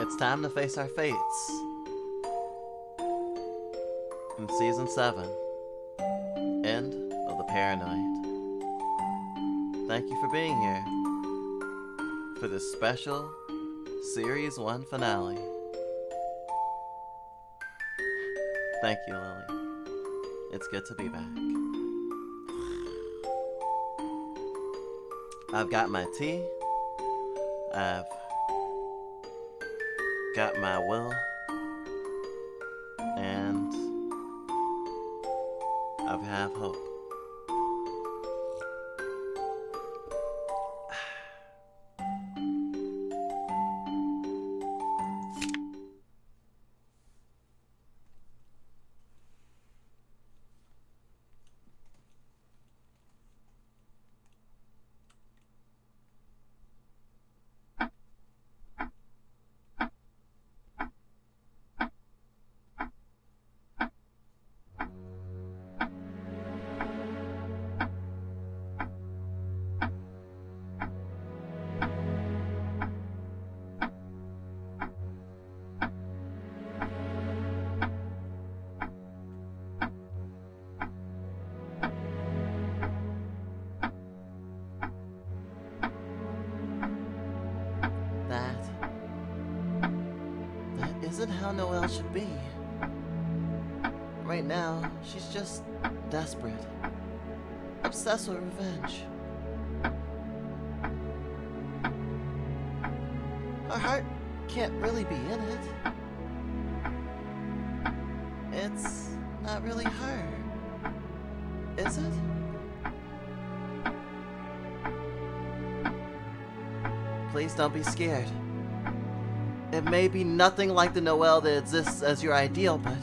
It's time to face our fates. In Season 7, End of the Paranoid. Thank you for being here for this special Series 1 finale. Thank you, Lily. It's good to be back. I've got my tea. I've got my will. And I have hope. That isn't how Noel should be. Right now, she's just desperate. Obsessed with revenge. Her heart can't really be in it. It's not really her, is it? Please don't be scared. It may be nothing like the Noel that exists as your ideal, but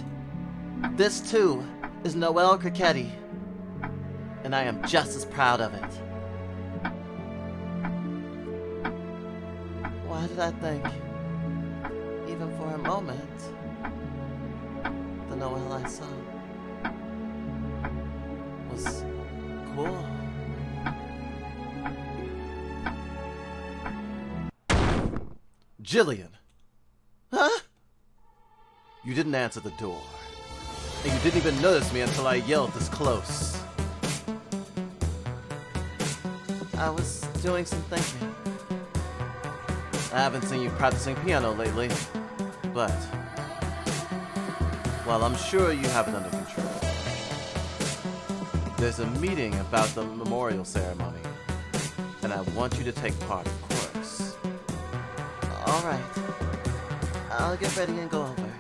this too is Noel Crichetti, and I am just as proud of it. Why did I think, even for a moment, the Noel I saw was cool? Jillian! Huh? You didn't answer the door. And you didn't even notice me until I yelled this close. I was doing some thinking. I haven't seen you practicing piano lately, but... well, I'm sure you have it under control. There's a meeting about the memorial ceremony, and I want you to take part, of course. Alright. I'll get ready and go over.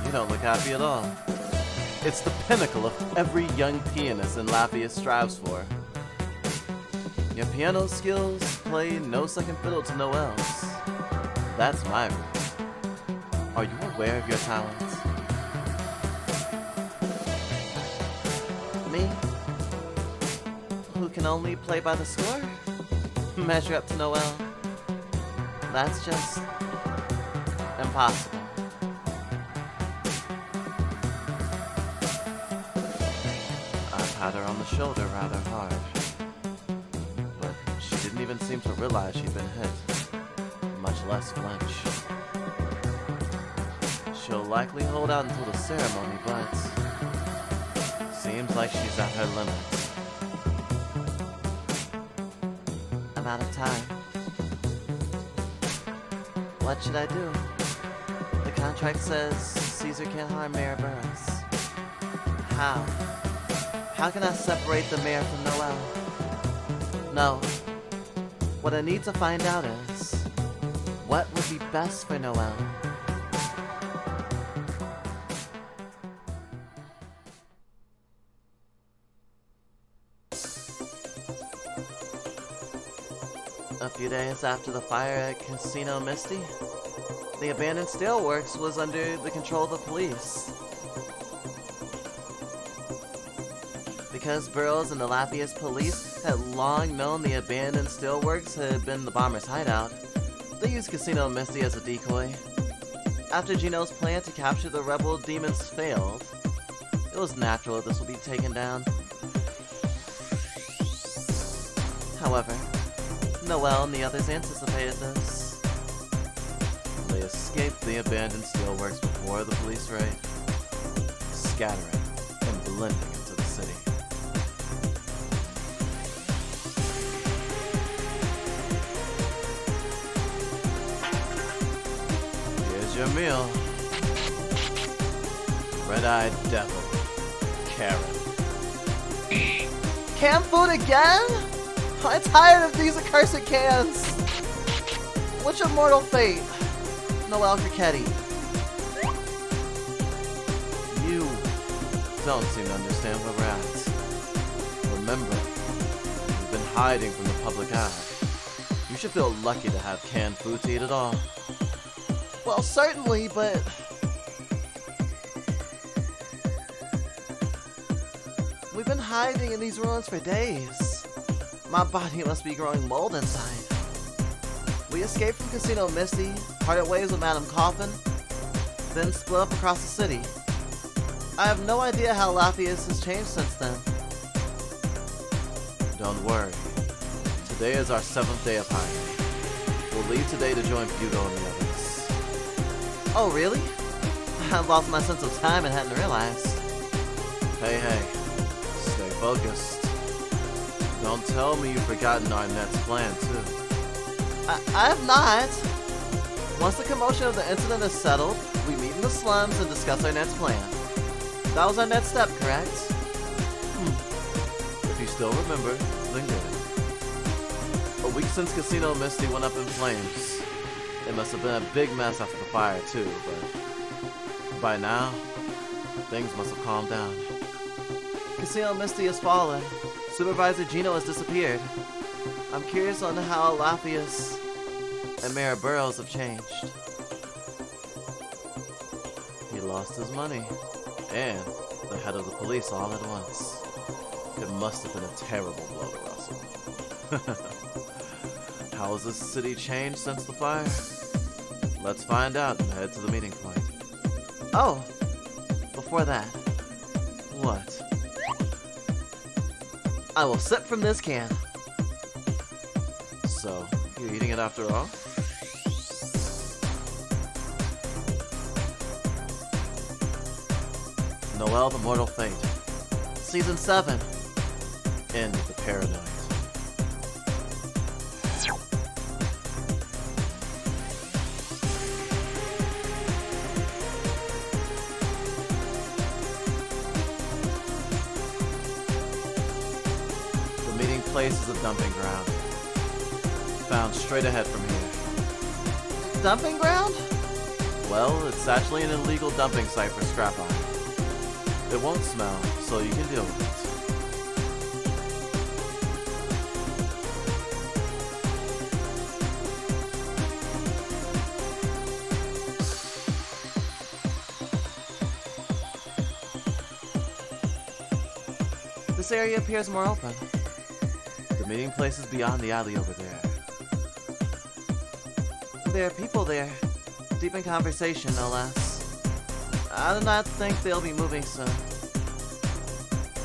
You don't look happy at all. It's the pinnacle of every young pianist in Lafayette strives for. Your piano skills play no second fiddle to Noel's. That's my rule. Are you aware of your talents? Me? Who can only play by the score? Measure up to Noel? That's just impossible. I pat her on the shoulder rather hard, but she didn't even seem to realize she'd been hit, much less flinch. She'll likely hold out until the ceremony, but seems like she's at her limits. I'm out of time. What should I do? The contract says Caesar can't harm Mayor Burroughs. How? How can I separate the mayor from Noel? No. What I need to find out is, what would be best for Noel? A few days after the fire at Casino Misty, the abandoned steelworks was under the control of the police. Because Burroughs and the Lafayette police had long known the abandoned steelworks had been the bombers' hideout, they used Casino Misty as a decoy. After Gino's plan to capture the rebel demons failed, it was natural that this would be taken down. However, Noel and the others anticipated this. They escaped the abandoned steelworks before the police raid, scattering and blending into the city. Here's your meal. Red-eyed devil, Karen. Canned food again? I'm tired of these accursed cans. What's your mortal fate, Noel Crichetti? You don't seem to understand where we're at. Remember, we've been hiding from the public eye. You should feel lucky to have canned food to eat at all. Well, certainly, but... we've been hiding in these ruins for days. My body must be growing mold inside. We escaped from Casino Misty, parted ways with Madame Coffin, then split up across the city. I have no idea how Lafayette has changed since then. Don't worry. Today is our 7th day of hiding. We'll leave today to join Bugo and the others. Oh, really? I've lost my sense of time and hadn't realized. Hey, stay focused. Don't tell me you've forgotten our next plan, too. I have not. Once the commotion of the incident is settled, we meet in the slums and discuss our next plan. That was our next step, correct? If you still remember, then good. A week since Casino Misty went up in flames. It must have been a big mess after the fire, too, but by now, things must have calmed down. Casino Misty has fallen. Supervisor Gino has disappeared. I'm curious on how Lafayette and Mayor Burroughs have changed. He lost his money and the head of the police all at once. It must have been a terrible blow to Russell. How has this city changed since the fire? Let's find out and head to the meeting point. Oh, before that, what? I will sip from this can. So, you're eating it after all? Noel the Mortal Fate. Season 7. End of the Paranoid. The meeting place is a dumping ground. Found straight ahead from here. Dumping ground? Well, it's actually an illegal dumping site for scrap iron. It won't smell, so you can deal with it. This area appears more open. The meeting place is beyond the alley over there. There are people there, deep in conversation, no less. I do not think they'll be moving soon.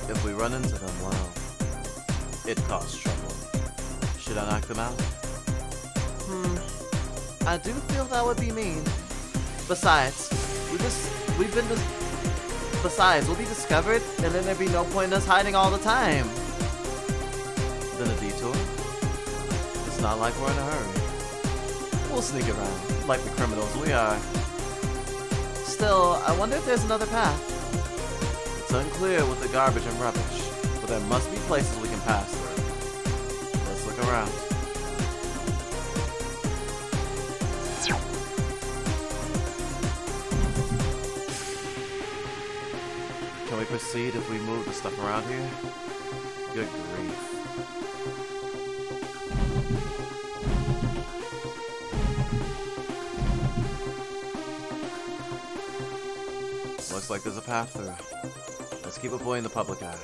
If we run into them, well, it causes trouble. Should I knock them out? I do feel that would be mean. Besides, we'll be discovered, and then there'd be no point in us hiding all the time. Then a detour? It's not like we're in a hurry. We'll sneak around, like the criminals we are. Still, I wonder if there's another path. It's unclear with the garbage and rubbish, but there must be places we can pass through. Let's look around. Can we proceed if we move the stuff around here? Good grief. Looks like there's a path through. Let's keep avoiding the public eye.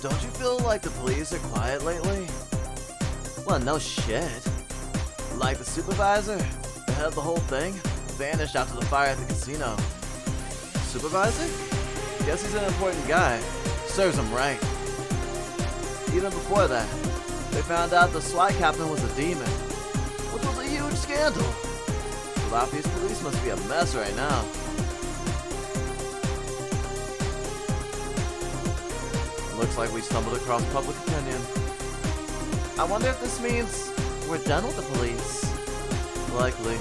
Don't you feel like the police are quiet lately? Well, no shit. Like the supervisor, the head of the whole thing, vanished after the fire at the casino. Supervisor? Guess he's an important guy. Serves him right. Even before that, they found out the SWAT captain was a demon, which was a huge scandal. The Lafayette police must be a mess right now. Looks like we stumbled across public opinion. I wonder if this means we're done with the police. Likely.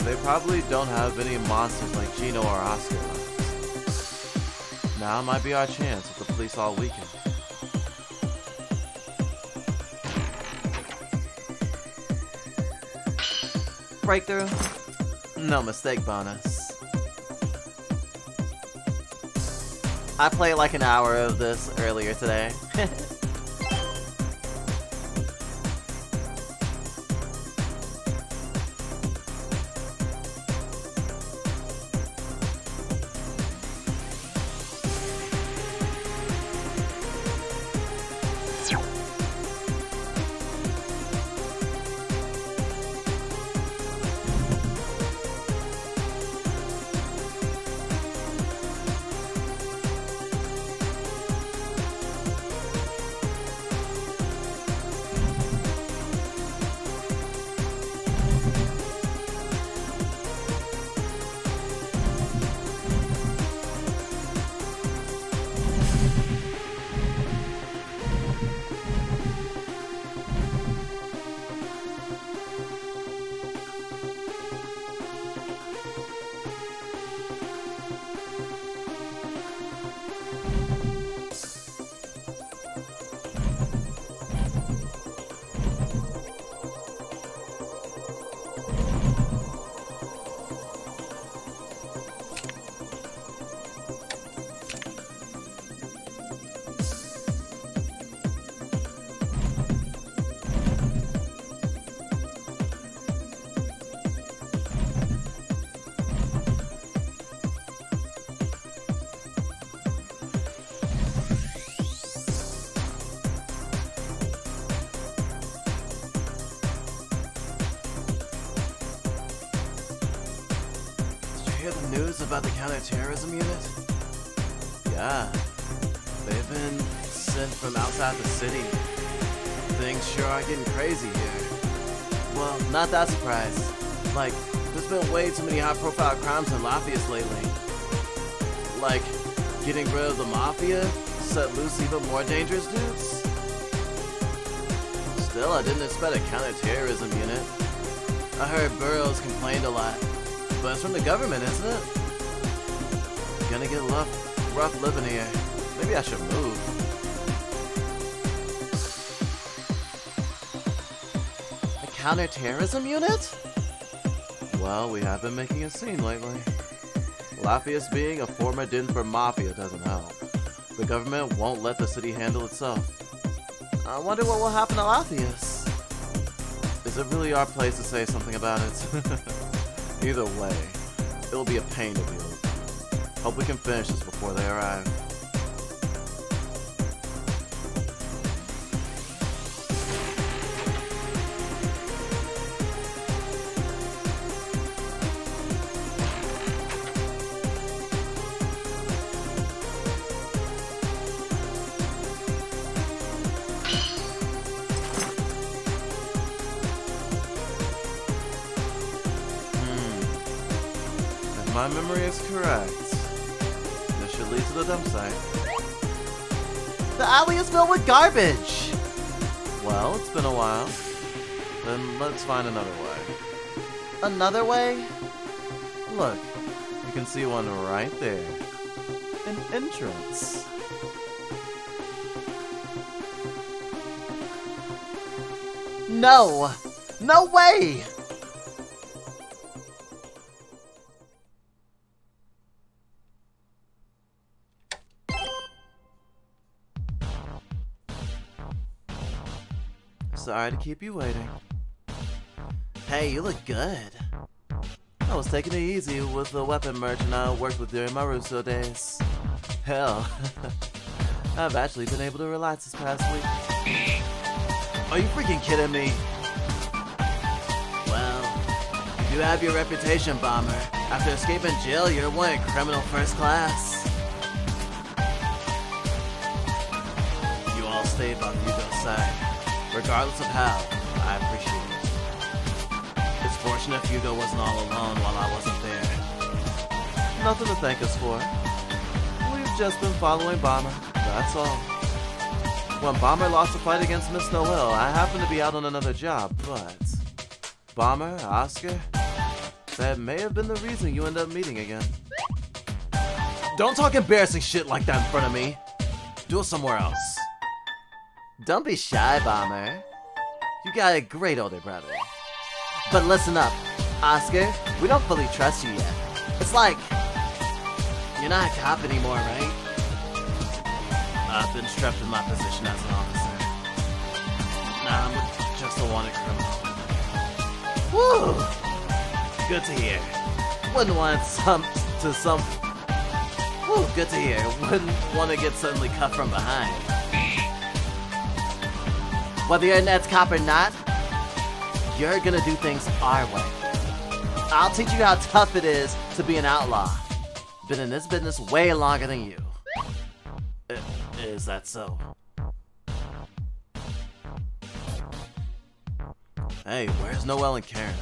They probably don't have any monsters like Gino or Oscar left. Now might be our chance with the police all weekend. Breakthrough? No mistake bonus. I played like an hour of this earlier today. Hear the news about the counterterrorism unit? Yeah, they've been sent from outside the city. Things sure are getting crazy here. Well, not that surprised. Like, there's been way too many high-profile crimes in Lafayette lately. Like, getting rid of the mafia set loose even more dangerous dudes. Still, I didn't expect a counterterrorism unit. I heard Burroughs complained a lot. But it's from the government, isn't it? Gonna get rough living here. Maybe I should move. A counterterrorism unit? Well, we have been making a scene lately. Lafayette being a former Denver mafia doesn't help. The government won't let the city handle itself. I wonder what will happen to Lafayette. Is it really our place to say something about it? Either way, it'll be a pain to deal with. Hope we can finish this before they arrive. My memory is correct. This should lead to the dump site. The alley is filled with garbage! Well, it's been a while. Then let's find another way. Another way? Look, you can see one right there. An entrance. No! No way! Sorry to keep you waiting. Hey, you look good. I was taking it easy with the weapon merchant I worked with during my Russo days. Hell, I've actually been able to relax this past week. Are you freaking kidding me? Well, you have your reputation, Bomber. After escaping jail, you're one criminal first class. You all stayed by Hugo's side. Regardless of how, I appreciate it. It's fortunate Hugo wasn't all alone while I wasn't there. Nothing to thank us for. We've just been following Bomber, that's all. When Bomber lost the fight against Miss Noel, I happened to be out on another job, but Bomber, Oscar, that may have been the reason you end up meeting again. Don't talk embarrassing shit like that in front of me. Do it somewhere else. Don't be shy, Bomber. You got a great older brother. But listen up, Oscar, we don't fully trust you yet. It's like, you're not a cop anymore, right? I've been strapped in my position as an officer. Now I'm just a wanted criminal. Woo! Good to hear. Wouldn't want Woo, good to hear. Wouldn't want to get suddenly cuffed from behind. Whether you're a Ned's cop or not, you're gonna do things our way. I'll teach you how tough it is to be an outlaw. Been in this business way longer than you. Is that so? Hey, where's Noel and Karen?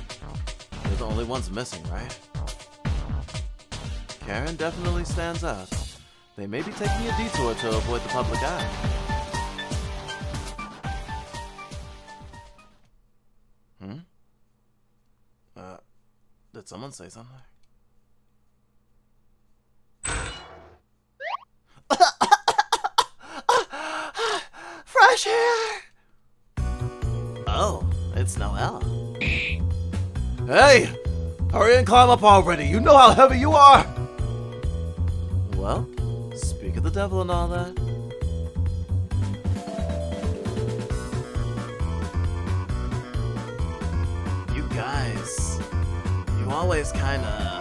They're the only ones missing, right? Karen definitely stands out. They may be taking a detour to avoid the public eye. Did someone say something? Fresh air! Oh, it's Noel. Hey! Hurry and climb up already! You know how heavy you are! Well, speak of the devil and all that. You guys, you always kinda...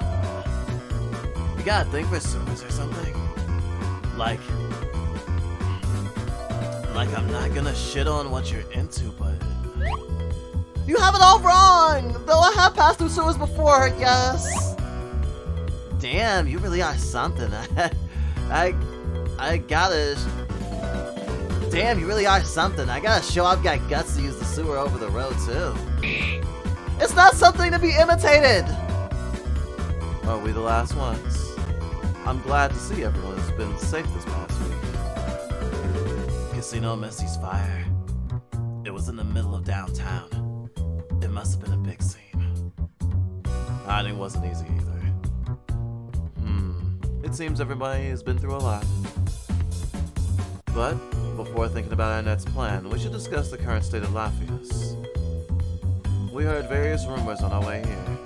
You got a thing for sewers or something? Like I'm not gonna shit on what you're into, but... You have it all wrong! Though I have passed through sewers before, yes! Damn, you really are something. I gotta... Damn, you really are something. I gotta show I've got guts to use the sewer over the road, too. It's not something to be imitated! Are we the last ones? I'm glad to see everyone has been safe this past week. Casino Missy's fire. It was in the middle of downtown. It must have been a big scene. Hiding wasn't easy either. It seems everybody has been through a lot. But, before thinking about our next plan, we should discuss the current state of Lafayette. We heard various rumors on our way here.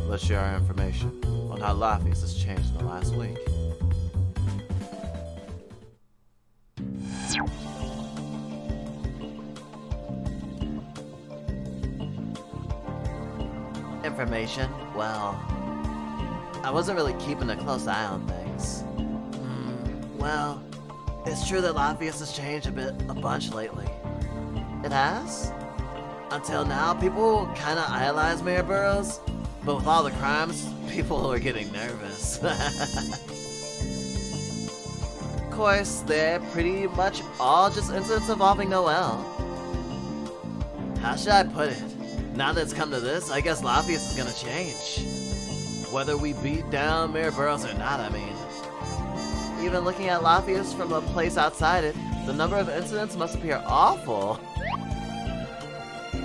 Let's share our information on how Lafayette has changed in the last week. Information? Well, I wasn't really keeping a close eye on things. Well, it's true that Lafayette has changed a bunch lately. It has? Until now, people kinda idolize Mayor Burroughs, but with all the crimes, people are getting nervous. Of course, they're pretty much all just incidents involving Noel. How should I put it? Now that it's come to this, I guess Lafayette is gonna change. Whether we beat down Mayor Burroughs or not, I mean. Even looking at Lafayette from a place outside it, the number of incidents must appear awful.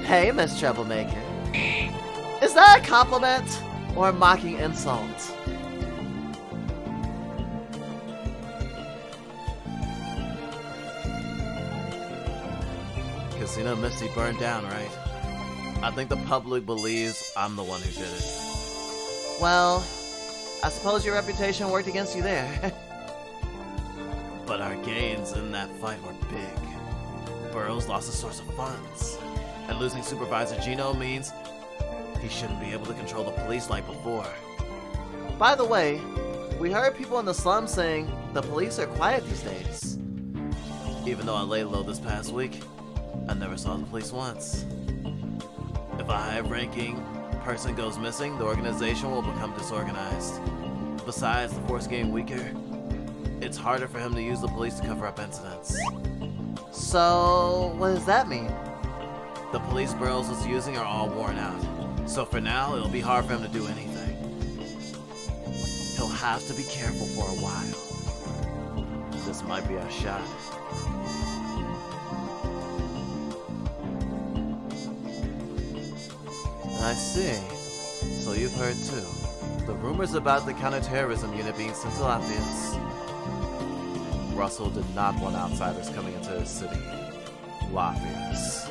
Hey, Miss Troublemaker. Is that a compliment or a mocking insult? Casino Misty burned down, right? I think the public believes I'm the one who did it. Well, I suppose your reputation worked against you there. But our gains in that fight were big. Burroughs lost a source of funds. And losing Supervisor Gino means he shouldn't be able to control the police like before. By the way, we heard people in the slums saying the police are quiet these days. Even though I laid low this past week, I never saw the police once. If a high-ranking person goes missing, the organization will become disorganized. Besides, the force getting weaker, it's harder for him to use the police to cover up incidents. So, what does that mean? The police Burroughs is using are all worn out, so for now, it'll be hard for him to do anything. He'll have to be careful for a while. This might be our shot. I see. So you've heard too. The rumors about the counterterrorism unit being sent to Lafayette. Russell did not want outsiders coming into his city. Lafayette.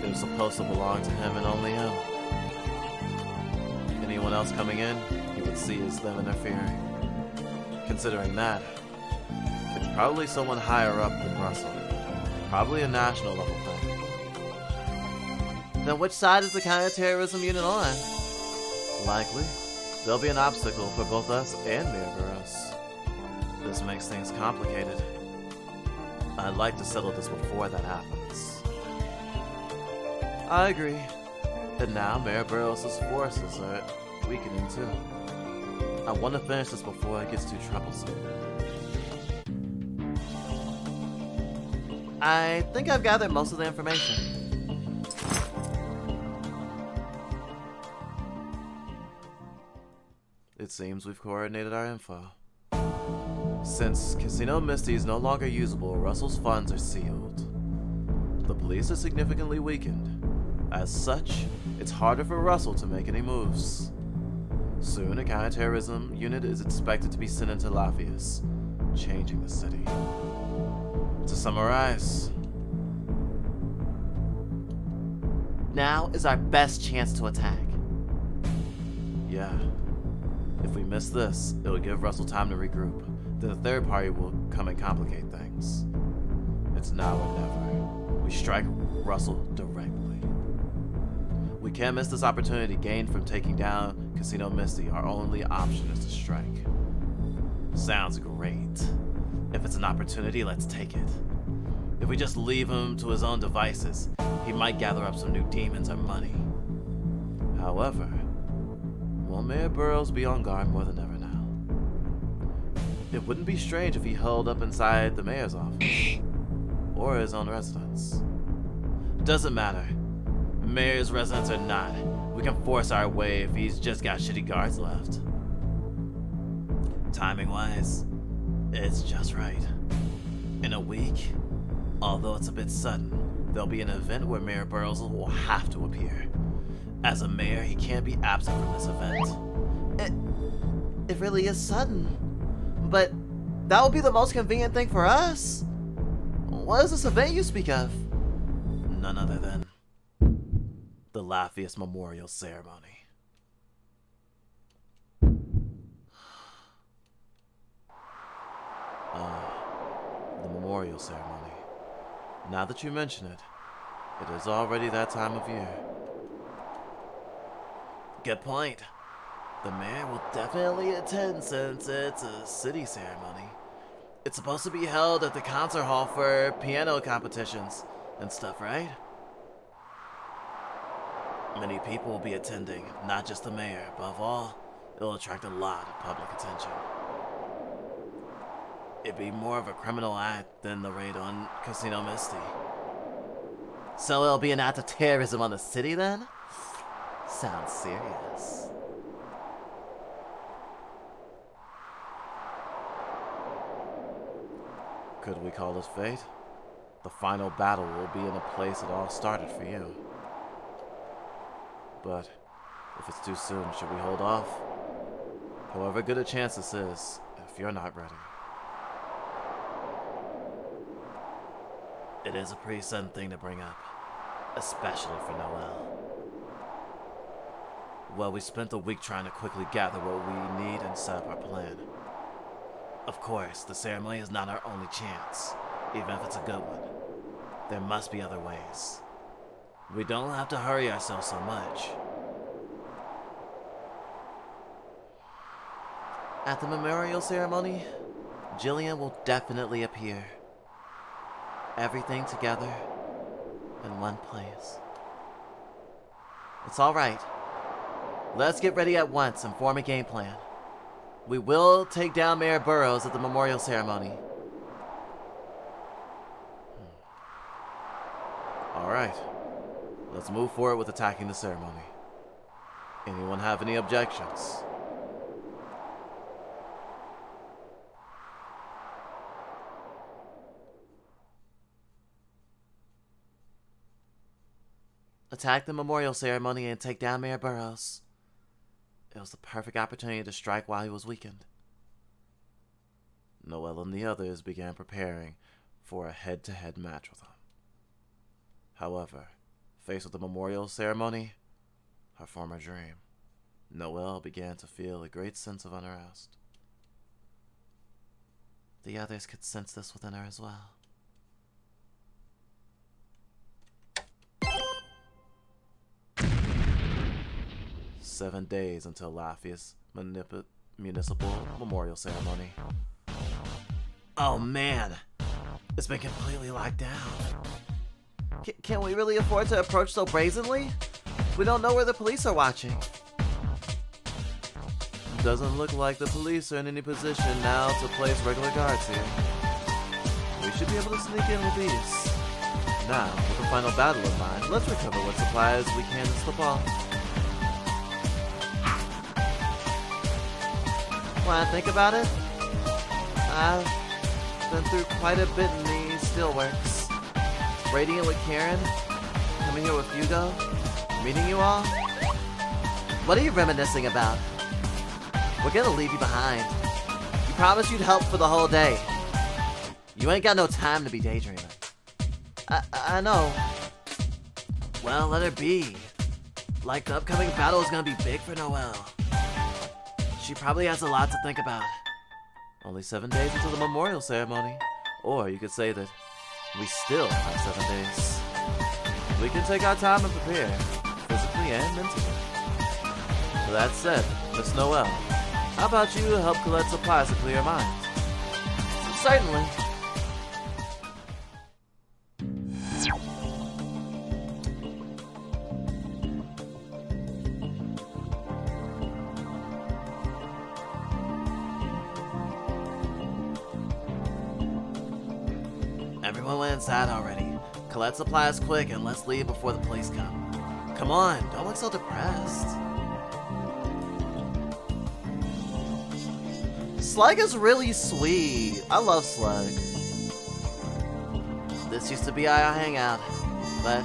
It was supposed to belong to him and only him. Anyone else coming in, he would see as them interfering. Considering that, it's probably someone higher up than Russell. Probably a national level thing. Then which side is the counterterrorism unit on? Likely, there'll be an obstacle for both us and Mayor Burroughs. This makes things complicated. I'd like to settle this before that happens. I agree. And now Mayor Burroughs' forces are weakening too. I want to finish this before it gets too troublesome. I think I've gathered most of the information. It seems we've coordinated our info. Since Casino Misty is no longer usable, Russell's funds are sealed. The police are significantly weakened. As such, it's harder for Russell to make any moves. Soon, a counterterrorism unit is expected to be sent into Lafayette, changing the city. To summarize, now is our best chance to attack. Yeah. If we miss this, it'll give Russell time to regroup. Then the third party will come and complicate things. It's now or never. We strike Russell directly. We can't miss this opportunity gained from taking down Casino Misty. Our only option is to strike. Sounds great. If it's an opportunity, let's take it. If we just leave him to his own devices, he might gather up some new demons or money. However, will Mayor Burroughs be on guard more than ever now? It wouldn't be strange if he held up inside the mayor's office, or his own residence. Doesn't matter. Mayor's residence or not, we can force our way if he's just got shitty guards left. Timing-wise, it's just right. In a week, although it's a bit sudden, there'll be an event where Mayor Burroughs will have to appear. As a mayor, he can't be absent from this event. It really is sudden. But that would be the most convenient thing for us. What is this event you speak of? None other than the Lafayette Memorial Ceremony. The memorial ceremony. Now that you mention it, it is already that time of year. Good point. The mayor will definitely attend since it's a city ceremony. It's supposed to be held at the concert hall for piano competitions and stuff, right? Many people will be attending, not just the mayor. Above all, it'll attract a lot of public attention. It'd be more of a criminal act than the raid on Casino Misty. So it'll be an act of terrorism on the city then? Sounds serious. Could we call this fate? The final battle will be in the place it all started for you. But if it's too soon, should we hold off? However good a chance this is, if you're not ready. It is a pretty sudden thing to bring up, especially for Noel. Well, we spent the week trying to quickly gather what we need and set up our plan. Of course, the ceremony is not our only chance, even if it's a good one. There must be other ways. We don't have to hurry ourselves so much. At the memorial ceremony, Jillian will definitely appear. Everything together in one place. It's alright. Let's get ready at once and form a game plan. We will take down Mayor Burroughs at the memorial ceremony. Alright. Let's move forward with attacking the ceremony. Anyone have any objections? Attack the memorial ceremony and take down Mayor Burroughs. It was the perfect opportunity to strike while he was weakened. Noel and the others began preparing for a head-to-head match with him. However, faced with the memorial ceremony, her former dream, Noel began to feel a great sense of unrest. The others could sense this within her as well. "7 days until Lafayette's municipal memorial ceremony. Oh man, it's been completely locked down. Can we really afford to approach so brazenly? We don't know where the police are watching." Doesn't look like the police are in any position now to place regular guards here. We should be able to sneak in with these. Now, with the final battle in mind, let's recover what supplies we can and slip off. When I think about it, I've been through quite a bit in these steelworks. Raiding it with Karen, coming here with Hugo, meeting you all. What are you reminiscing about? We're gonna leave you behind. You promised you'd help for the whole day. You ain't got no time to be daydreaming. I know. Well, let her be. Like, the upcoming battle is gonna be big for Noel. She probably has a lot to think about. Only 7 days until the memorial ceremony. Or you could say that we still have 7 days. We can take our time and prepare, physically and mentally. With that said, Miss Noel, how about you help collect supplies to clear your mind? Certainly. Everyone went inside already. Collect supplies quick and let's leave before the police come. Come on, don't look so depressed. Slug is really sweet. I love Slug. This used to be our hangout, but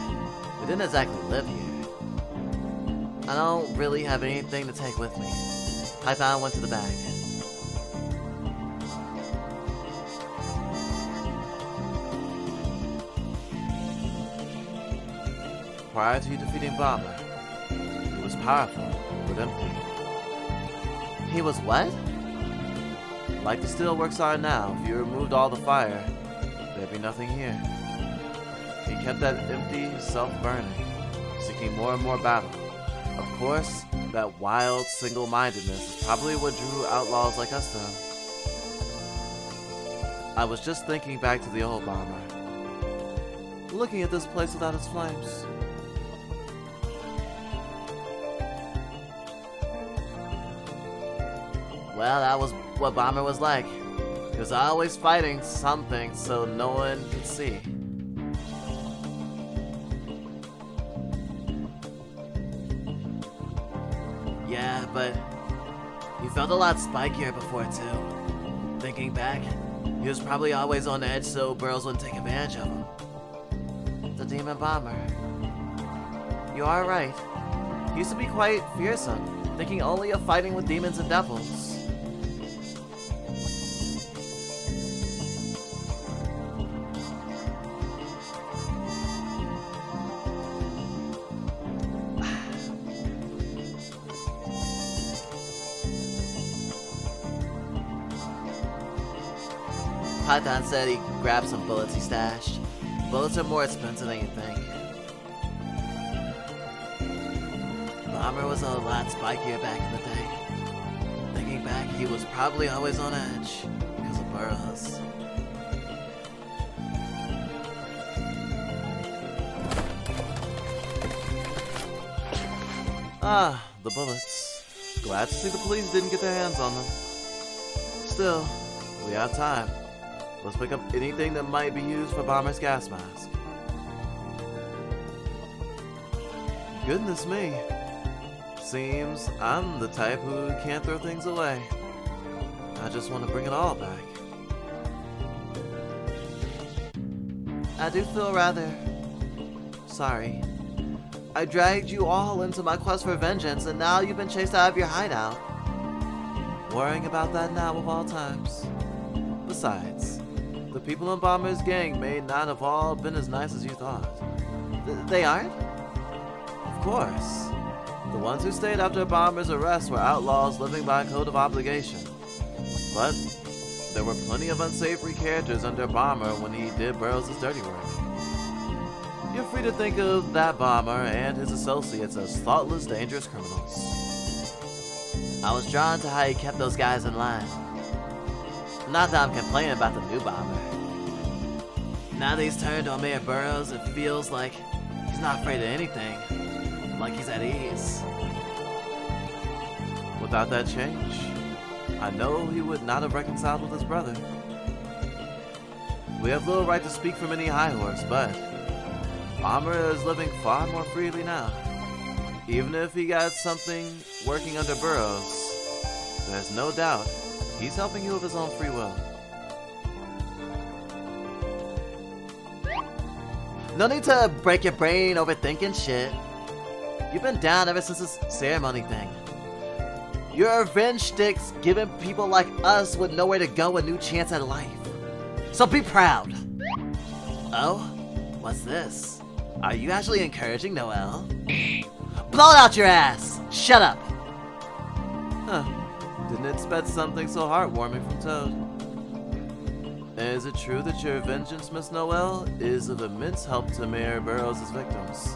we didn't exactly live here. I don't really have anything to take with me. Python went to the back. Prior to you defeating Bomber, he was powerful, but empty. He was what? Like the steelworks are now, if you removed all the fire, there'd be nothing here. He kept that empty self burning, seeking more and more battle. Of course, that wild single-mindedness is probably what drew outlaws like us to him. I was just thinking back to the old Bomber, looking at this place without its flames. Well, that was what Bomber was like. He was always fighting something so no one could see. Yeah, but he felt a lot spikier before too. Thinking back, he was probably always on edge so Burroughs wouldn't take advantage of him. The Demon Bomber. You are right. He used to be quite fearsome, thinking only of fighting with demons and devils. Python said he grabbed some bullets he stashed. Bullets are more expensive than you think. Bomber was a lot spikier back in the day. Thinking back, he was probably always on edge because of Burroughs. Ah, the bullets. Glad to see the police didn't get their hands on them. Still, we have time. Let's pick up anything that might be used for Bomber's gas mask. Goodness me. Seems I'm the type who can't throw things away. I just want to bring it all back. I do feel rather sorry. I dragged you all into my quest for vengeance, and now you've been chased out of your hideout. Worrying about that now of all times. Besides, the people in Bomber's gang may not have all been as nice as you thought. They aren't? Of course. The ones who stayed after Bomber's arrest were outlaws living by a code of obligation. But there were plenty of unsavory characters under Bomber when he did Burroughs' dirty work. You're free to think of that Bomber and his associates as thoughtless, dangerous criminals. I was drawn to how he kept those guys in line. Not that I'm complaining about the new Bomber. Now that he's turned on Mayor Burroughs, it feels like he's not afraid of anything. Like he's at ease. Without that change, I know he would not have reconciled with his brother. We have little right to speak from any high horse, but Bomber is living far more freely now. Even if he got something working under Burroughs, there's no doubt he's helping you of his own free will. No need to break your brain overthinking shit. You've been down ever since this ceremony thing. Your revenge sticks giving people like us with nowhere to go a new chance at life. So be proud. Oh? What's this? Are you actually encouraging Noel? Blow it out your ass! Shut up! Huh. Didn't expect something so heartwarming from Toad. Is it true that your vengeance, Miss Noel, is of immense help to Mayor Burroughs' victims?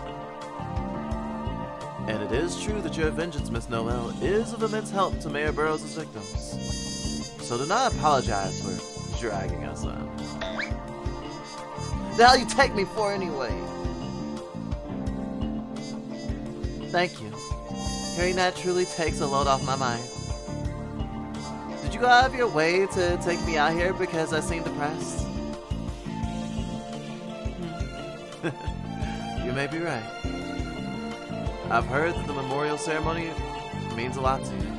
And it is true that your vengeance, Miss Noel, is of immense help to Mayor Burroughs' victims. So do not apologize for dragging us in. The hell you take me for anyway? Thank you. Hearing that truly takes a load off my mind. Did you go out of your way to take me out here because I seem depressed? You may be right. I've heard that the memorial ceremony means a lot to you.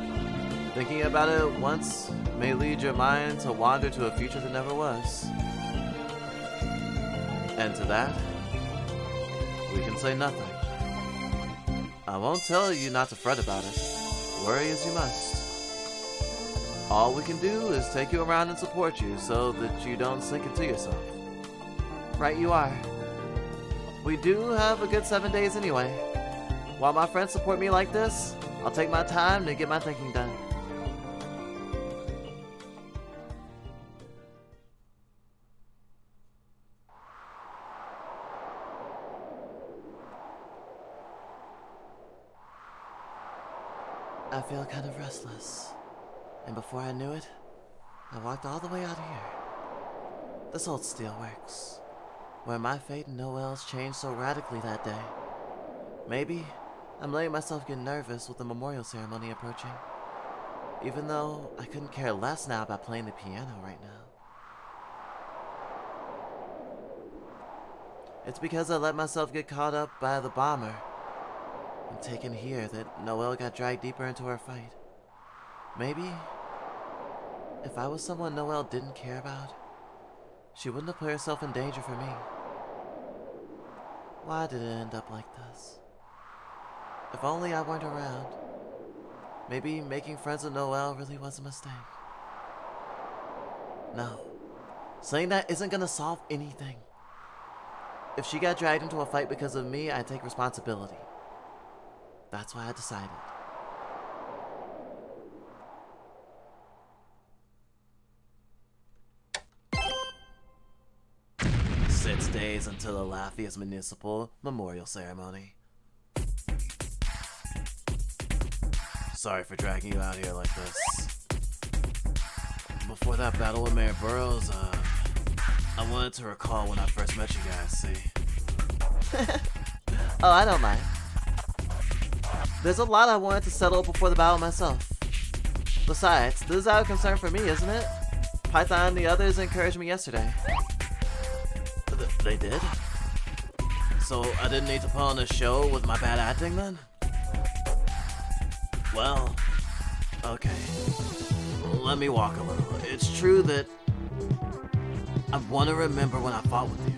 Thinking about it once may lead your mind to wander to a future that never was. And to that, we can say nothing. I won't tell you not to fret about it. Worry as you must. All we can do is take you around and support you so that you don't sink into yourself. Right you are. We do have a good 7 days anyway. While my friends support me like this, I'll take my time to get my thinking done. I feel kind of restless. And before I knew it, I walked all the way out here. This old steelworks, where my fate and Noel's changed so radically that day. Maybe I'm letting myself get nervous with the memorial ceremony approaching, even though I couldn't care less now about playing the piano right now. It's because I let myself get caught up by the Bomber and taken here that Noel got dragged deeper into our fight. Maybe if I was someone Noel didn't care about, she wouldn't have put herself in danger for me. Why did it end up like this? If only I weren't around. Maybe making friends with Noel really was a mistake. No. Saying that isn't gonna solve anything. If she got dragged into a fight because of me, I take responsibility. That's why I decided. Six days until the Lafayette's municipal memorial ceremony. Sorry for dragging you out here like this. Before that battle with Mayor Burroughs, I wanted to recall when I first met you guys, see? Oh, I don't mind. There's a lot I wanted to settle before the battle myself. Besides, this is out of concern for me, isn't it? Python and the others encouraged me yesterday. They did? So I didn't need to put on a show with my bad acting then? Well, okay. Let me walk a little. It's true that I want to remember when I fought with you.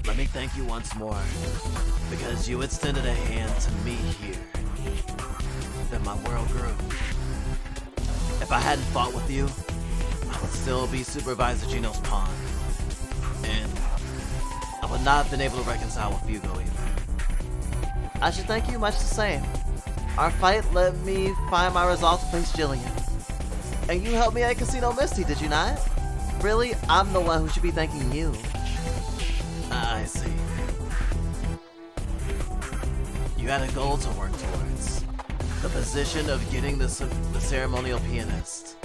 Let me thank you once more, because you extended a hand to me here. Then my world grew. If I hadn't fought with you, I would still be Supervisor Gino's pawn. And I would not have been able to reconcile with Fugo either. I should thank you much the same. Our fight let me find my resolve to face Jillian. And you helped me at Casino Misty, did you not? Really, I'm the one who should be thanking you. I see. You had a goal to work towards. The position of getting the ceremonial pianist.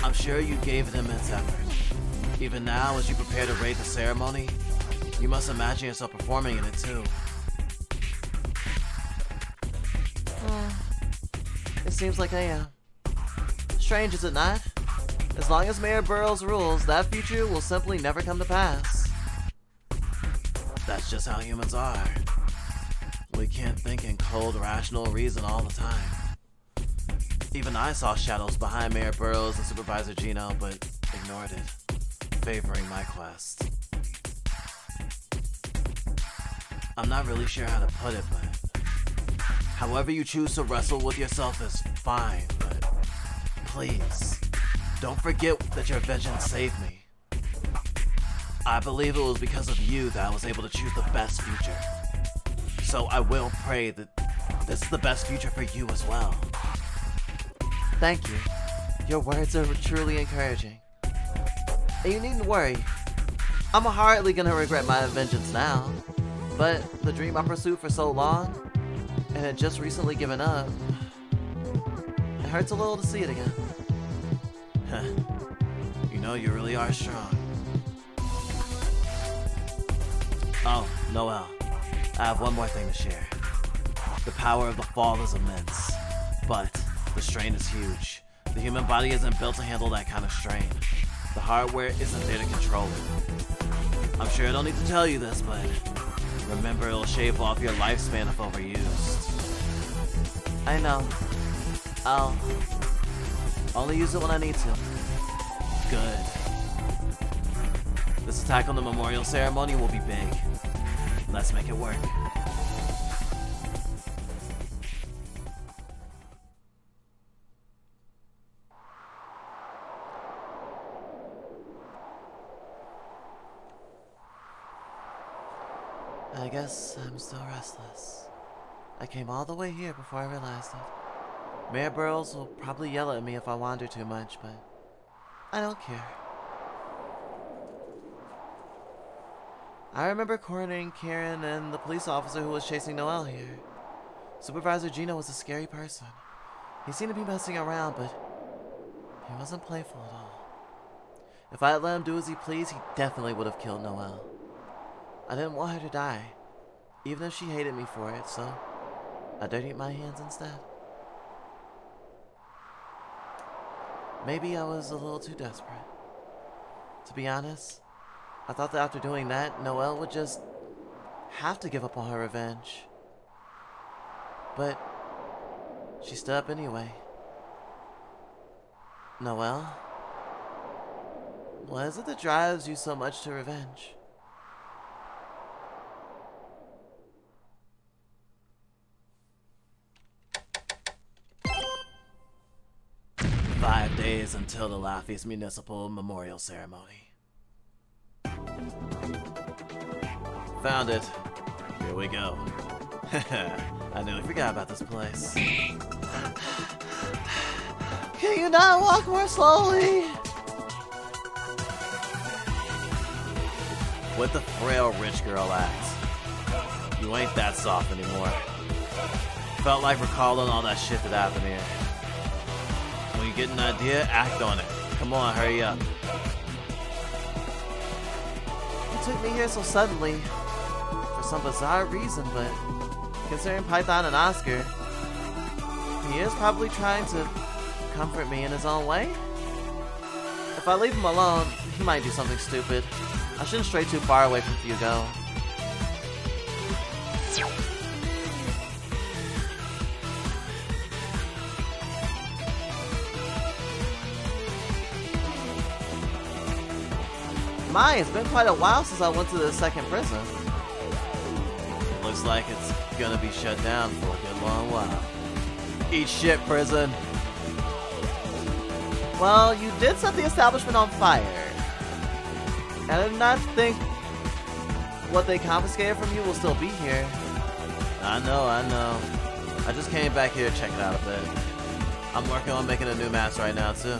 I'm sure you gave it immense effort. Even now, as you prepare to raid the ceremony, you must imagine yourself performing in it too. It seems like I am. Strange, is it not? As long as Mayor Burroughs rules, that future will simply never come to pass. That's just how humans are. We can't think in cold, rational reason all the time. Even I saw shadows behind Mayor Burroughs and Supervisor Gino, but ignored it, favoring my quest. I'm not really sure how to put it, but however you choose to wrestle with yourself is fine, but please, don't forget that your vengeance saved me. I believe it was because of you that I was able to choose the best future. So I will pray that this is the best future for you as well. Thank you. Your words are truly encouraging. And you needn't worry. I'm hardly gonna regret my vengeance now. But the dream I pursued for so long, and had just recently given up, it hurts a little to see it again. You know, you really are strong. Oh, Noel, I have one more thing to share. The power of the fall is immense, but the strain is huge. The human body isn't built to handle that kind of strain. The hardware isn't there to control it. I'm sure I don't need to tell you this, but remember, it'll shave off your lifespan if overused. I know. I'll only use it when I need to. Good. This attack on the memorial ceremony will be big. Let's make it work. I guess I'm still restless. I came all the way here before I realized it. Mayor Burroughs will probably yell at me if I wander too much, but I don't care. I remember cornering Karen and the police officer who was chasing Noel here. Supervisor Gino was a scary person. He seemed to be messing around, but he wasn't playful at all. If I had let him do as he pleased, he definitely would have killed Noel. I didn't want her to die, even if she hated me for it, so I dirtied my hands instead. Maybe I was a little too desperate. To be honest, I thought that after doing that, Noel would just have to give up on her revenge. But she stood up anyway. Noel, what is it that drives you so much to revenge? 5 days until the Lafayette Municipal Memorial Ceremony. Found it. Here we go. I nearly forgot about this place. Can you not walk more slowly? With the frail rich girl act, You ain't that soft anymore. Felt like recalling all that shit that happened here. When you get an idea, act on it. Come on, hurry up. You took me here so suddenly, for some bizarre reason, but considering Python and Oscar, he is probably trying to comfort me in his own way. If I leave him alone, he might do something stupid. I shouldn't stray too far away from Fugo. My, it's been quite a while since I went to the second prison. Looks like it's gonna be shut down for a good long while. Eat shit, prison. Well, you did set the establishment on fire. I did not think what they confiscated from you will still be here. I know. I just came back here to check it out a bit. I'm working on making a new mask right now, too.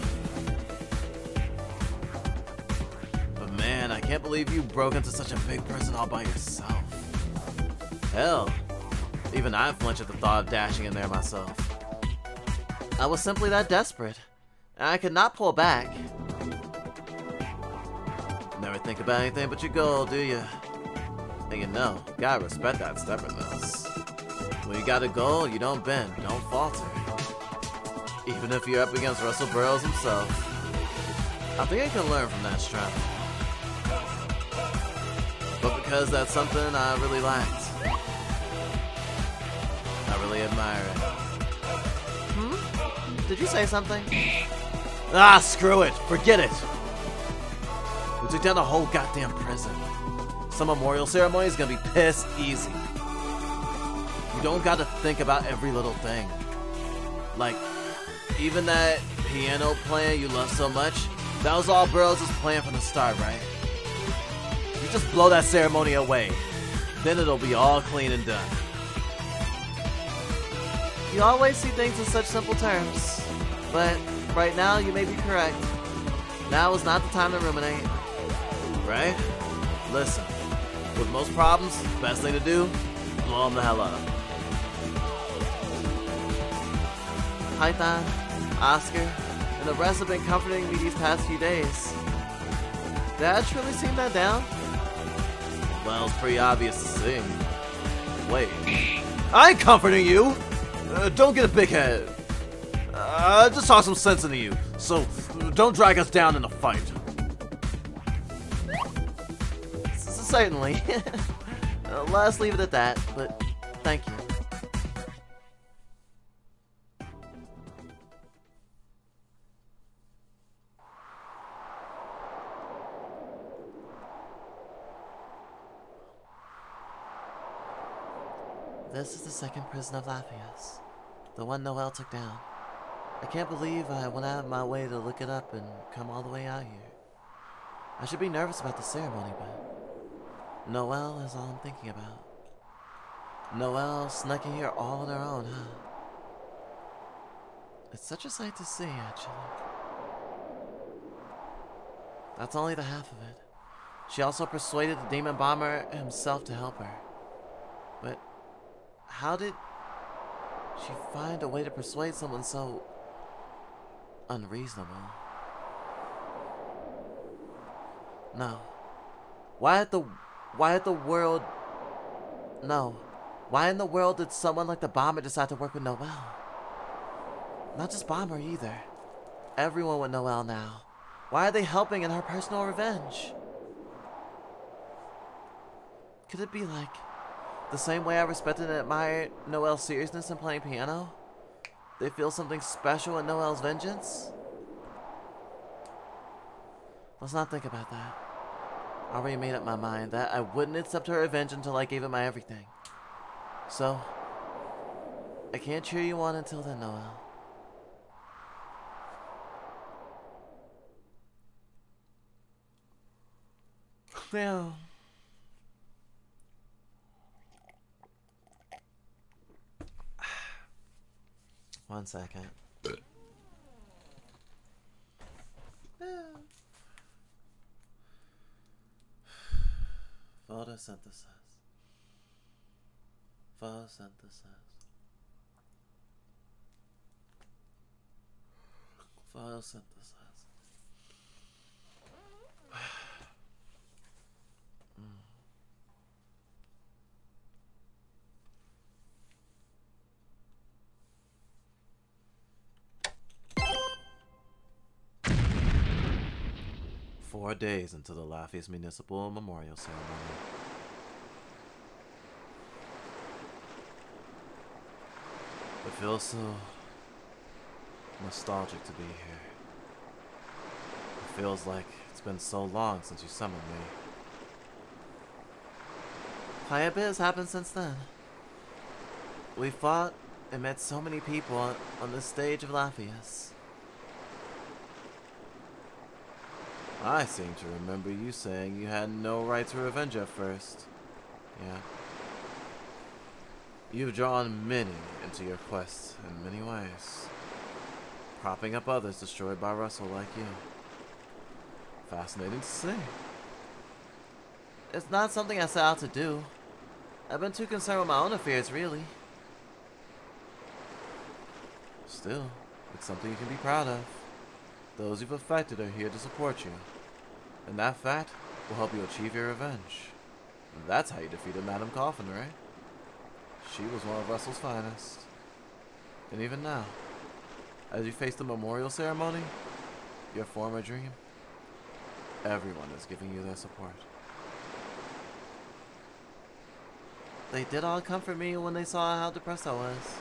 But man, I can't believe you broke into such a big prison all by yourself. Hell, even I flinch at the thought of dashing in there myself. I was simply that desperate, and I could not pull back. Never think about anything but your goal, do you? And you know, gotta respect that stubbornness. When you got a goal, you don't bend, don't falter. Even if you're up against Russell Burroughs himself. I think I can learn from that strength. But because that's something I really lacked. I really admire it. Did you say something? Ah, screw it! Forget it! We took down the whole goddamn prison. Some memorial ceremony is gonna be piss easy. You don't gotta think about every little thing. Like, even that piano playing you love so much, that was all Burroughs' plan from the start, right? You just blow that ceremony away. Then it'll be all clean and done. You always see things in such simple terms. But right now, you may be correct. Now is not the time to ruminate. Right? Listen, with most problems, the best thing to do, blow them the hell up. Python, Oscar, and the rest have been comforting me these past few days. Did I truly seem that down? Well, it's pretty obvious to see. Wait, I ain't comforting you! Don't get a big head. Just talk some sense into you, so don't drag us down in a fight. Certainly. Let's leave it at that, but thank you. This is the second prison of Lafayette, the one Noel took down. I can't believe I went out of my way to look it up and come all the way out here. I should be nervous about the ceremony, but Noel is all I'm thinking about. Noel snuck in here all on her own, huh? It's such a sight to see, actually. That's only the half of it. She also persuaded the demon bomber himself to help her. But how did she find a way to persuade someone so unreasonable? No. Why in the world did someone like the bomber decide to work with Noel? Not just Bomber either. Everyone with Noel now. Why are they helping in her personal revenge? Could it be like the same way I respected and admired Noel's seriousness in playing piano? They feel something special in Noel's vengeance? Let's not think about that. I already made up my mind that I wouldn't accept her revenge until I gave it my everything. So, I can't cheer you on until then, Noel. Now, one second. Photosynthesis. Photosynthesis. Photosynthesis. 4 days into the Lafayette Municipal Memorial Ceremony. It feels so nostalgic to be here. It feels like it's been so long since you summoned me. Quite a bit has happened since then. We fought and met so many people on the stage of Lafayette. I seem to remember you saying you had no right to revenge at first. Yeah. You've drawn many into your quest in many ways, propping up others destroyed by Russell like you. Fascinating to see. It's not something I set out to do. I've been too concerned with my own affairs, really. Still, it's something you can be proud of. Those you've affected are here to support you, and that fact will help you achieve your revenge. That's how you defeated Madame Coffin, right? She was one of Russell's finest. And even now, as you face the memorial ceremony, your former dream, everyone is giving you their support. They did all comfort me when they saw how depressed I was.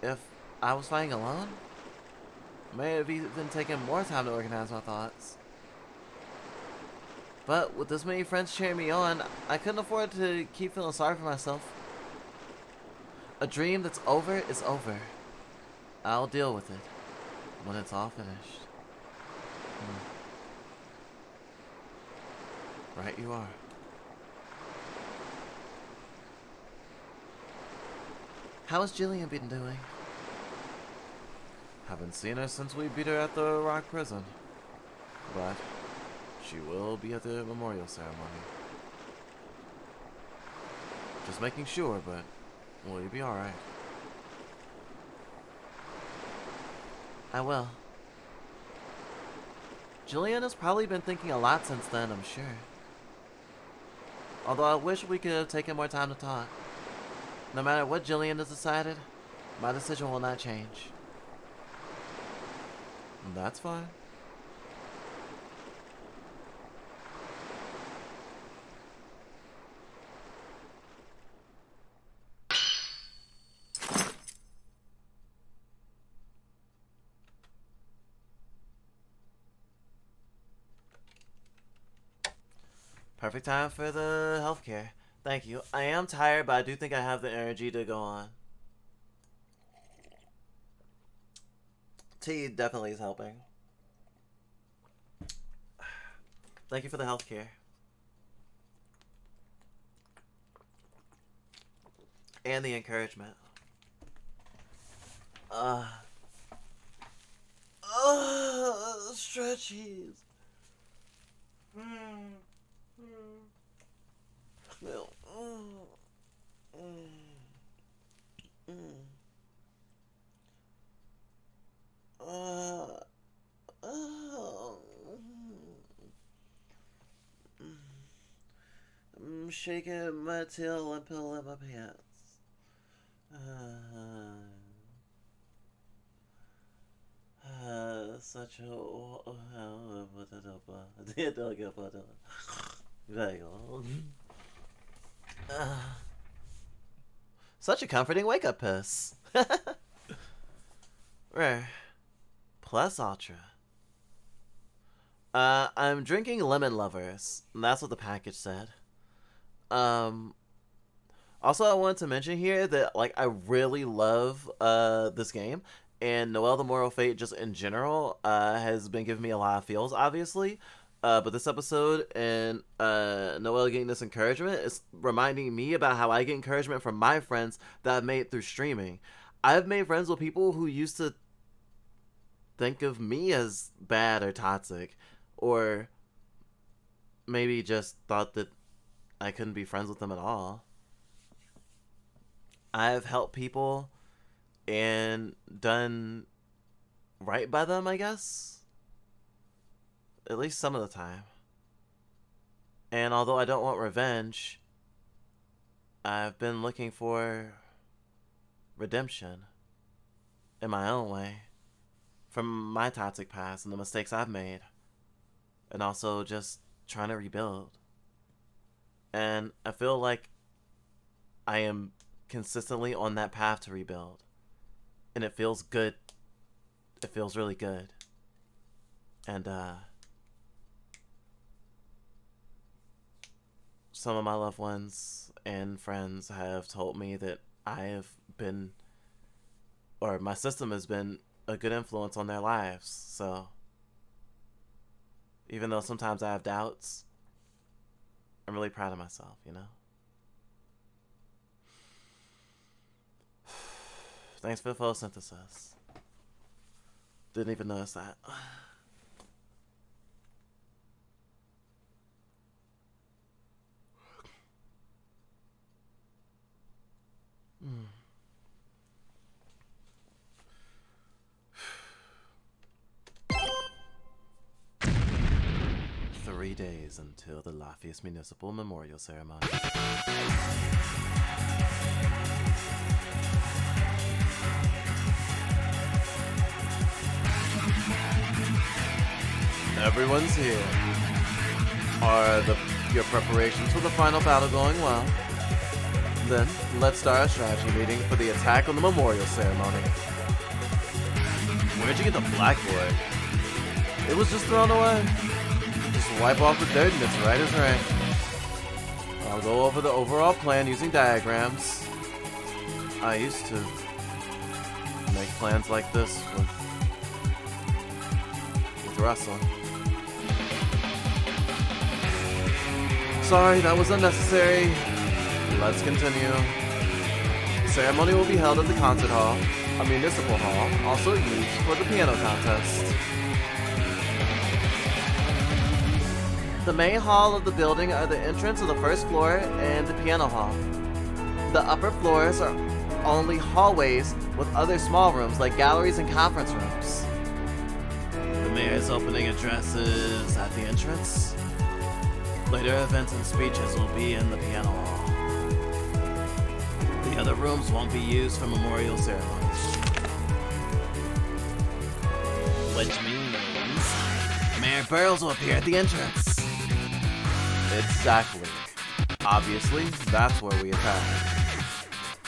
If I was fighting alone, it may have even taken more time to organize my thoughts. But with this many friends cheering me on, I couldn't afford to keep feeling sorry for myself. A dream that's over is over. I'll deal with it when it's all finished. Right you are. How has Jillian been doing? Haven't seen her since we beat her at the Rock Prison. But she will be at the memorial ceremony. Just making sure, but will you be alright? I will. Jillian has probably been thinking a lot since then, I'm sure. Although I wish we could have taken more time to talk. No matter what Jillian has decided, my decision will not change. And that's fine. Perfect time for the healthcare. Thank you. I am tired, but I do think I have the energy to go on. Tea definitely is helping. Thank you for the healthcare. And the encouragement. Stretchies. No. I'm shaking my tail and pulling my pants. Such a such a comforting wake-up piss. Rare. Plus Ultra. I'm drinking Lemon Lovers. And that's what the package said. Also, I wanted to mention here that, like, I really love, this game. And Noel the Moral Fate, just in general, has been giving me a lot of feels, obviously. But this episode and Noel getting this encouragement is reminding me about how I get encouragement from my friends that I've made through streaming. I've made friends with people who used to think of me as bad or toxic, or maybe just thought that I couldn't be friends with them at all. I've helped people and done right by them, I guess. At least some of the time. And although I don't want revenge, I've been looking for redemption in my own way from my toxic past and the mistakes I've made. And also just trying to rebuild. And I feel like I am consistently on that path to rebuild. And it feels good. It feels really good. And, some of my loved ones and friends have told me that I have been, or my system has been, a good influence on their lives. So, even though sometimes I have doubts, I'm really proud of myself, you know? Thanks for the photosynthesis. Didn't even notice that. Mm. 3 days until the Lafayette Municipal Memorial Ceremony. Everyone's here. Are your preparations for the final battle going well? Then, let's start our strategy meeting for the attack on the memorial ceremony. Where'd you get the blackboard? It was just thrown away. Just wipe off the dirt and it's right as rain. I'll go over the overall plan using diagrams. I used to make plans like this with wrestling. Sorry, that was unnecessary. Let's continue. The ceremony will be held at the concert hall, a municipal hall, also used for the piano contest. The main hall of the building are the entrance of the first floor and the piano hall. The upper floors are only hallways with other small rooms like galleries and conference rooms. The mayor's opening addresses at the entrance. Later events and speeches will be in the piano hall. The other rooms won't be used for memorial ceremonies. Which means Mayor Burrows will appear at the entrance. Exactly. Obviously, that's where we attack.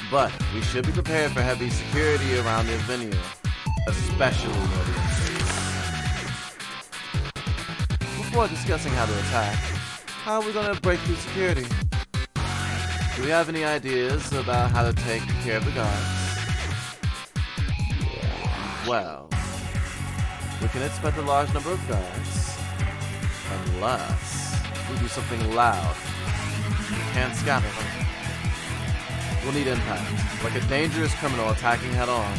But we should be prepared for heavy security around this venue, especially near the entrance. Before discussing how to attack, how are we going to break through security? Do we have any ideas about how to take care of the guards? Well, we can expect a large number of guards, unless we do something loud. We can't scatter them. We'll need impact, like a dangerous criminal attacking head-on.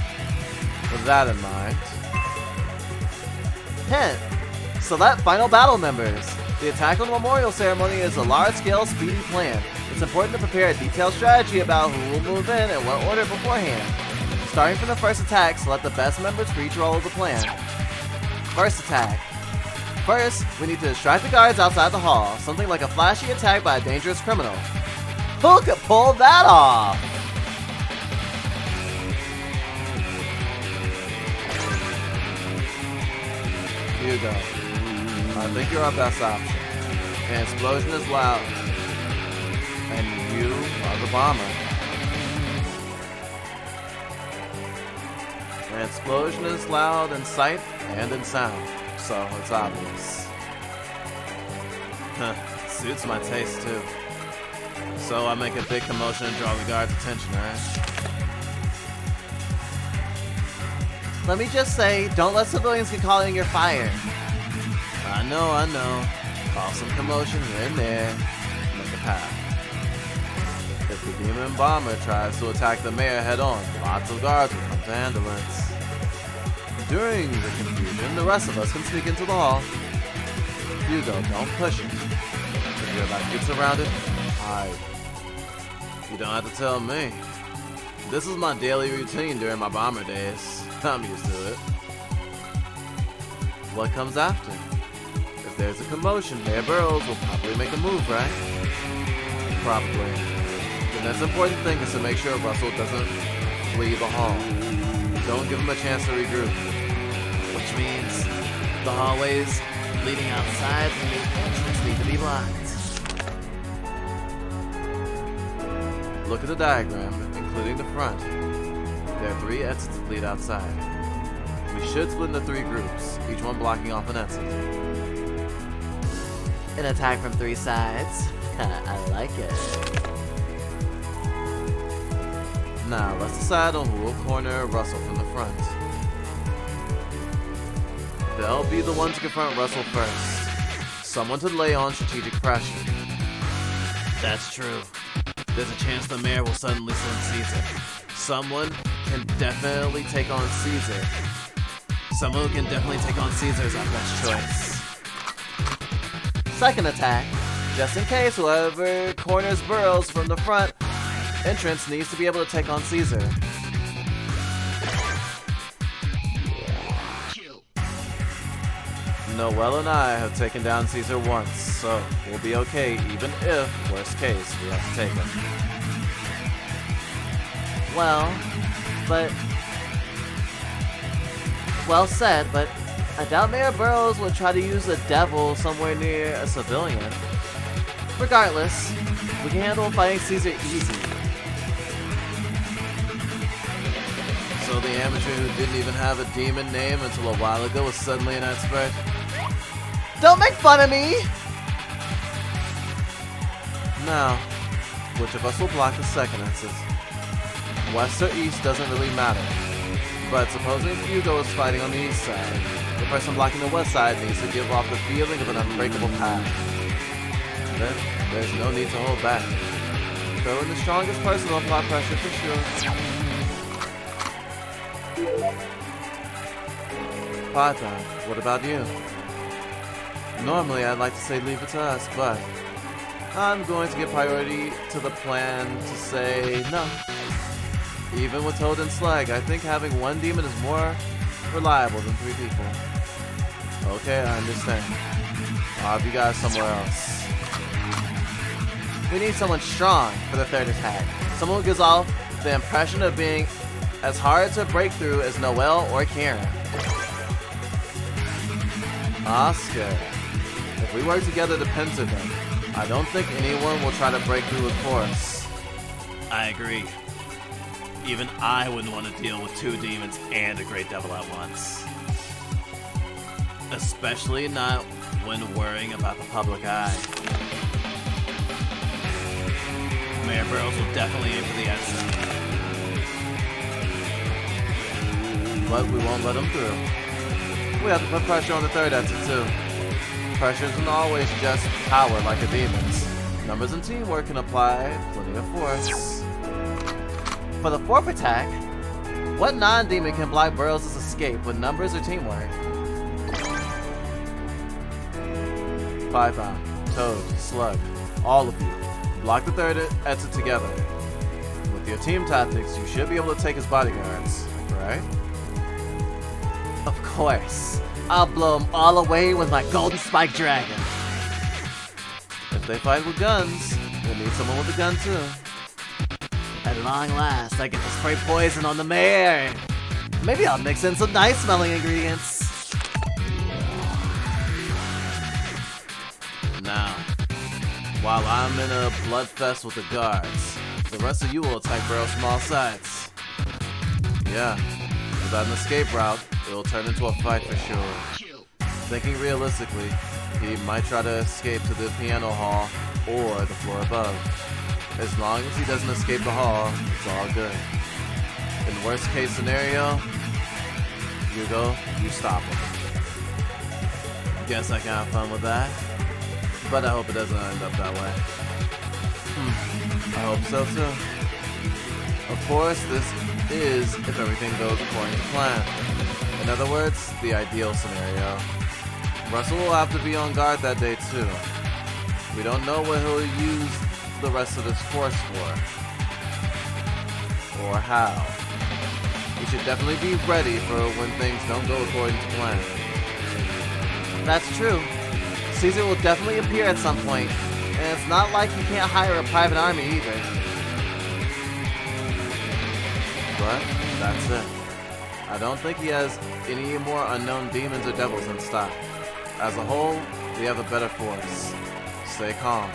With that in mind... Hint! Select final battle members! The attack on the memorial ceremony is a large-scale, speedy plan. It's important to prepare a detailed strategy about who will move in and what order beforehand. Starting from the first attack, select the best members for each role of the plan. First attack. First, we need to distract the guards outside the hall, something like a flashy attack by a dangerous criminal. Who could pull that off? Here you go. I think you're our best option. An explosion is loud. And you are the bomber. An explosion is loud in sight and in sound, so it's obvious. Suits my taste too. So I make a big commotion and draw the guards' attention, right? Let me just say, don't let civilians get caught in your fire. I know. Cause some commotion here and there. Make a path. If the demon bomber tries to attack the mayor head-on, lots of guards will come to handle it. During the confusion, the rest of us can sneak into the hall. Hugo, don't push it. If you're about to get surrounded, hide. You don't have to tell me. This is my daily routine during my bomber days. I'm used to it. What comes after? If there's a commotion, Mayor Burrows will probably make a move, right? Probably. The next important thing is to make sure Russell doesn't flee the hall. Don't give him a chance to regroup. Which means the hallways leading outside from the entrance need to be blocked. Look at the diagram, including the front. There are 3 exits that lead outside. We should split into 3 groups, each one blocking off an exit. An attack from 3 sides. I like it. Now, let's decide on who will corner Russell from the front. They'll be the one to confront Russell first. Someone to lay on strategic pressure. That's true. There's a chance the mayor will suddenly send Caesar. Someone can definitely take on Caesar. Someone who can definitely take on Caesar is our best choice. Second attack. Just in case, whoever corners Burrows from the front entrance needs to be able to take on Caesar. Noel and I have taken down Caesar once, so we'll be okay even if, worst case, we have to take him. Well said, but I doubt Mayor Burrows would try to use the devil somewhere near a civilian. Regardless, we can handle fighting Caesar easy. So the amateur who didn't even have a demon name until a while ago was suddenly an expert? Don't make fun of me! Now, which of us will block the second exit? West or east doesn't really matter. But supposing Hugo is fighting on the east side, the person blocking the west side needs to give off the feeling of an unbreakable path. Then, there's no need to hold back. Throw in the strongest person will apply pressure for sure. Python, what about you? Normally I'd like to say leave it to us, but I'm going to give priority to the plan to say no. Even with Toad and Slag, I think having one demon is more reliable than 3 people. Okay, I understand. I'll have you guys somewhere else. We need someone strong for the third attack. Someone who gives off the impression of being as hard to break through as Noel or Karen. Oscar. If we work together to pincer them, I don't think anyone will try to break through with force. I agree. Even I wouldn't want to deal with 2 demons and a great devil at once. Especially not when worrying about the public eye. Mayor Burrows will definitely aim for the exit. But we won't let them through. We have to put pressure on the third exit too. Pressure isn't always just power like a demon's. Numbers and teamwork can apply plenty of force. For the fourth attack, what non-demon can block Burrows' escape with numbers or teamwork? Python, Toad, Slug, all of you, block the third exit together. With your team tactics, you should be able to take his bodyguards, right? Of course. I'll blow them all away with my golden spike dragon. If they fight with guns, we'll need someone with a gun too. At long last, I get to spray poison on the mayor. Maybe I'll mix in some nice smelling ingredients. Now, while I'm in a bloodfest with the guards, the rest of you will attack Burrows from all sides. Yeah, without an escape route, it will turn into a fight for sure. Thinking realistically, he might try to escape to the piano hall or the floor above. As long as he doesn't escape the hall, it's all good. In worst case scenario, Hugo, you stop him. Guess I can have fun with that, but I hope it doesn't end up that way. I hope so too. Of course, this is if everything goes according to plan. In other words, the ideal scenario. Russell will have to be on guard that day too. We don't know what he'll use the rest of his force for. or how. We should definitely be ready for when things don't go according to plan. That's true. Caesar will definitely appear at some point, and it's not like he can't hire a private army either. But that's it. I don't think he has any more unknown demons or devils in stock. As a whole, we have a better force. Stay calm.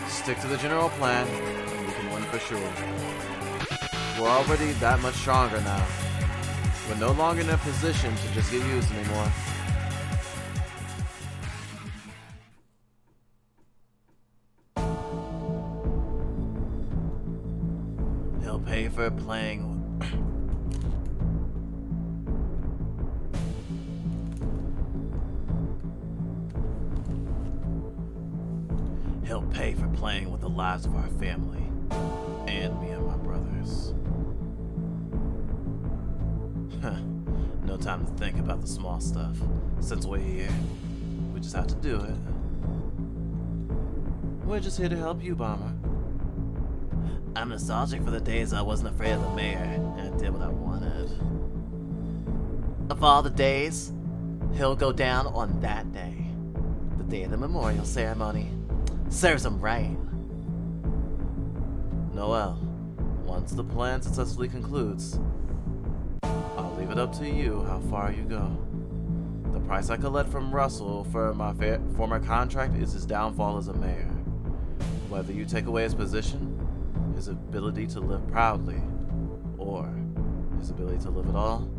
Stick to the general plan, and we can win for sure. We're already that much stronger now. We're no longer in a position to just get used anymore. He'll pay for playing. He'll pay for playing with the lives of our family and me and my brothers. No time to think about the small stuff. Since we're here, we just have to do it. We're just here to help you, Bomber. I'm nostalgic for the days I wasn't afraid of the mayor and I did what I wanted. Of all the days, he'll go down on that day. The day of the memorial ceremony. Serves him right. Noel, once the plan successfully concludes, I'll leave it up to you how far you go. The price I collect from Russell for my former contract is his downfall as a mayor. Whether you take away his position, his ability to live proudly, or his ability to live at all,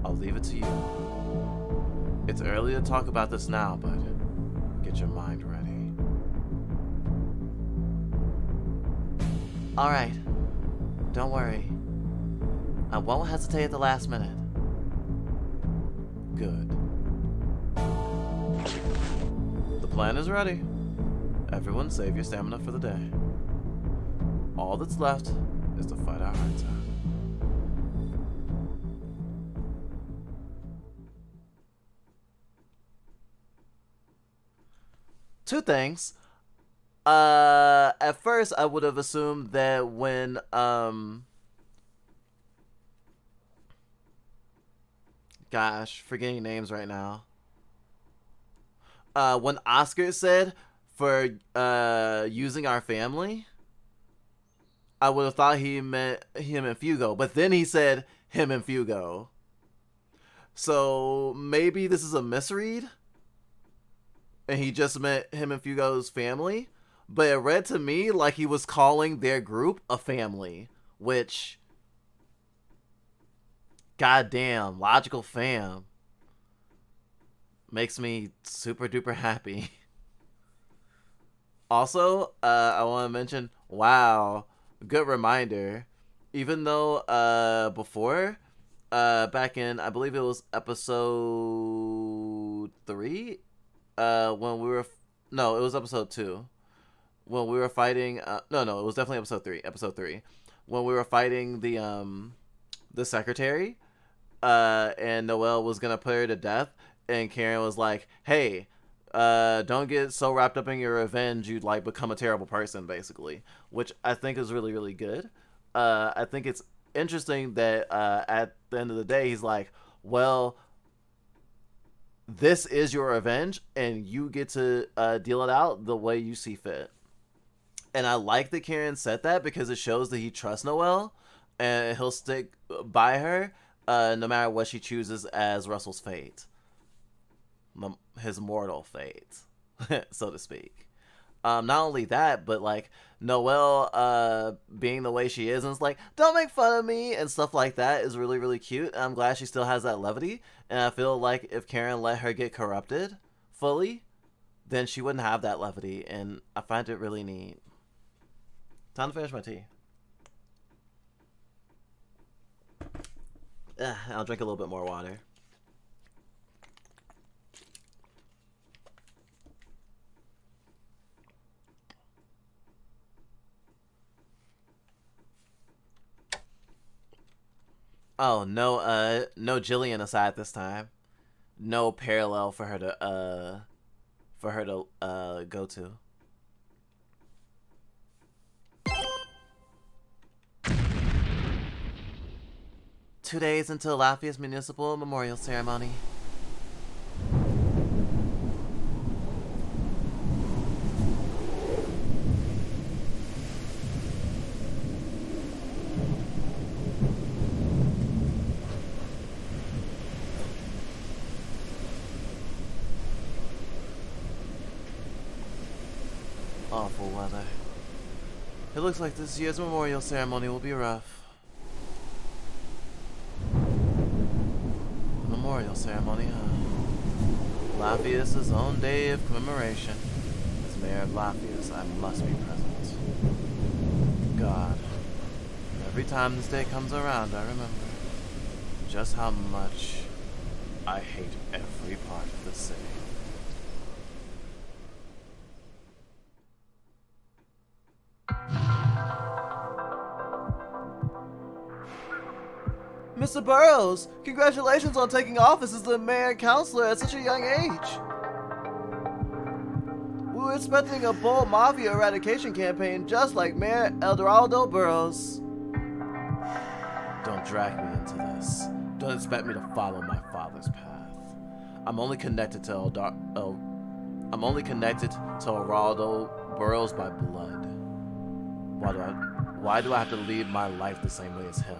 I'll leave it to you. It's early to talk about this now, but get your mind ready. Alright. Don't worry. I won't hesitate at the last minute. Good. The plan is ready. Everyone save your stamina for the day. All that's left is to fight our hearts out. Two things. At first I would have assumed that when gosh, forgetting names right now. When Oscar said for using our family, I would have thought he meant him and Fugo, but then he said him and Fugo. So maybe this is a misread, and he just meant him and Fugo's family. But it read to me like he was calling their group a family, which, goddamn, logical fam, makes me super duper happy. Also, I want to mention, wow, good reminder. Even though before, back in, I believe it was episode 3, when we were, no, it was episode 2. When we were fighting, no, it was definitely episode 3, when we were fighting the secretary, and Noel was gonna put her to death, and Karen was like, hey, don't get so wrapped up in your revenge you'd like become a terrible person, basically, which I think is really, really good. I think it's interesting that at the end of the day, he's like, well, this is your revenge, and you get to deal it out the way you see fit. And I like that Karen said that because it shows that he trusts Noel, and he'll stick by her no matter what she chooses as Russell's fate. His mortal fate, so to speak. Not only that, but like Noel being the way she is, and it's like, don't make fun of me and stuff like that is really, really cute. And I'm glad she still has that levity. And I feel like if Karen let her get corrupted fully, then she wouldn't have that levity. And I find it really neat. Time to finish my tea. I'll drink a little bit more water. Oh, no Jillian aside this time. No parallel for her to go to. 2 days until Lafia's municipal memorial ceremony. Awful weather. It looks like this year's memorial ceremony will be rough. The memorial ceremony, huh? Lafia's own day of commemoration. As mayor of Lafia's, I must be present. God, every time this day comes around, I remember just how much I hate every part of the city. Mr. Burrows, congratulations on taking office as the mayor and councilor at such a young age. We were expecting a bold mafia eradication campaign just like Mayor Eldorado Burrows. Don't drag me into this. Don't expect me to follow my father's path. I'm only connected to Eldorado Burrows by blood. Why do I have to lead my life the same way as him?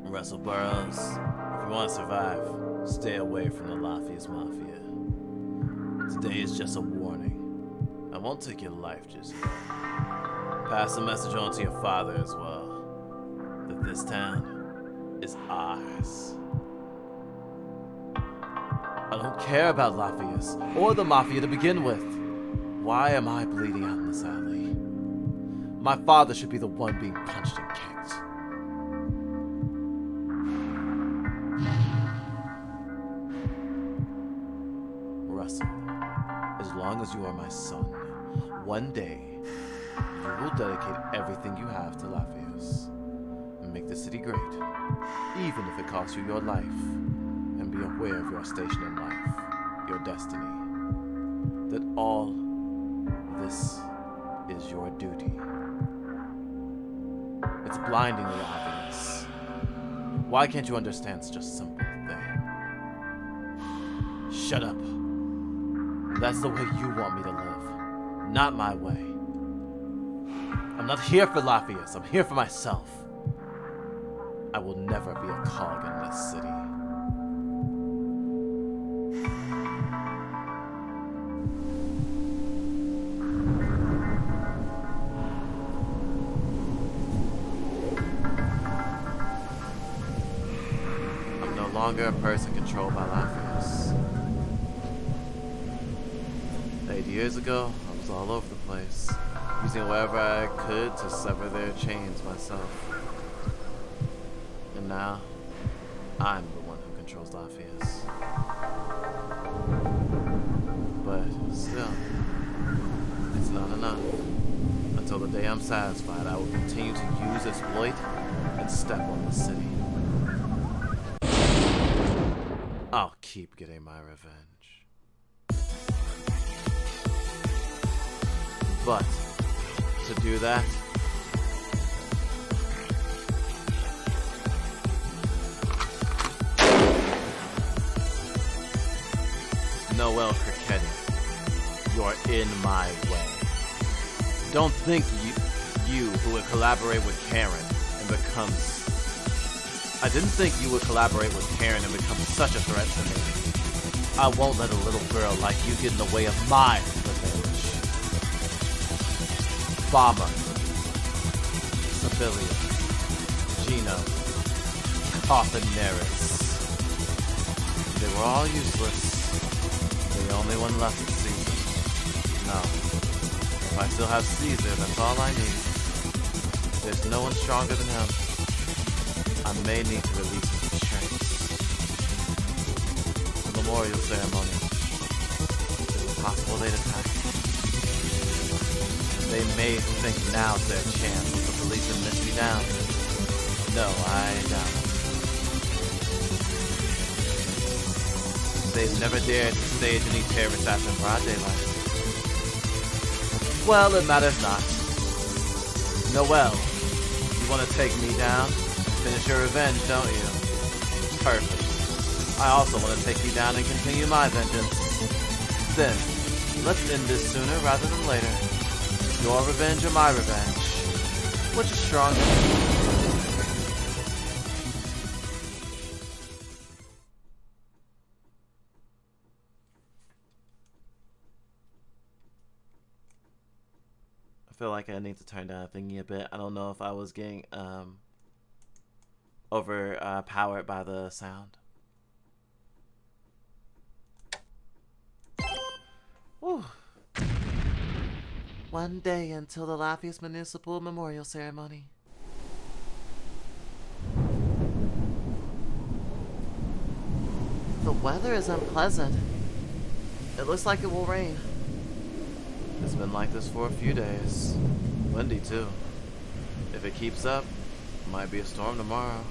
Russell Burrows, if you want to survive, stay away from the Lafia's Mafia. Today is just a warning. I won't take your life just yet. Pass the message on to your father as well, that this town is ours. I don't care about Lafia's or the Mafia to begin with. Why am I bleeding out in this alley? My father should be the one being punched and kicked. Russell, as long as you are my son, one day you will dedicate everything you have to Lafia's and make the city great, even if it costs you your life, and be aware of your station in life, your destiny, that all this is your duty. It's blindingly obvious. Why can't you understand such a simple thing? Shut up. That's the way you want me to live, not my way. I'm not here for Lafia's, I'm here for myself. I will never be a cog in this city. I'm no longer a person controlled by Lafia's. 8 years ago, I was all over the place, using whatever I could to sever their chains myself. And now, I'm the one who controls Lafia's. But still, it's not enough. Until the day I'm satisfied, I will continue to use, exploit, and step on the city. I'll keep getting my revenge. But, to do that, Noel Cricketty, you're in my way. Don't think you who would collaborate with Karen and become... I didn't think you would collaborate with Karen and become such a threat to me. I won't let a little girl like you get in the way of my revenge. Bomber, Sibylla, Gino, Coffin-Neris. They were all useless. The only one left is Caesar. No. If I still have Caesar, that's all I need. There's no one stronger than him. I may need to release his restraints. The memorial ceremony. Is it possible they'd attack? They may think now's their chance if the police have missed me down. No, I doubt it. They've never dared to stage any terrorist acts in broad daylight. Well, it matters not. Noel, you want to take me down? Finish your revenge, don't you? Perfect. I also want to take you down and continue my vengeance. Then, let's end this sooner rather than later. Your revenge or my revenge? Which is stronger? I feel like I need to turn down thingy a bit. I don't know if I was getting overpowered by the sound. Whew. One day until the Lafayette Municipal Memorial Ceremony. The weather is unpleasant. It looks like it will rain. It's been like this for a few days. Windy too. If it keeps up, might be a storm tomorrow.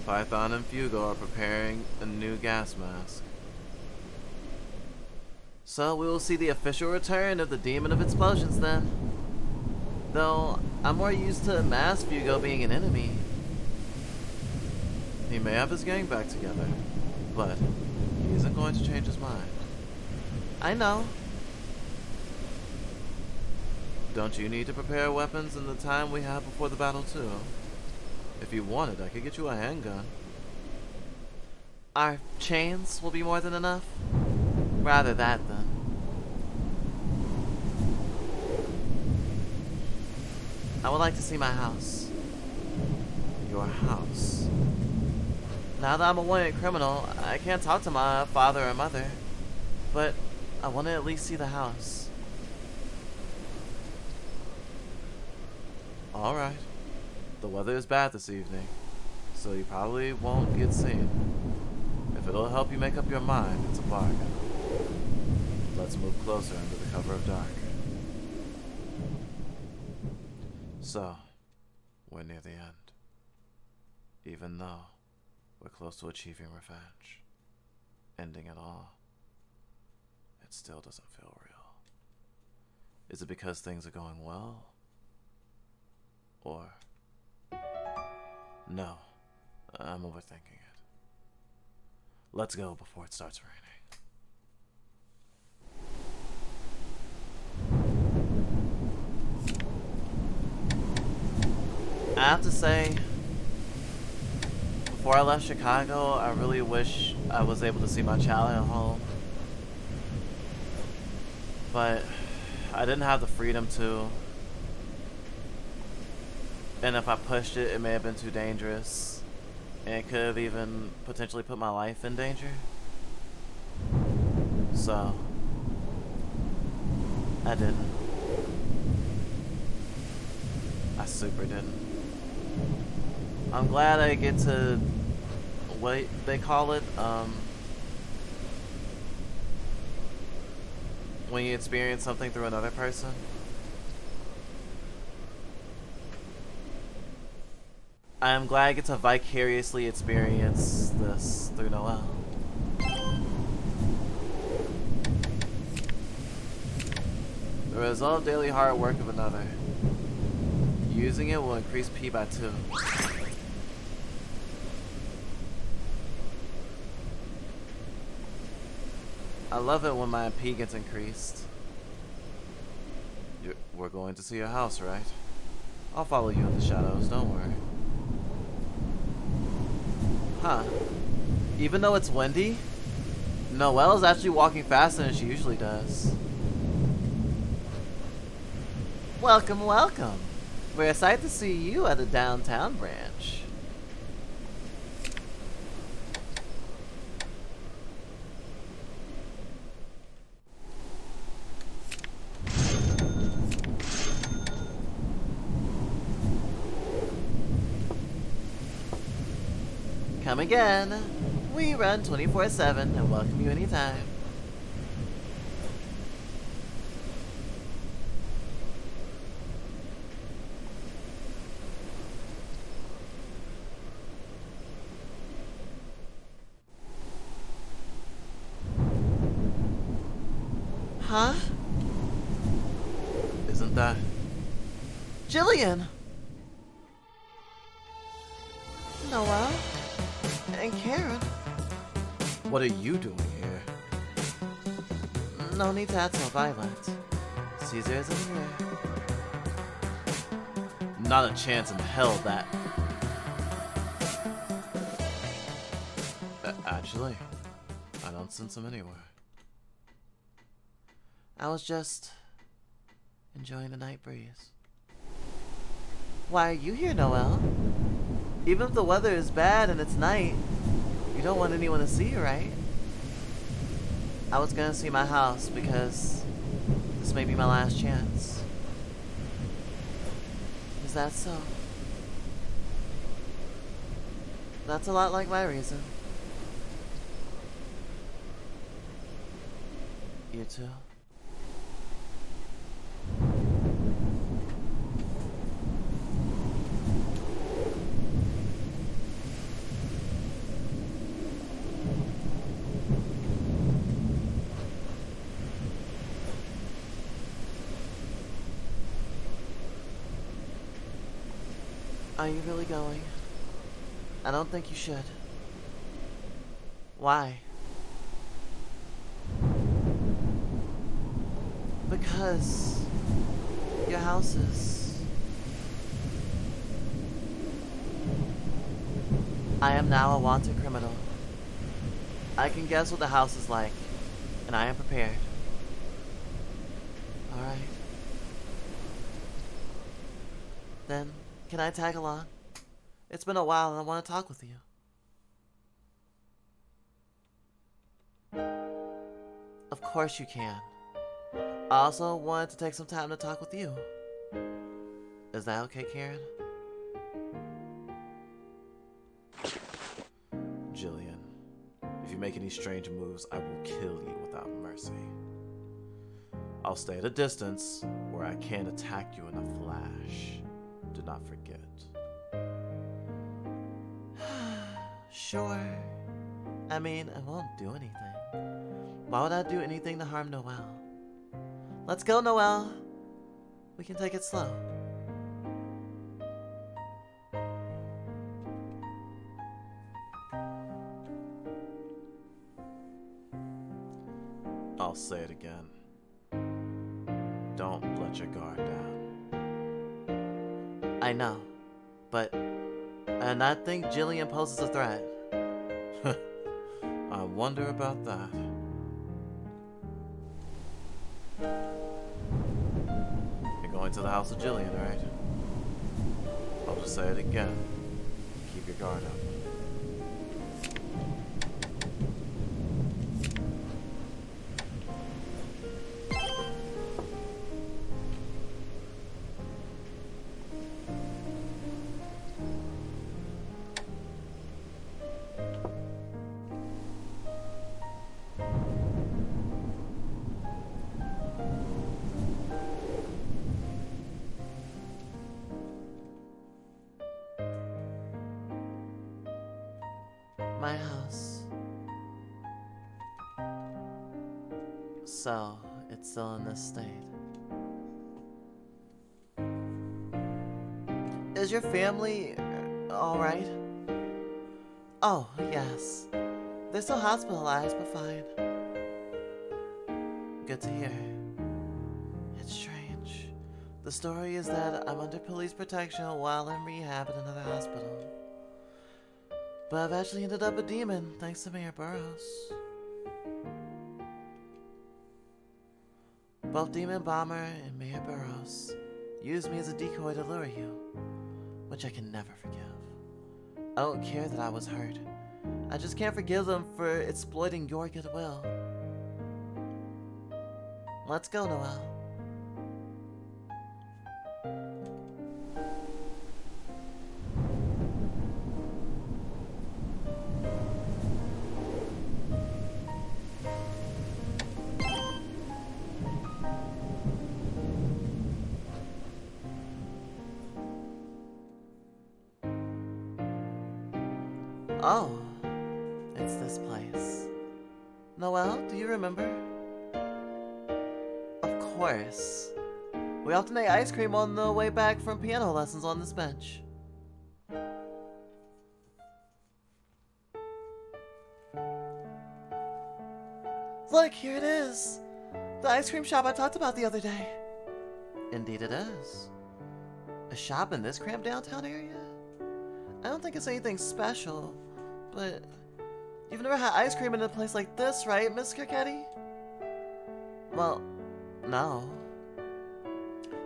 Python and Fugo are preparing a new gas mask. So we will see the official return of the Demon of Explosions then. Though, I'm more used to Mass Fugo being an enemy. He may have his gang back together, but he isn't going to change his mind. I know. Don't you need to prepare weapons in the time we have before the battle too? If you wanted, I could get you a handgun. Our chains will be more than enough? Rather that then. I would like to see my house. Your house? Now that I'm a wanted criminal, I can't talk to my father or mother. But I want to at least see the house. Alright. The weather is bad this evening, so you probably won't get seen. If it'll help you make up your mind, it's a bargain. Let's move closer under the cover of dark. So, we're near the end. Even though we're close to achieving revenge. Ending it all. It still doesn't feel real. Is it because things are going well? Or... no, I'm overthinking it. Let's go before it starts raining. I have to say, before I left Chicago, I really wish I was able to see my child at home. But I didn't have the freedom to. And if I pushed it, it may have been too dangerous. And it could have even potentially put my life in danger. So, I didn't. I super didn't. I'm glad I get to, what they call it, when you experience something through another person. I'm glad I get to vicariously experience this through Noel. The result of daily hard work of another. Using it will increase P by 2. I love it when my P gets increased. We're going to see your house, right? I'll follow you in the shadows, don't worry. Huh. Even though it's windy, Noelle is actually walking faster than she usually does. Welcome, welcome. We're excited to see you at the downtown branch. Come again. We run 24/7 and welcome you anytime. Huh? Isn't that? Jillian! Noel? And Karen? What are you doing here? No need to act so violent. Caesar isn't here. Not a chance in hell that... Actually, I don't sense him anywhere. I was just enjoying the night breeze. Why are you here, Noel? Even if the weather is bad and it's night, you don't want anyone to see you, right? I was gonna see my house because this may be my last chance. Is that so? That's a lot like my reason. You too? Are you really going? I don't think you should. Why? Because your house is... I am now a wanted criminal. I can guess what the house is like, and I am prepared. Alright. Then, can I tag along? It's been a while and I want to talk with you. Of course you can. I also wanted to take some time to talk with you. Is that okay, Karen? Jillian, if you make any strange moves, I will kill you without mercy. I'll stay at a distance where I can't attack you in a flash. Do not forget. Sure. I mean, I won't do anything. Why would I do anything to harm Noel? Let's go, Noel. We can take it slow. I'll say it again. Don't let your guard down. I know, but I not think Jillian poses a threat. I wonder about that. You're going to the house of Jillian, right? I'll just say it again. Keep your guard up. My house. So, it's still in this state. Is your family alright? Oh, yes. They're still hospitalized, but fine. Good to hear. It's strange. The story is that I'm under police protection while in rehab at another hospital. But I've actually ended up a demon, thanks to Mayor Burroughs. Both Demon Bomber and Mayor Burroughs used me as a decoy to lure you, which I can never forgive. I don't care that I was hurt. I just can't forgive them for exploiting your goodwill. Let's go, Noel. Oh, it's this place. Noel, do you remember? course. We often ate ice cream on the way back from piano lessons on this bench. Look, here it is. The ice cream shop I talked about the other day. Indeed it is. A shop in this cramped downtown area? I don't think it's anything special, but you've never had ice cream in a place like this, right, Miss Kirketti? Well, no.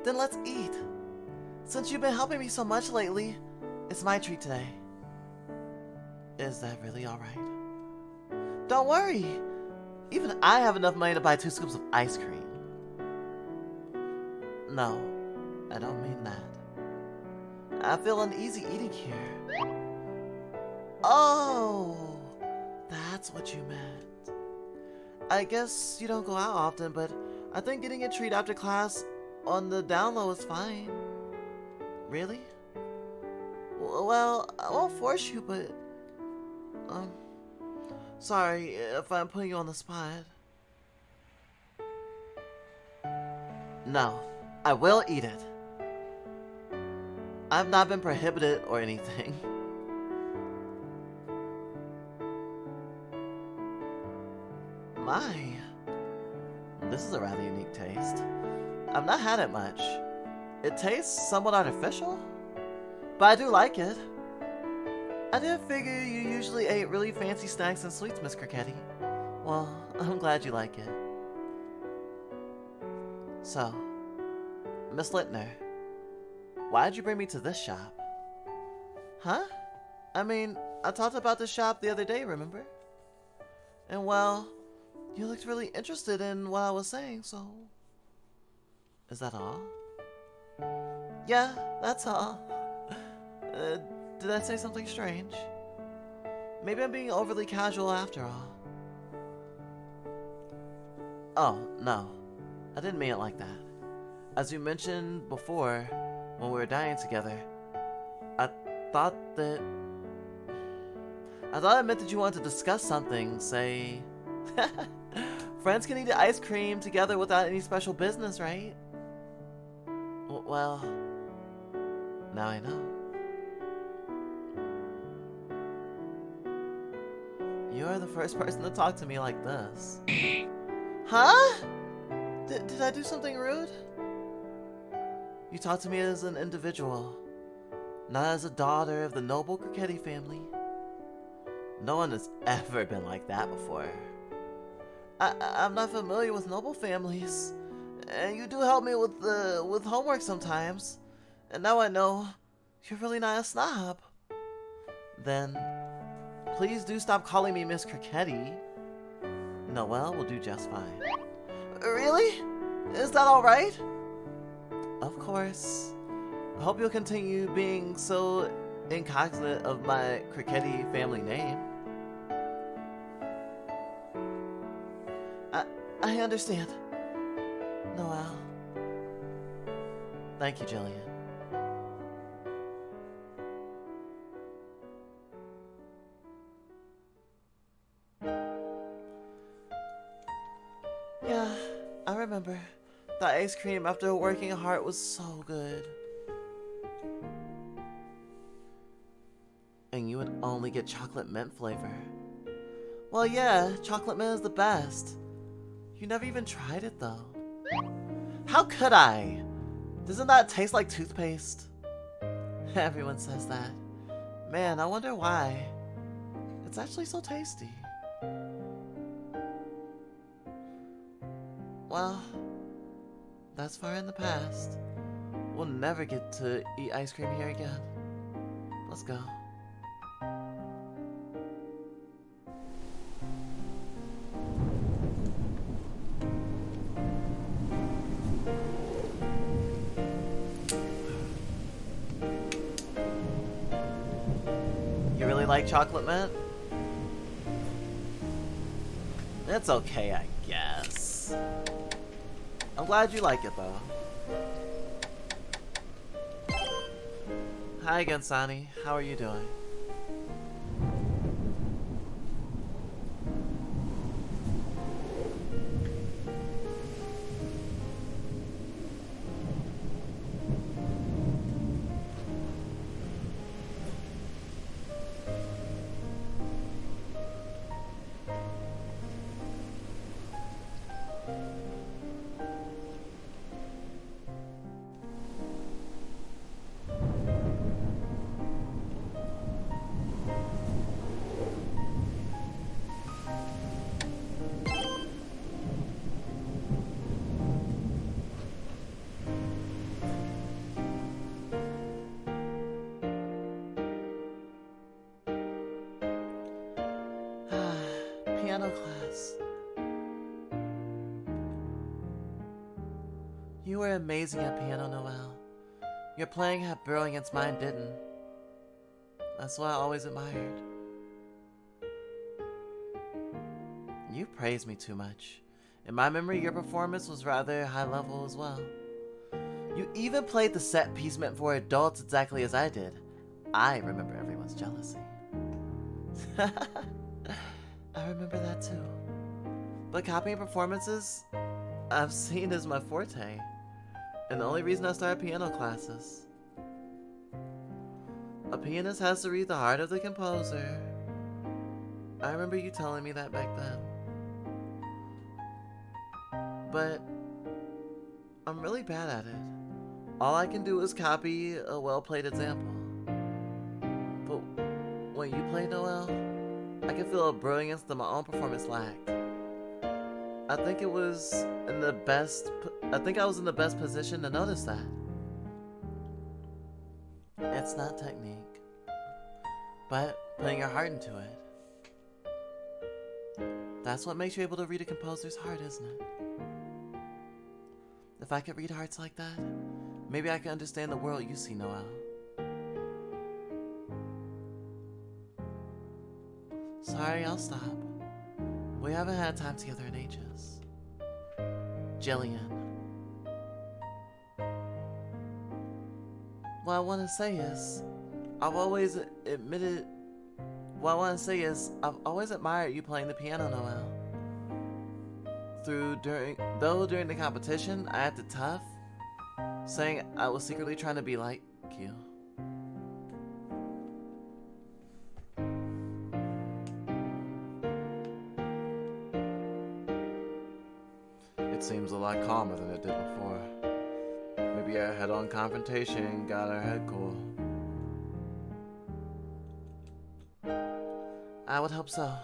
Then let's eat. Since you've been helping me so much lately, it's my treat today. Is that really alright? Don't worry. Even I have enough money to buy 2 scoops of ice cream. No, I don't mean that. I feel uneasy eating here. Oh, that's what you meant. I guess you don't go out often, but I think getting a treat after class on the down low is fine. Really? Well, I won't force you, but... sorry if I'm putting you on the spot. No, I will eat it. I've not been prohibited or anything. My, this is a rather unique taste. I've not had it much. It tastes somewhat artificial, but I do like it. I didn't figure you usually ate really fancy snacks and sweets, Miss Kirketti. Well, I'm glad you like it. So, Miss Littner, why'd you bring me to this shop? Huh? I mean, I talked about this shop the other day, remember? And well, you looked really interested in what I was saying, so... Is that all? Yeah, that's all. Did I say something strange? Maybe I'm being overly casual after all. Oh, no. I didn't mean it like that. As you mentioned before, when we were dining together, I thought it meant that you wanted to discuss something, say... Friends can eat ice cream together without any special business, right? Well, now I know. You're the first person to talk to me like this. Huh? Did I do something rude? You talk to me as an individual, not as a daughter of the noble Kirketti family. No one has ever been like that before. I'm not familiar with noble families, and you do help me with homework sometimes. And now I know you're really not a snob. Then, please do stop calling me Miss Kirketti. Noel will do just fine. Really? Is that alright? Of course. I hope you'll continue being so incognizant of my Kirketti family name. I understand. Noel. Thank you, Jillian. Yeah, I remember. The ice cream after working hard was so good. And you would only get chocolate mint flavor. Well, yeah, chocolate mint is the best. You never even tried it, though. How could I? Doesn't that taste like toothpaste? Everyone says that. Man, I wonder why. It's actually so tasty. Well, that's far in the past. We'll never get to eat ice cream here again. Let's go. You really like chocolate mint? It's okay, I guess. I'm glad you like it, though. Hi again, Sonny. How are you doing? piano class. You were amazing at piano, Noel. Your playing had brilliance, mine didn't. That's what I always admired. You praise me too much. In my memory, your performance was rather high level as well. You even played the set piece meant for adults exactly as I did. I remember everyone's jealousy. I remember that too. But copying performances, I've seen as my forte. And the only reason I started piano classes. A pianist has to read the heart of the composer. I remember you telling me that back then. But I'm really bad at it. All I can do is copy a well-played example. But when you play, Noel, I can feel a brilliance that my own performance lacked. I think I was in the best position to notice that. It's not technique, but putting your heart into it. That's what makes you able to read a composer's heart, isn't it? If I could read hearts like that, maybe I could understand the world you see, Noel. Sorry, I'll stop. We haven't had time together in ages. Jillian. What I want to say is, I've always admired you playing the piano, Noel. During the competition, I acted tough, saying I was secretly trying to be like you. It seems a lot calmer than it did before. Maybe our head-on confrontation got our head cool. I would hope so.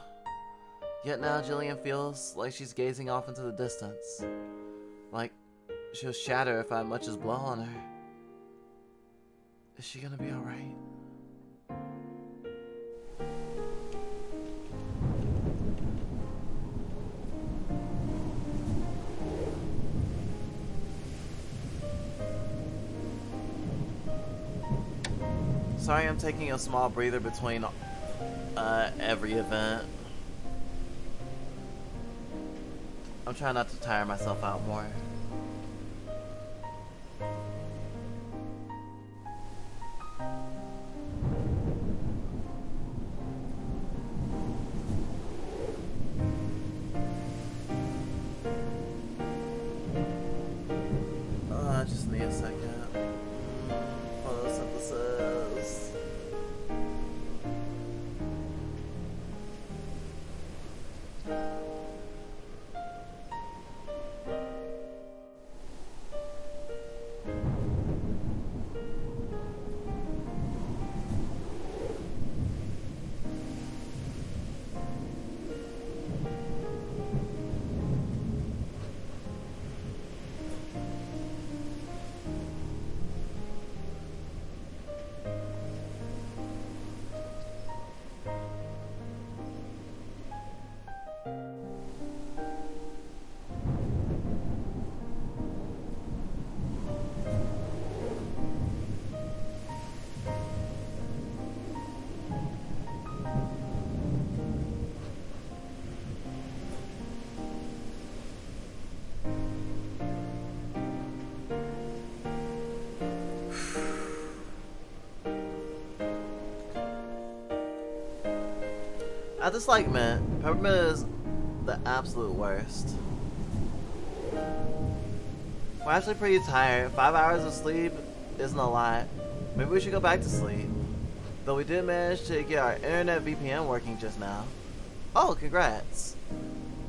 Yet now Jillian feels like she's gazing off into the distance. Like she'll shatter if I much as blow on her. Is she gonna be alright? Sorry, I'm taking a small breather between every event. I'm trying not to tire myself out more. I just need a second. Photosynthesis. I just like mint. Peppermint is the absolute worst. We're actually pretty tired. 5 hours of sleep isn't a lot. Maybe we should go back to sleep. Though we did manage to get our internet VPN working just now. Oh, congrats.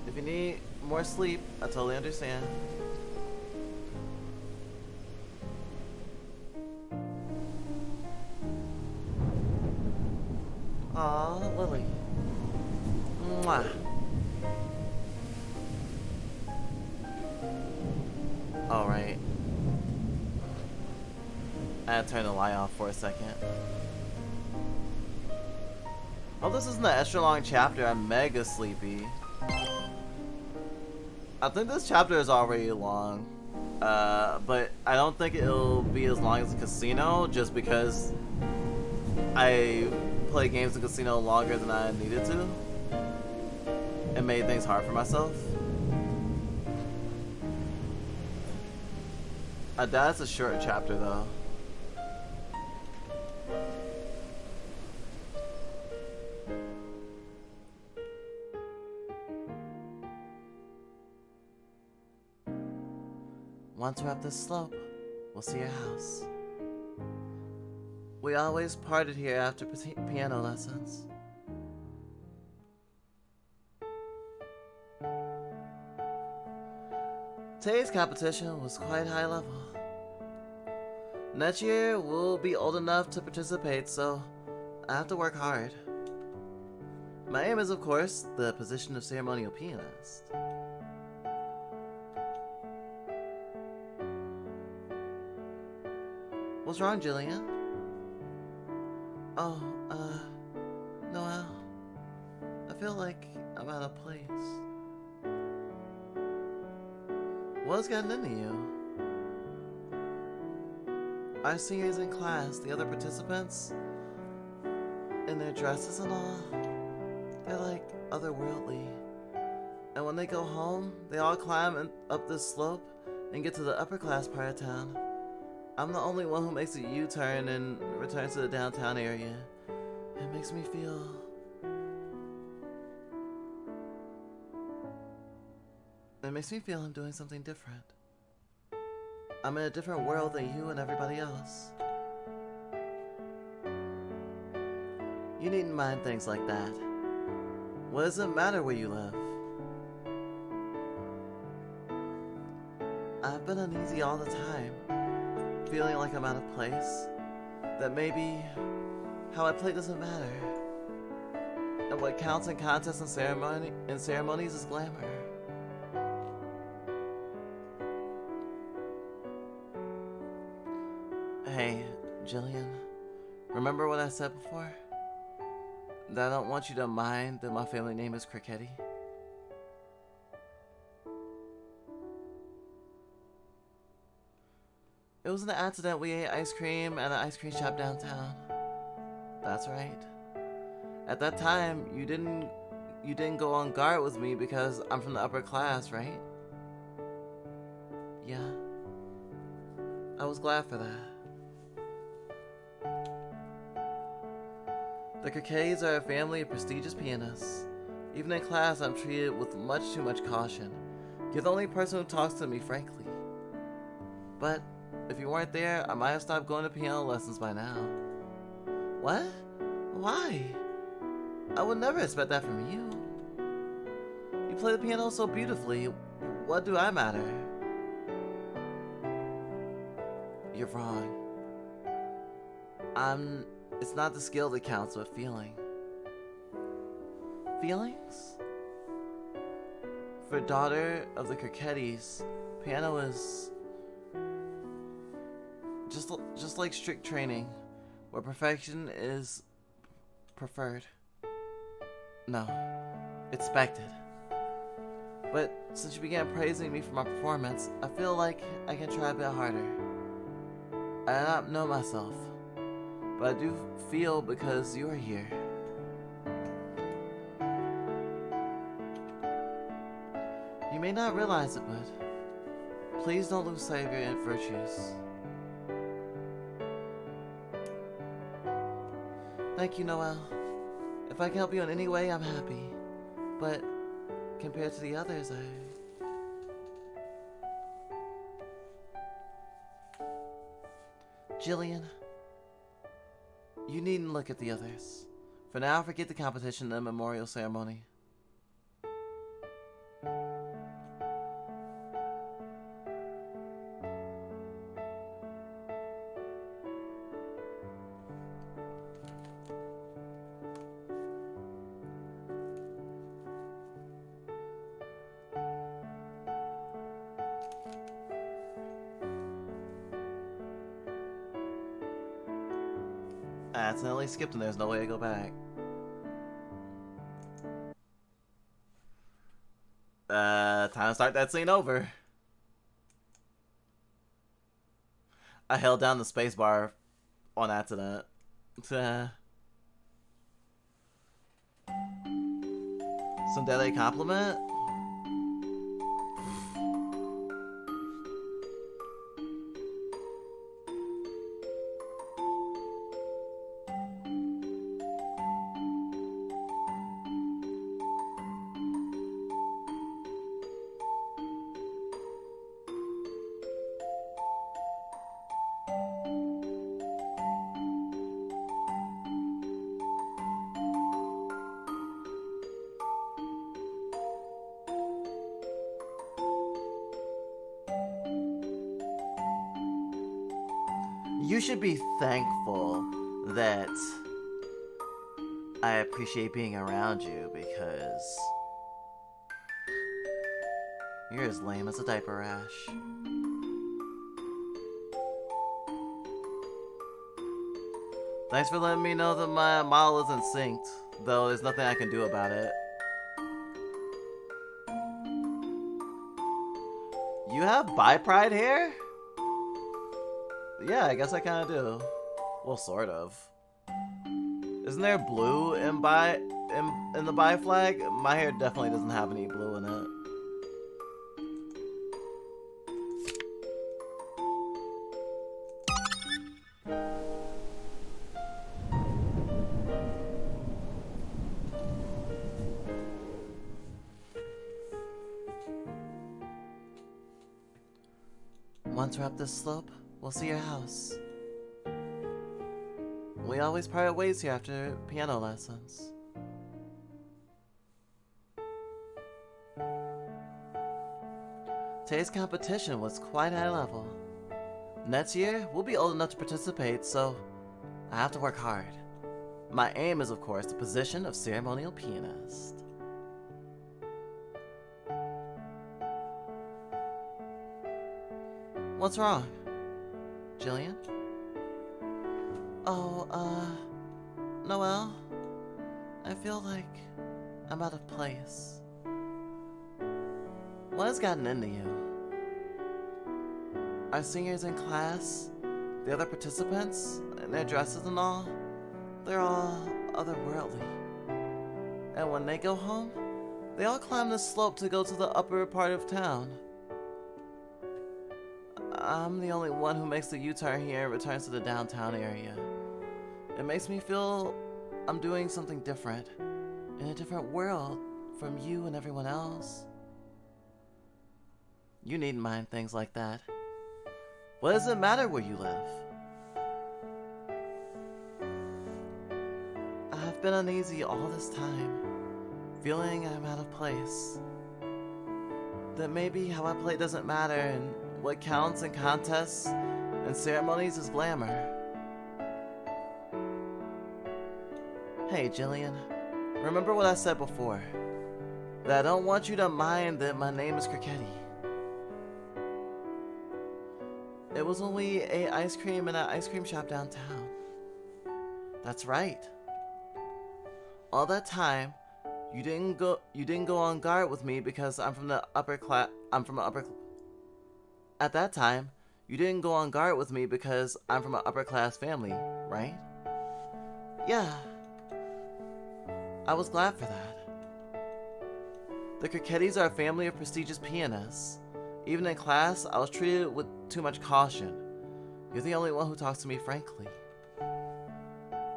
If you need more sleep, I totally understand. Aw, Lily. Mwah. Alright. I had to turn the light off for a second. Oh, this isn't an extra long chapter. I'm mega sleepy. I think this chapter is already long. But I don't think it'll be as long as the casino, just because I play games in casino longer than I needed to. It made things hard for myself. I doubt it's a short chapter though. Once we're up this slope, we'll see your house. We always parted here after piano lessons. Today's competition was quite high level. Next year, we'll be old enough to participate, so I have to work hard. My aim is, of course, the position of ceremonial pianist. What's wrong, Jillian? Oh, Noel. I feel like I'm out of place. What's gotten into you? Our seniors in class, the other participants, in their dresses and all, they're like otherworldly. And when they go home, they all climb up this slope and get to the upper class part of town. I'm the only one who makes a U-turn and returns to the downtown area. It makes me feel... I'm doing something different. I'm in a different world than you and everybody else. You needn't mind things like that. What does it matter where you live? I've been uneasy all the time, feeling like I'm out of place, that maybe how I play doesn't matter, and what counts in contests and ceremonies is glamour. Hey, Jillian, remember what I said before? That I don't want you to mind that my family name is Cricketti? It was an accident. We ate ice cream at an ice cream shop downtown. That's right. At that time, you didn't go on guard with me because I'm from the upper class, right? Yeah. I was glad for that. The Cricketis are a family of prestigious pianists. Even in class, I'm treated with much too much caution. You're the only person who talks to me frankly. But if you weren't there, I might have stopped going to piano lessons by now. What? Why? I would never expect that from you. You play the piano so beautifully. What do I matter? You're wrong. It's not the skill that counts, but feeling. Feelings? For a daughter of the Cricketis, piano is just like strict training, where perfection is preferred. No, expected. But since you began praising me for my performance, I feel like I can try a bit harder. I do not know myself, but I do feel because you are here. You may not realize it, but please don't lose sight of your virtues. Thank you, Noel. If I can help you in any way, I'm happy. But compared to the others, Jillian, you needn't look at the others. For now, forget the competition and the memorial ceremony. I accidentally skipped and there's no way to go back. Time to start that scene over. I held down the spacebar on accident. Some deadly compliment? You should be thankful that I appreciate being around you because you're as lame as a diaper rash. Thanks for letting me know that my model isn't synced, though there's nothing I can do about it. You have bi-pride hair? Yeah, I guess I kind of do. Well, sort of. Isn't there blue in the bi flag? My hair definitely doesn't have any blue in it. Once we're up this slope, we'll see your house. We always part ways here after piano lessons. Today's competition was quite high level. Next year, we'll be old enough to participate, so I have to work hard. My aim is, of course, the position of ceremonial pianist. What's wrong? Jillian? Oh, Noel? I feel like I'm out of place. What has gotten into you? Our seniors in class, the other participants, and their dresses and all, they're all otherworldly. And when they go home, they all climb the slope to go to the upper part of town. I'm the only one who makes the U-turn here and returns to the downtown area. It makes me feel I'm doing something different, in a different world from you and everyone else. You needn't mind things like that. What does it matter where you live? I've been uneasy all this time, feeling I'm out of place. That maybe how I play doesn't matter and what counts in contests and ceremonies is glamour. Hey, Jillian, remember what I said before? That I don't want you to mind that my name is Cricketti. It was when we ate ice cream in an ice cream shop downtown. That's right. All that time, you didn't go on guard with me because I'm from the upper class. At that time, you didn't go on guard with me because I'm from an upper class family, right? Yeah. I was glad for that. The Crickettis are a family of prestigious pianists. Even in class, I was treated with too much caution. You're the only one who talks to me frankly.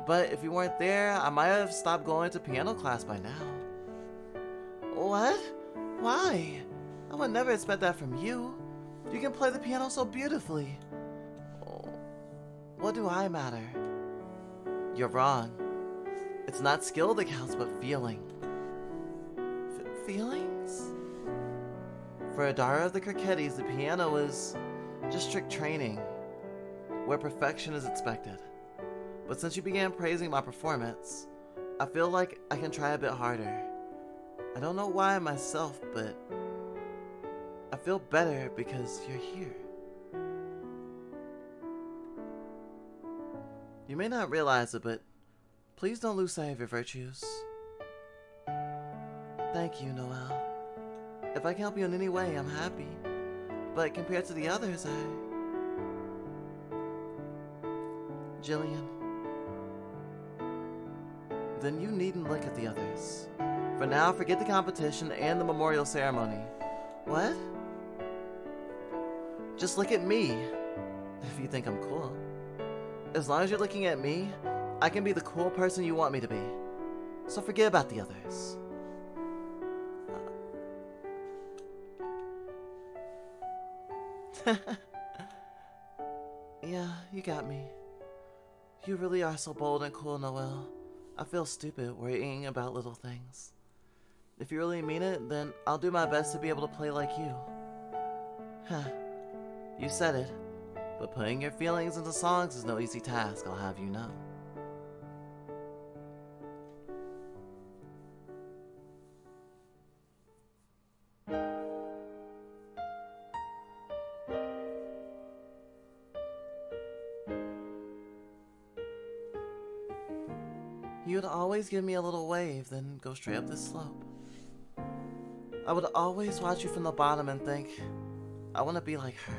But if you weren't there, I might have stopped going to piano class by now. What? Why? I would never expect that from you. You can play the piano so beautifully. Oh, what do I matter? You're wrong. It's not skill that counts, but feeling. Feelings? For a daughter of the Crickettis, the piano is just strict training, where perfection is expected. But since you began praising my performance, I feel like I can try a bit harder. I don't know why myself, but I feel better because you're here. You may not realize it, but please don't lose sight of your virtues. Thank you, Noel. If I can help you in any way, I'm happy. But compared to the others, Jillian, then you needn't look at the others. For now, forget the competition and the memorial ceremony. What? Just look at me, if you think I'm cool. As long as you're looking at me, I can be the cool person you want me to be. So forget about the others. Yeah, you got me. You really are so bold and cool, Noel. I feel stupid worrying about little things. If you really mean it, then I'll do my best to be able to play like you. Huh. You said it, but putting your feelings into songs is no easy task, I'll have you know. You'd always give me a little wave, then go straight up this slope. I would always watch you from the bottom and think, I want to be like her.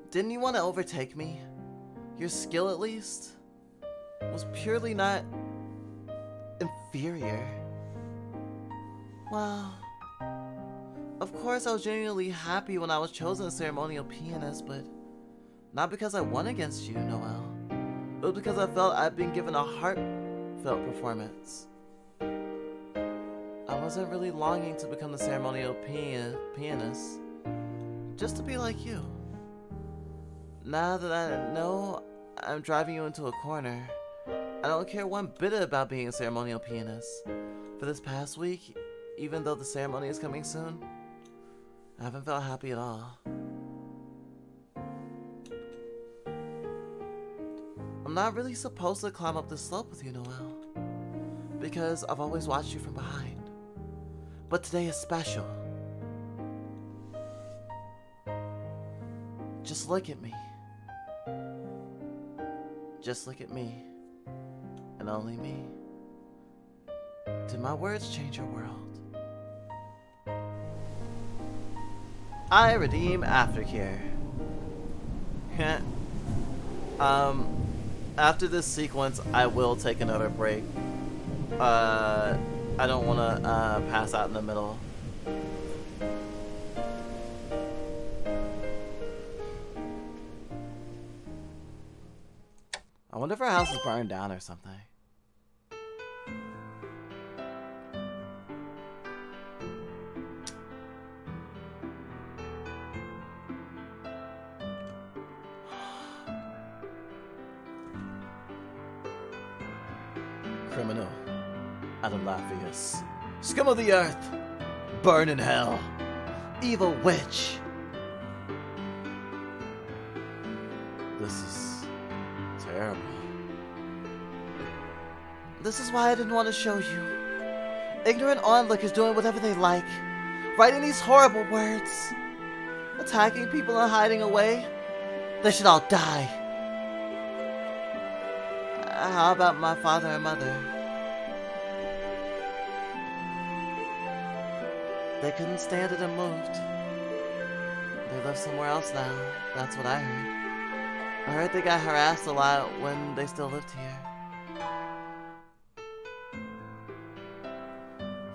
Didn't you want to overtake me? Your skill, at least, was purely not inferior. Well, of course I was genuinely happy when I was chosen as ceremonial pianist, but not because I won against you, Noel. It was because I felt I'd been given a heartfelt performance. I wasn't really longing to become the ceremonial pianist, just to be like you. Now that I know I'm driving you into a corner, I don't care one bit about being a ceremonial pianist. For this past week, even though the ceremony is coming soon, I haven't felt happy at all. I'm not really supposed to climb up this slope with you, Noel, because I've always watched you from behind. But today is special. Just look at me. Just look at me, and only me. Did my words change your world? I redeem aftercare. After this sequence, I will take another break. I don't want to pass out in the middle. I wonder if our house is burned down or something. Criminal, out of Lafayette. Scum of the earth, burn in hell. Evil witch. This is terrible. This is why I didn't want to show you. Ignorant onlookers doing whatever they like, writing these horrible words, attacking people and hiding away. They should all die. How about my father and mother? They couldn't stand it and moved. They live somewhere else now. That's what I heard. I heard they got harassed a lot when they still lived here.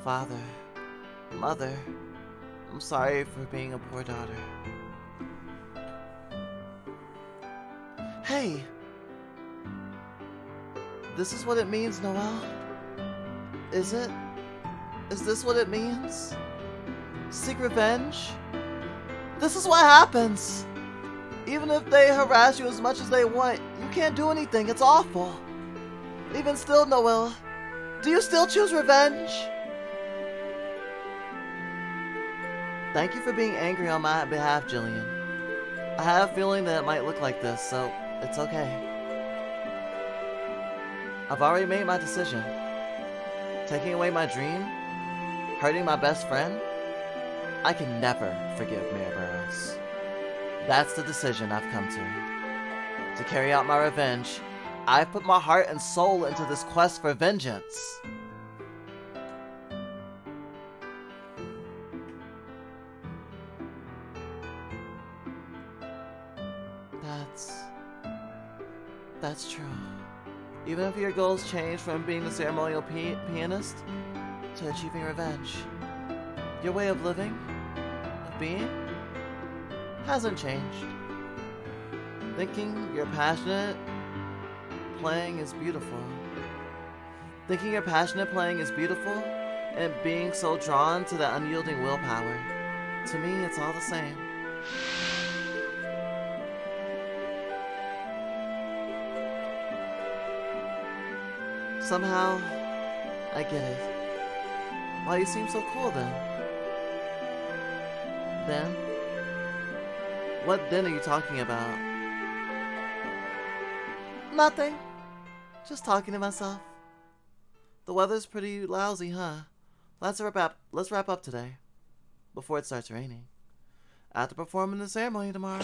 Father, mother, I'm sorry for being a poor daughter. Hey! This is what it means, Noel? Is it? Is this what it means? Seek revenge? This is what happens! Even if they harass you as much as they want, you can't do anything, it's awful. Even still, Noel, do you still choose revenge? Thank you for being angry on my behalf, Jillian. I have a feeling that it might look like this, so it's okay. I've already made my decision. Taking away my dream? Hurting my best friend? I can never forgive Mayor Burrows. That's the decision I've come to. To carry out my revenge, I've put my heart and soul into this quest for vengeance. That's true. Even if your goals change from being the ceremonial pianist to achieving revenge, your way of living, of being, hasn't changed. Thinking you're passionate playing is beautiful. Thinking you're passionate playing is beautiful, and being so drawn to that unyielding willpower, to me, it's all the same. Somehow, I get it. Why you seem so cool then? Then? What then are you talking about? Nothing. Just talking to myself. The weather's pretty lousy, huh? Let's wrap up today. Before it starts raining. I have to perform in the ceremony tomorrow.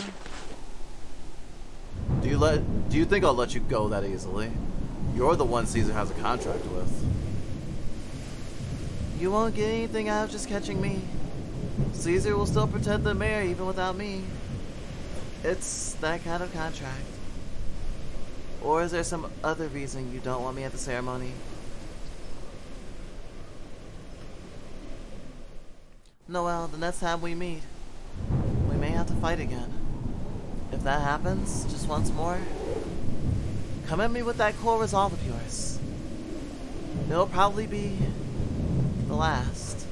Do you think I'll let you go that easily? You're the one Caesar has a contract with. You won't get anything out of just catching me. Caesar will still protect the mayor even without me. It's that kind of contract. Or is there some other reason you don't want me at the ceremony? Noel, the next time we meet, we may have to fight again. If that happens, just once more, come at me with that cool resolve of yours. It'll probably be the last.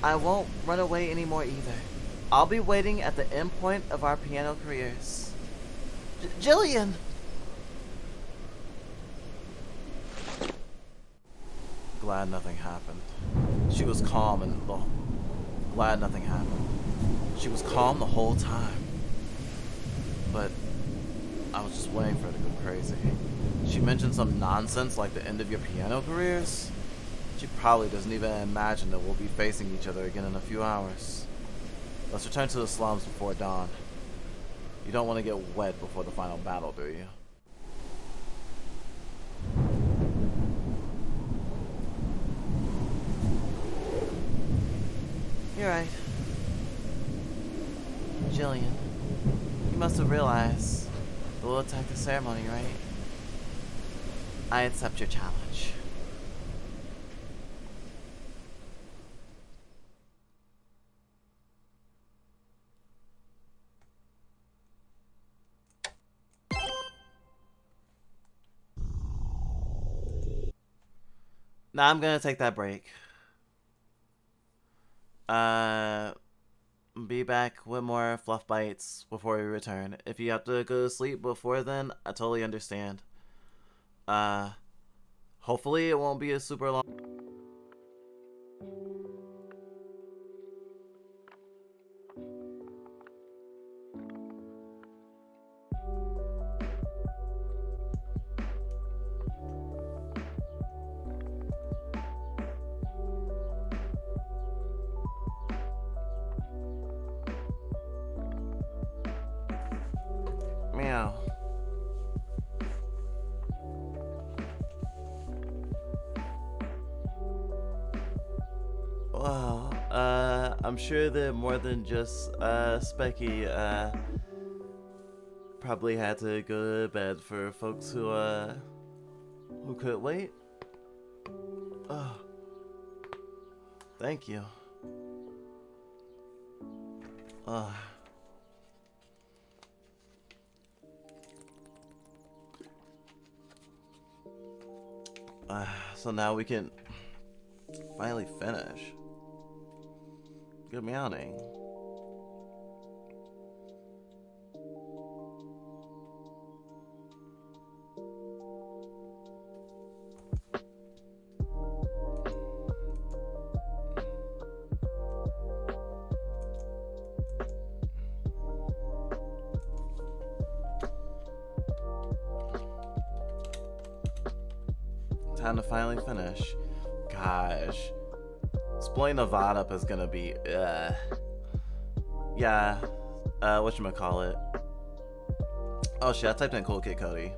I won't run away anymore either. I'll be waiting at the end point of our piano careers. Jillian! Glad nothing happened. She was calm and glad nothing happened. She was calm the whole time. But I was just waiting for her to go crazy. She mentioned some nonsense like the end of your piano careers. She probably doesn't even imagine that we'll be facing each other again in a few hours. Let's return to the slums before dawn. You don't want to get wet before the final battle, do you? You're right. Jillian, you must have realized that we'll attack the ceremony, right? I accept your challenge. Now I'm gonna take that break. Be back with more fluff bites before we return. If you have to go to sleep before then, I totally understand. Hopefully it won't be a super long. Meow. Wow. I'm sure that more than just Specky probably had to go to bed for folks who could wait. Oh. Thank you. So now we can finally finish. Good meowing. Time to finally finish. Gosh. Exploring the VOD up is gonna be, yeah, whatchamacallit. Oh shit, I typed in Cool Kid Cody.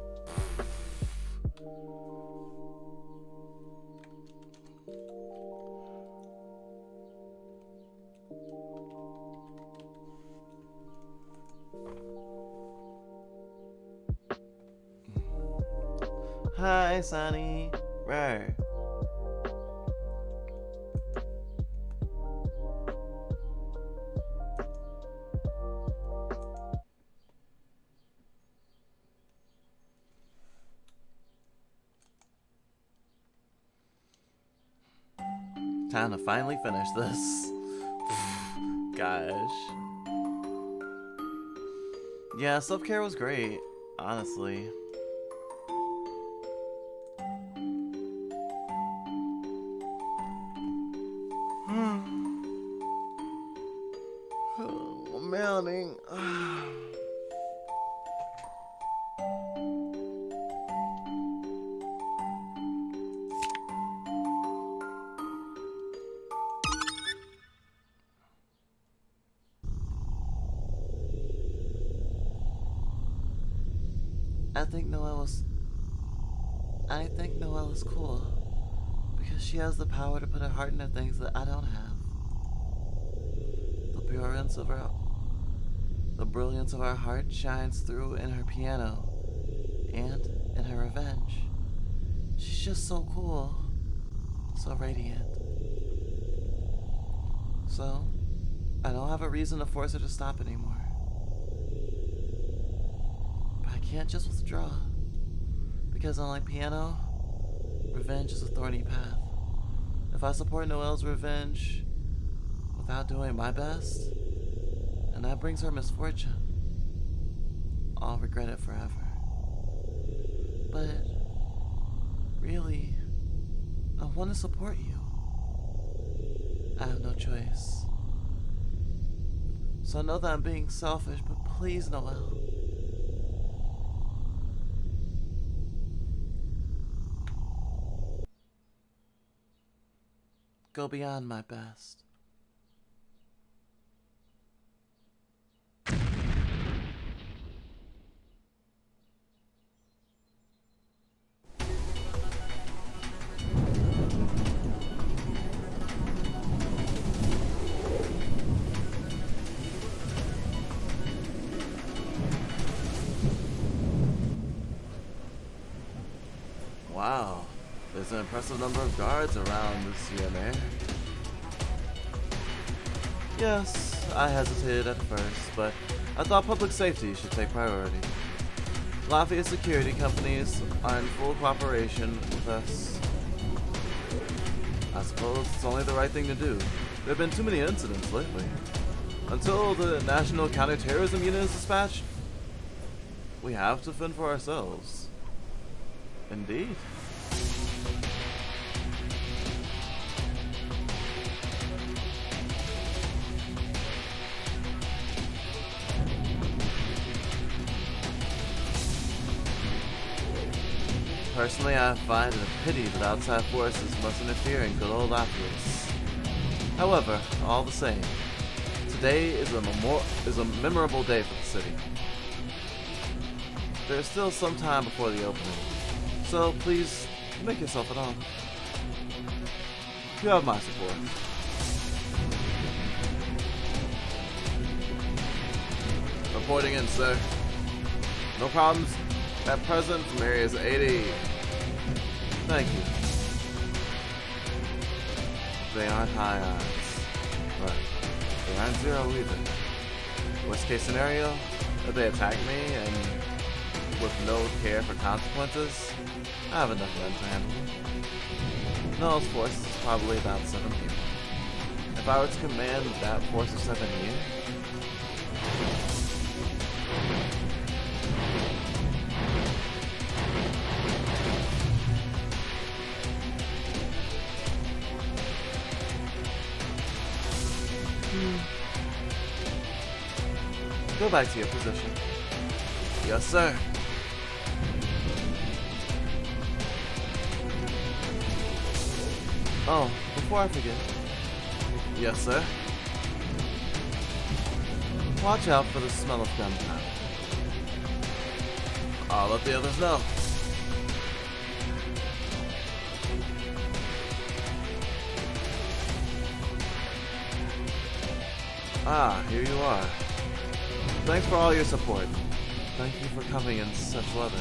Hi, Sonny. Rawr. Time to finally finish this. Gosh. Yeah, self-care was great, honestly. Melanie. I think Noel is cool because she has the power to put her heart into things that I don't have. The brilliance of our heart shines through in her piano and in her revenge. She's just so cool, so radiant. So, I don't have a reason to force her to stop anymore. But I can't just withdraw. Because unlike piano, revenge is a thorny path. If I support Noel's revenge without doing my best, and that brings her misfortune, I'll regret it forever. But really, I want to support you. I have no choice. So I know that I'm being selfish, but please, Noel. Go beyond my best. Wow, there's an impressive number of guards around this UMA. Yes, I hesitated at first, but I thought public safety should take priority. Lafayette security companies are in full cooperation with us. I suppose it's only the right thing to do. There have been too many incidents lately. Until the National Counterterrorism Unit is dispatched, we have to fend for ourselves. Indeed. Personally, I find it a pity that outside forces must interfere in good old Lafayette. However, all the same, today is a memorable day for the city. There is still some time before the opening, so please make yourself at home. You have my support. Reporting in, sir. No problems at present from areas 80. Thank you. They aren't high odds, but they aren't zero either. Worst case scenario, if they attack me and with no care for consequences, I have enough men to handle it. Noel's force is probably about 7 people. If I were to command that force of 7 here, go back to your position. Yes, sir. Oh, before I forget, Yes, sir. Watch out for the smell of gunpowder. I'll let the others know. Ah, here you are. Thanks for all your support. Thank you for coming in such weather.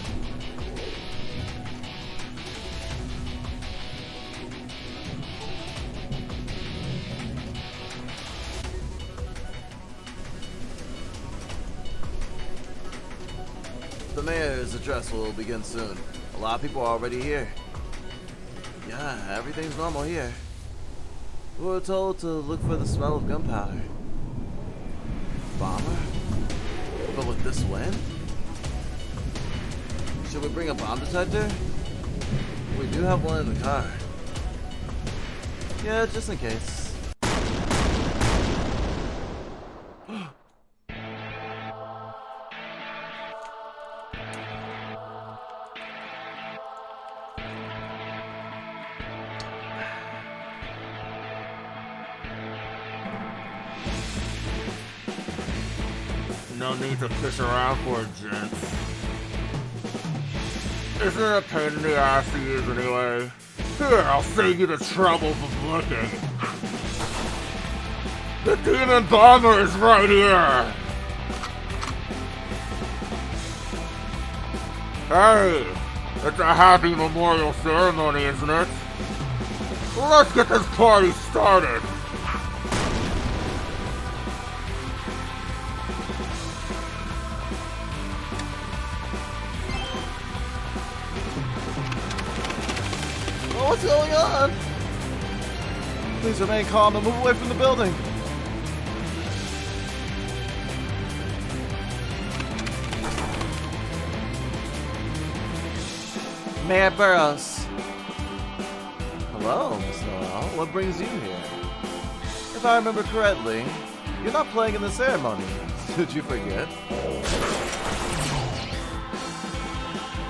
The mayor's address will begin soon. A lot of people are already here. Yeah, everything's normal here. We were told to look for the smell of gunpowder. Bomber? But with this wind? Should we bring a bomb detector? We do have one in the car. Yeah, just in case. No need to fish around for it, gents. Isn't it a pain in the ass to use anyway? Here, I'll save you the trouble of looking. The demon bomber is right here! Hey, it's a happy memorial ceremony, isn't it? Let's get this party started! What's going on? Please remain calm and move away from the building. Mayor Burroughs. Hello, Miss Noel. What brings you here? If I remember correctly, you're not playing in the ceremony. Did you forget?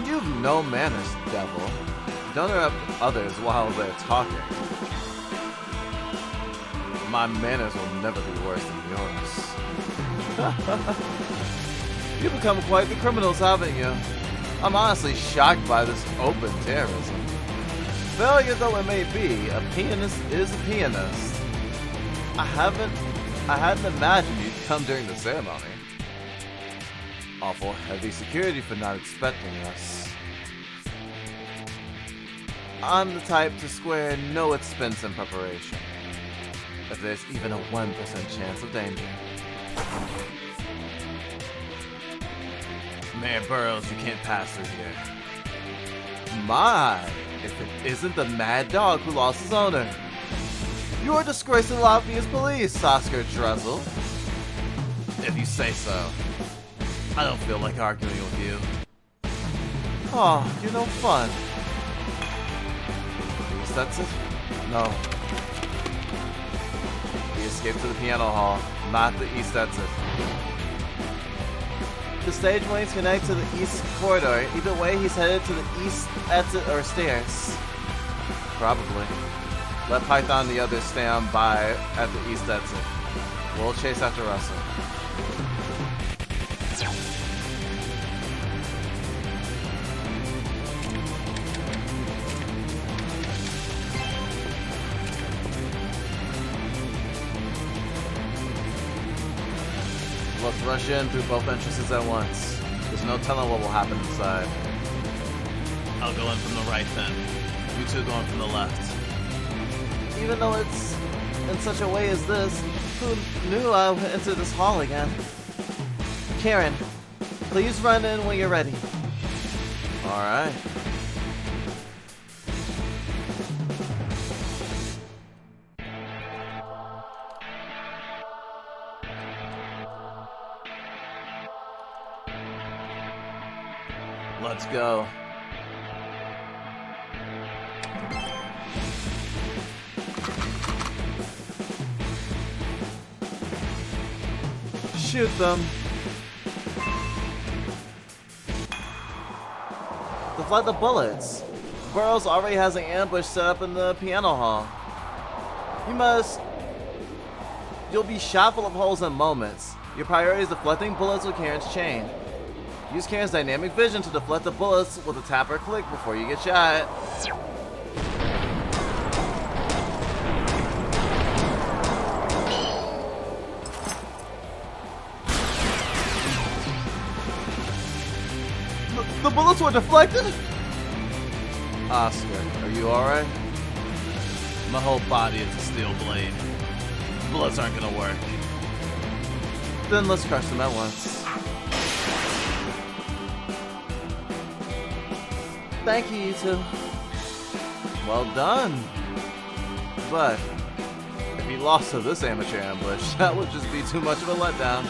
You've no manners, devil. Don't interrupt others while they're talking. My manners will never be worse than yours. You've become quite the criminals, haven't you? I'm honestly shocked by this open terrorism. Failure though it may be, a pianist is a pianist. I hadn't imagined you'd come during the ceremony. Awful heavy security for not expecting us. I'm the type to square no expense in preparation, if there's even a 1% chance of danger. Mayor Burroughs, you can't pass through here. My, if it isn't the mad dog who lost his owner. You're a disgrace to Latvia's police, Oscar Dressel. If you say so. I don't feel like arguing with you. Oh, you're no fun. That's it? No. He escaped to the piano hall, not the east exit. The stage wings connect to the east corridor. Either way, he's headed to the east exit or stairs. Probably. Let Python and the others stand by at the east exit. We'll chase after Russell. Let's rush in through both entrances at once. There's no telling what will happen inside. I'll go in from the right then. You two going from the left. Even though it's in such a way as this, who knew I would enter this hall again? Karen, please run in when you're ready. Alright. Let's go. Shoot them. Deflect the bullets. Burroughs already has an ambush set up in the piano hall. You must You'll be shot full of holes in moments. Your priority is deflecting bullets with Karen's chain. Use Karen's dynamic vision to deflect the bullets with a tap or click before you get shot. The bullets were deflected? Oscar, are you alright? My whole body is a steel blade. Bullets aren't gonna work. Then let's crush them at once. Thank you, you two. Well done. But if he lost to this amateur ambush, that would just be too much of a letdown.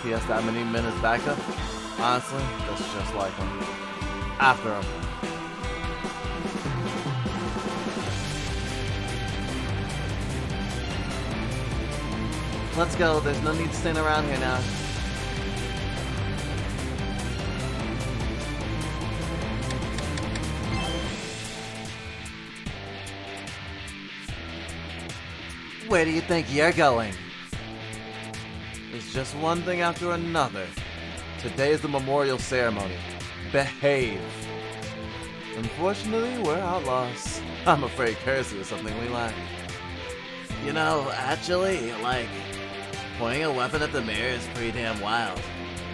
He has that many minutes backup? Honestly, that's just like him. After him. Let's go. There's no need to stand around here now. Where do you think you're going? It's just one thing after another. Today is the memorial ceremony. Behave. Unfortunately, we're outlaws. I'm afraid courtesy is something we lack. You know, actually, like, pointing a weapon at the mirror is pretty damn wild.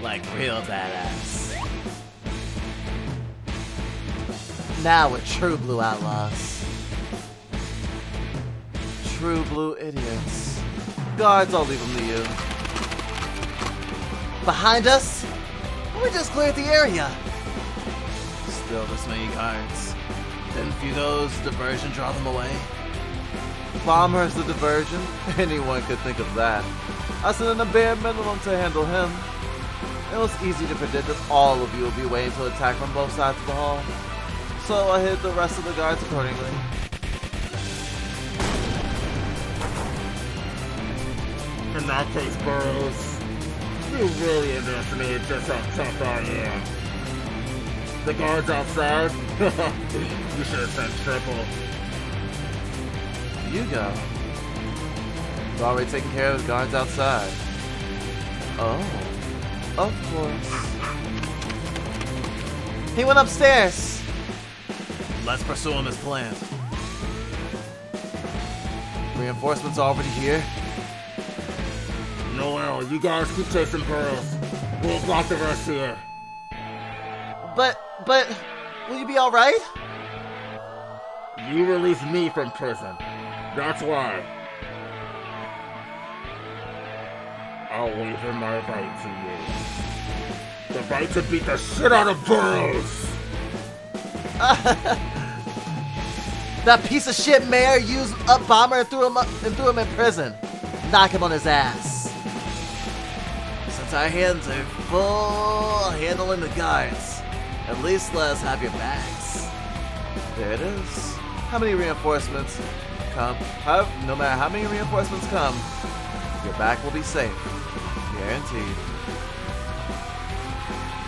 Like, real badass. Now we're true blue outlaws. True blue idiots. Guards, I'll leave them to you. Behind us? We just cleared the area. Still this many guards. Didn't Fugo's diversion draw them away? Bomber is the diversion. Anyone could think of that. I sent in a bare minimum to handle him. It was easy to predict that all of you would be waiting to attack from both sides of the hall. So I hid the rest of the guards accordingly. In that case, Burrows, you really underestimated just how tough I am. The guards outside? You should have sent triple. Hugo. We've already taken care of the guards outside. Oh. Of course. He went upstairs. Let's pursue him as planned. Reinforcements already here. Noel, you guys keep chasing Burrows. We'll block the rest here. But, will you be alright? You released me from prison. That's why. I'll wager my right to you. The right to beat the shit out of Burrows! That piece of shit mayor used up Bomber and threw him in prison. Knock him on his ass. Since our hands are full handling the guards, at least let us have your backs. There it is. How many reinforcements come? No matter how many reinforcements come, your back will be safe. Guaranteed.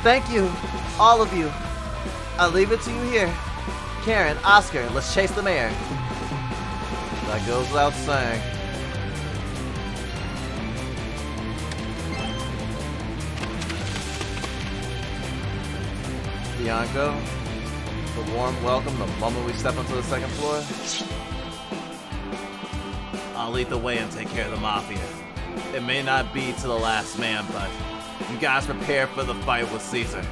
Thank you, all of you. I'll leave it to you here. Karen, Oscar, let's chase the mayor. That goes without saying. Bianco, the warm welcome the moment we step onto the second floor. I'll lead the way and take care of the Mafia. It may not be to the last man, but you guys prepare for the fight with Caesar.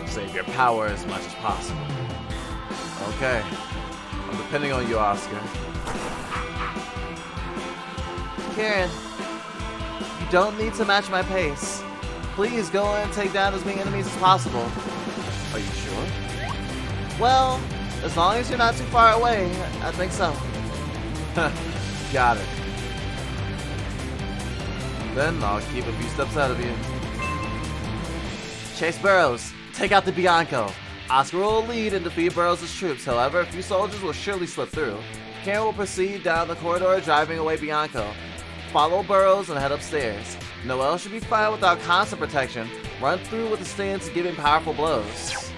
Save your power as much as possible. Okay. I'm depending on you, Oscar. Karen, you don't need to match my pace. Please go and take down as many enemies as possible. Are you sure? Well, as long as you're not too far away, I think so. Got it. Then I'll keep a few steps ahead of you. Chase Burrows, take out the Bianco. Oscar will lead and defeat Burrows' troops. However, a few soldiers will surely slip through. Karen will proceed down the corridor, driving away Bianco. Follow Burrows and head upstairs. Noel should be fine without constant protection. Run through with the stance, giving powerful blows.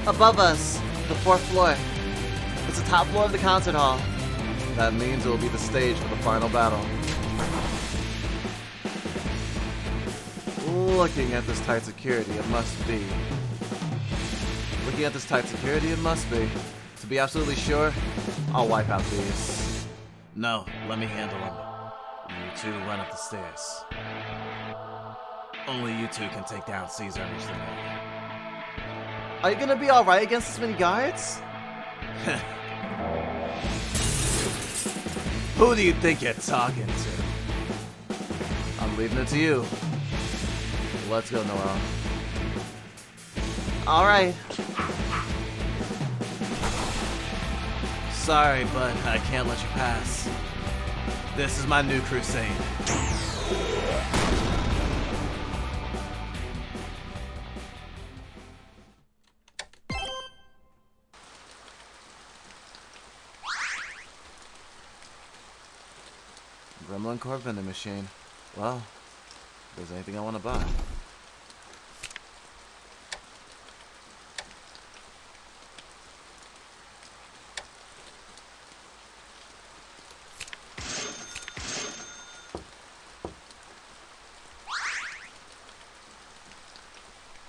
Above us, the 4th floor. It's the top floor of the concert hall. That means it will be the stage for the final battle. Looking at this tight security, it must be. To be absolutely sure, I'll wipe out these. No, let me handle him. You two run up the stairs. Only you two can take down Caesar and reach the mayor. Are you gonna be alright against this many guards? Who do you think you're talking to? I'm leaving it to you. Let's go, Noel. Alright. Sorry, but I can't let you pass. This is my new crusade. Gremlin Core vending machine. Well, if there's anything I want to buy.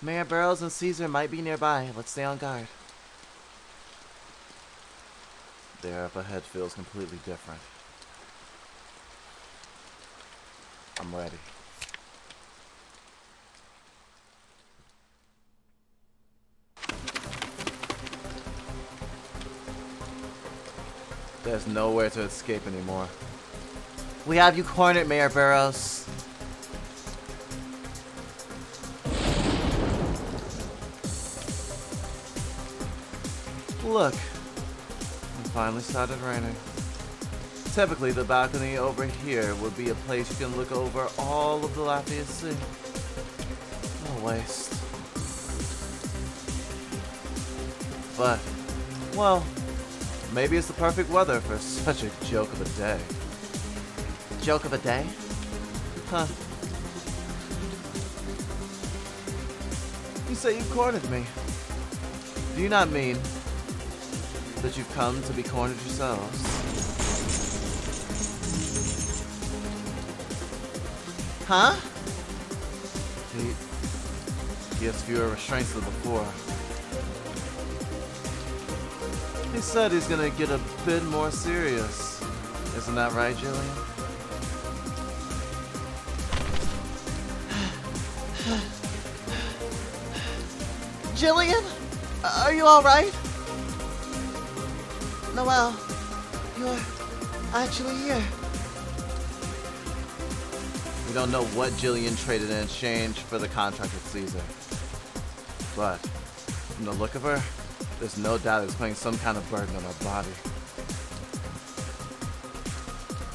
Mayor Burroughs and Caesar might be nearby. Let's stay on guard. The air up ahead feels completely different. I'm ready. There's nowhere to escape anymore. We have you cornered, Mayor Burroughs. Look, it finally started raining. Typically, the balcony over here would be a place you can look over all of the Lafayette Sea. What a waste. But, well, maybe it's the perfect weather for such a joke of a day. Joke of a day? Huh. You say you cornered me. Do you not mean that you've come to be cornered yourselves? Huh? He has fewer restraints than before. He said he's gonna get a bit more serious. Isn't that right, Jillian? Jillian? Are you alright? Noel, you're actually here. We don't know what Jillian traded in exchange for the contract with Caesar. But, from the look of her, there's no doubt it's putting some kind of burden on her body.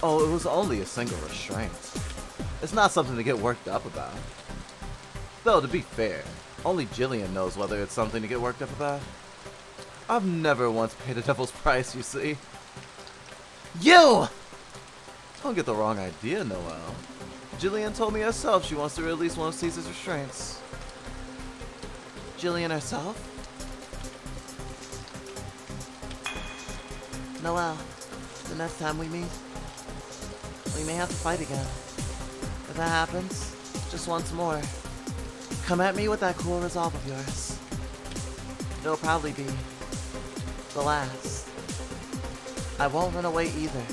Oh, it was only a single restraint. It's not something to get worked up about. Though, to be fair, only Jillian knows whether it's something to get worked up about. I've never once paid a devil's price, you see. You! Don't get the wrong idea, Noel. Jillian told me herself she wants to release one of Caesar's restraints. Jillian herself? Noel, the next time we meet, we may have to fight again. If that happens, just once more, come at me with that cool resolve of yours. It'll probably be the last. I won't run away either.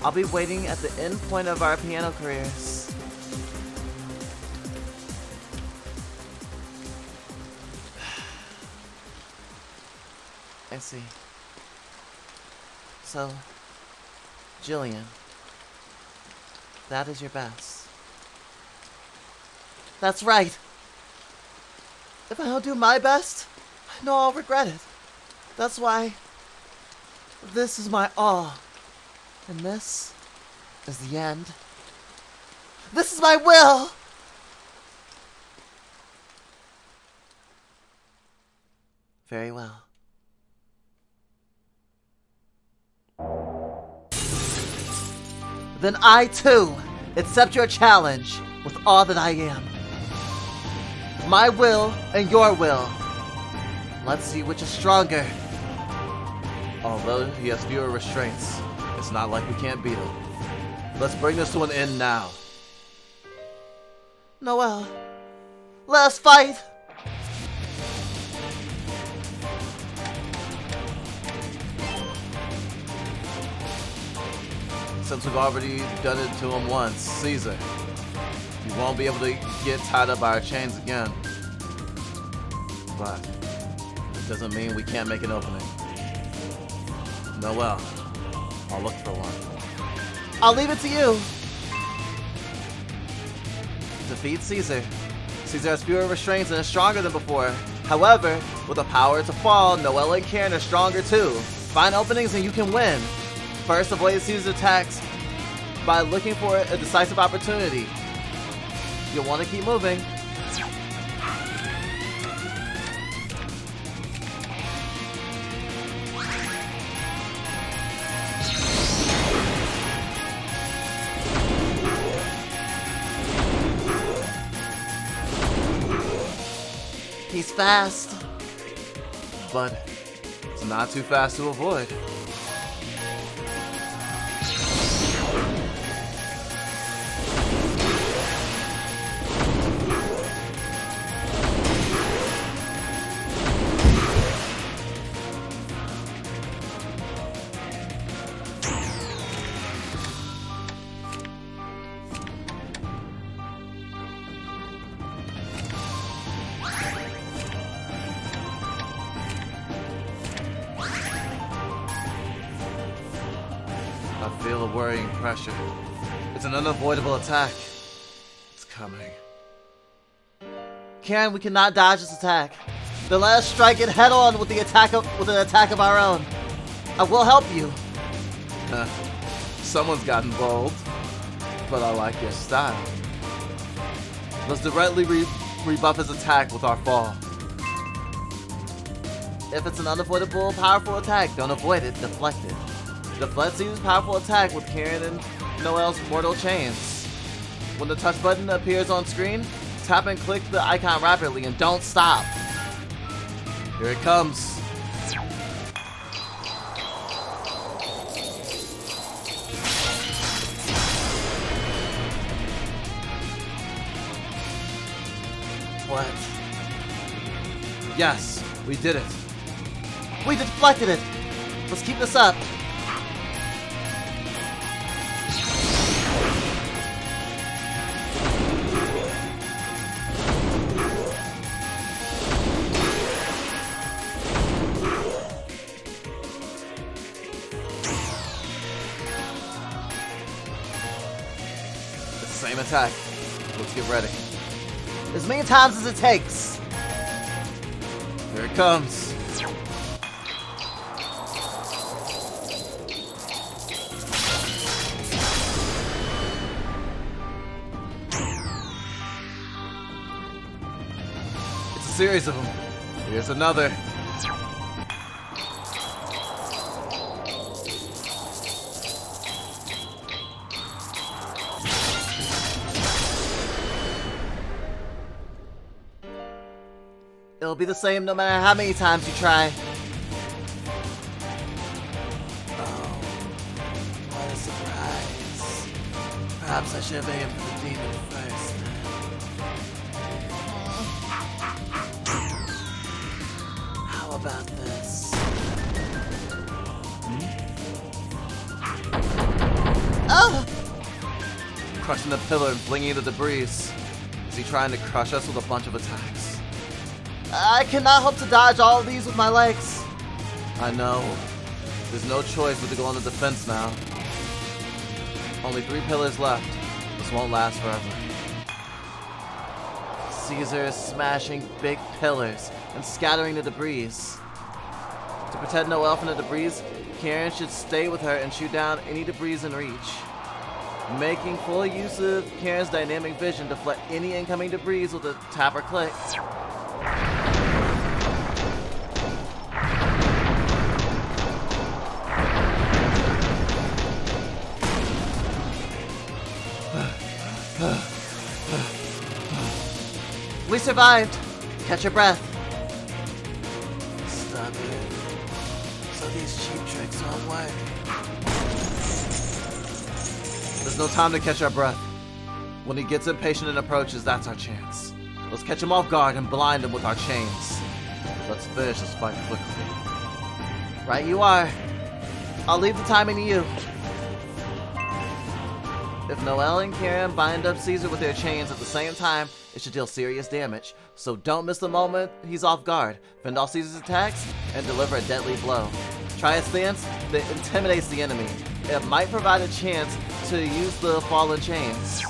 I'll be waiting at the end point of our piano careers. I see. So, Jillian, that is your best. That's right! If I don't do my best, I know I'll regret it. That's why this is my all. And this is the end. This is my will! Very well. Then I too accept your challenge with all that I am. My will and your will Let's see which is stronger. Although he has fewer restraints, it's not like we can't beat him. Let's bring this to an end now. Noel, let us fight! Since we've already done it to him once, Caesar, we won't be able to get tied up by our chains again. But it doesn't mean we can't make an opening. Noel, I'll look for one. I'll leave it to you. Defeat Caesar. Caesar has fewer restraints and is stronger than before. However, with the power to fall, Noel and Karen are stronger too. Find openings and you can win. First, avoid Caesar's attacks by looking for a decisive opportunity. You'll want to keep moving. He's fast, but it's not too fast to avoid. I feel a worrying pressure. It's an unavoidable attack. It's coming. Karen, we cannot dodge this attack. Then let us strike it head on with an attack of our own. I will help you. Someone's gotten bold, but I like your style. Let's directly rebuff his attack with our fall. If it's an unavoidable, powerful attack, don't avoid it, deflect it. Deflect Caesar's powerful attack with Karen and Noel's mortal chains. When the touch button appears on screen, tap and click the icon rapidly and don't stop. Here it comes. What? Yes, we did it. We deflected it! Let's keep this up. It's the same attack. Let's get ready. As many times as it takes. Here it comes. It's a series of them. Here's another. It'll be the same no matter how many times you try. Oh, what a surprise. Perhaps I should have aimed for the demon first. How about this? Oh! Crushing the pillar and flinging the debris. Is he trying to crush us with a bunch of attacks? I cannot hope to dodge all of these with my legs. I know. There's no choice but to go on the defense now. Only 3 pillars left. This won't last forever. Caesar is smashing big pillars and scattering the debris. To protect Noel from the debris, Karen should stay with her and shoot down any debris in reach. Making full use of Karen's dynamic vision to deflect any incoming debris with a tap or click. We survived. Catch your breath. beloved. So these cheap tricks won't work. There's no time to catch our breath. When he gets impatient and approaches, that's our chance. Let's catch him off guard and blind him with our chains. Let's finish this fight quickly. Right you are. I'll leave the timing to you. If Noel and Karen bind up Caesar with their chains at the same time, it should deal serious damage. So don't miss the moment he's off guard. Fend off Caesar's attacks and deliver a deadly blow. Try a stance that intimidates the enemy. It might provide a chance to use the fallen chains.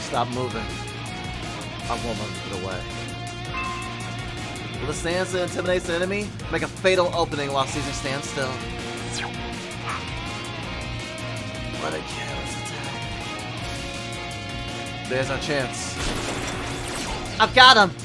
Stop moving. I won't let him get away. Will the stance that intimidates the enemy make a fatal opening while Caesar stands still? What a careless attack. There's our chance. I've got him!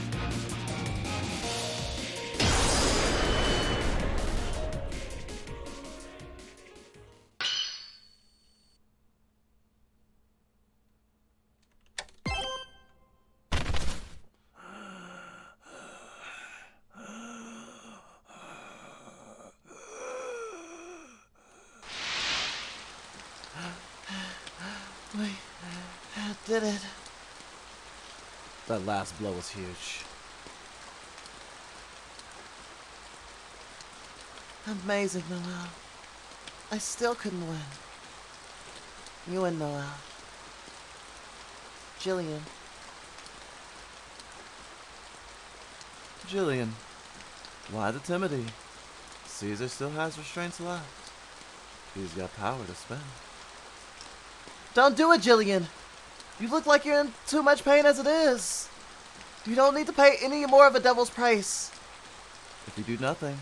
We did it. That last blow was huge. Amazing, Noel. I still couldn't win. You and Noel. Jillian. Jillian, why the timidity? Caesar still has restraints left. He's got power to spend. Don't do it, Jillian! You look like you're in too much pain as it is. You don't need to pay any more of a devil's price. If you do nothing,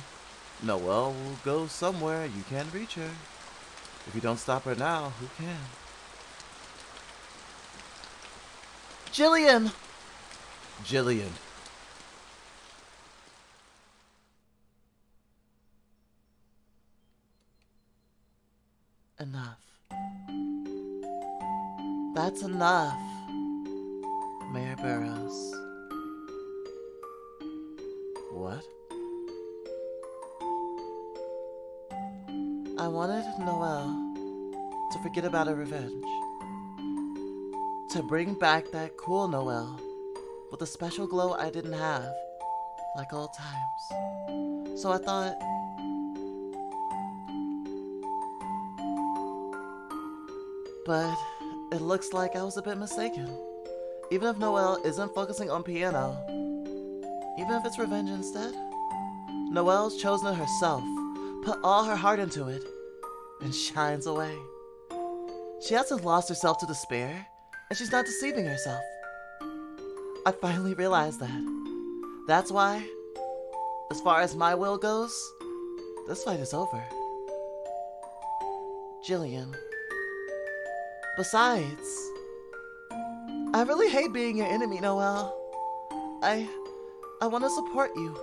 Noel will go somewhere you can't reach her. If you don't stop her now, who can? Jillian! Jillian. Enough. That's enough, Mayor Burroughs. What? I wanted Noel to forget about her revenge. To bring back that cool Noel with a special glow I didn't have, like old times. So I thought, but it looks like I was a bit mistaken. Even if Noel isn't focusing on piano, even if it's revenge instead, Noel's chosen it herself, put all her heart into it, and shines away. She hasn't lost herself to despair, and she's not deceiving herself. I finally realized that. That's why, as far as my will goes, this fight is over. Jillian. Besides, I really hate being your enemy, Noel. I want to support you.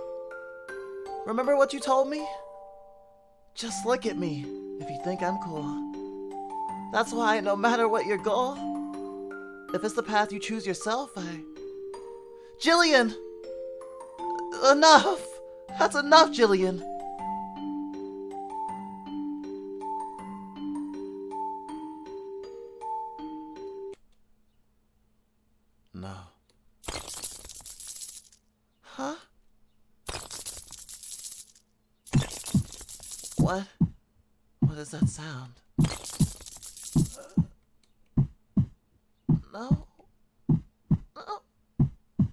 Remember what you told me? Just look at me if you think I'm cool. That's why, no matter what your goal, if it's the path you choose yourself, Jillian! Enough! That's enough, Jillian! No. Huh? What? What is that sound? No. No.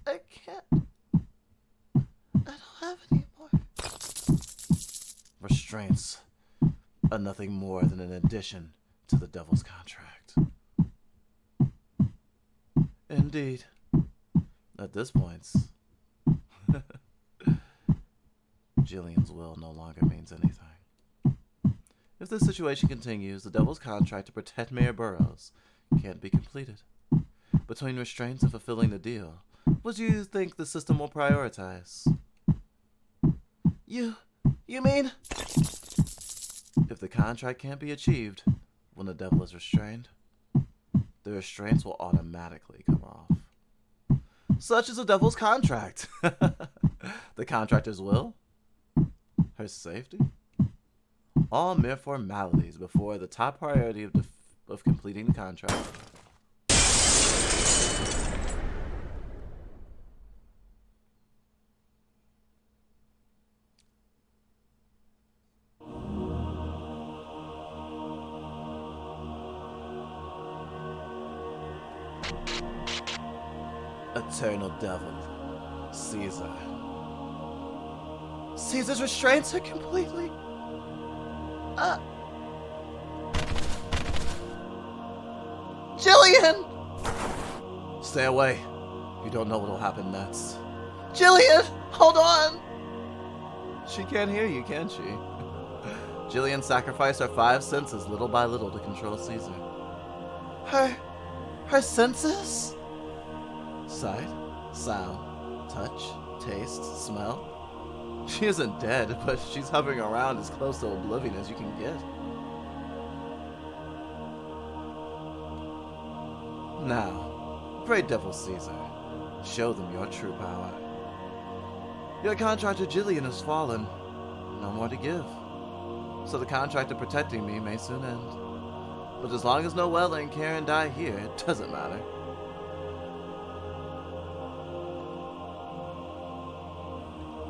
I can't. I don't have any more. Restraints are nothing more than an addition to the devil's contract. Indeed. At this point, Jillian's will no longer means anything. If this situation continues, the Devil's contract to protect Mayor Burroughs can't be completed. Between restraints and fulfilling the deal, what do you think the system will prioritize? You mean? If the contract can't be achieved when the Devil is restrained, the restraints will automatically come off. Such is the Devil's contract. The contractor's will, her safety, all mere formalities before the top priority of completing the contract. Eternal Devil, Caesar. Caesar's restraints are completely... Jillian! Stay away. You don't know what'll happen next. Jillian! Hold on! She can't hear you, can she? Jillian sacrificed her 5 senses little by little to control Caesar. Her senses? Sight, sound, touch, taste, smell. She isn't dead, but she's hovering around as close to oblivion as you can get. Now, great Devil Caesar, show them your true power. Your contractor Jillian has fallen. No more to give. So the contract of protecting me may soon end. But as long as Noel and Karen die here, it doesn't matter.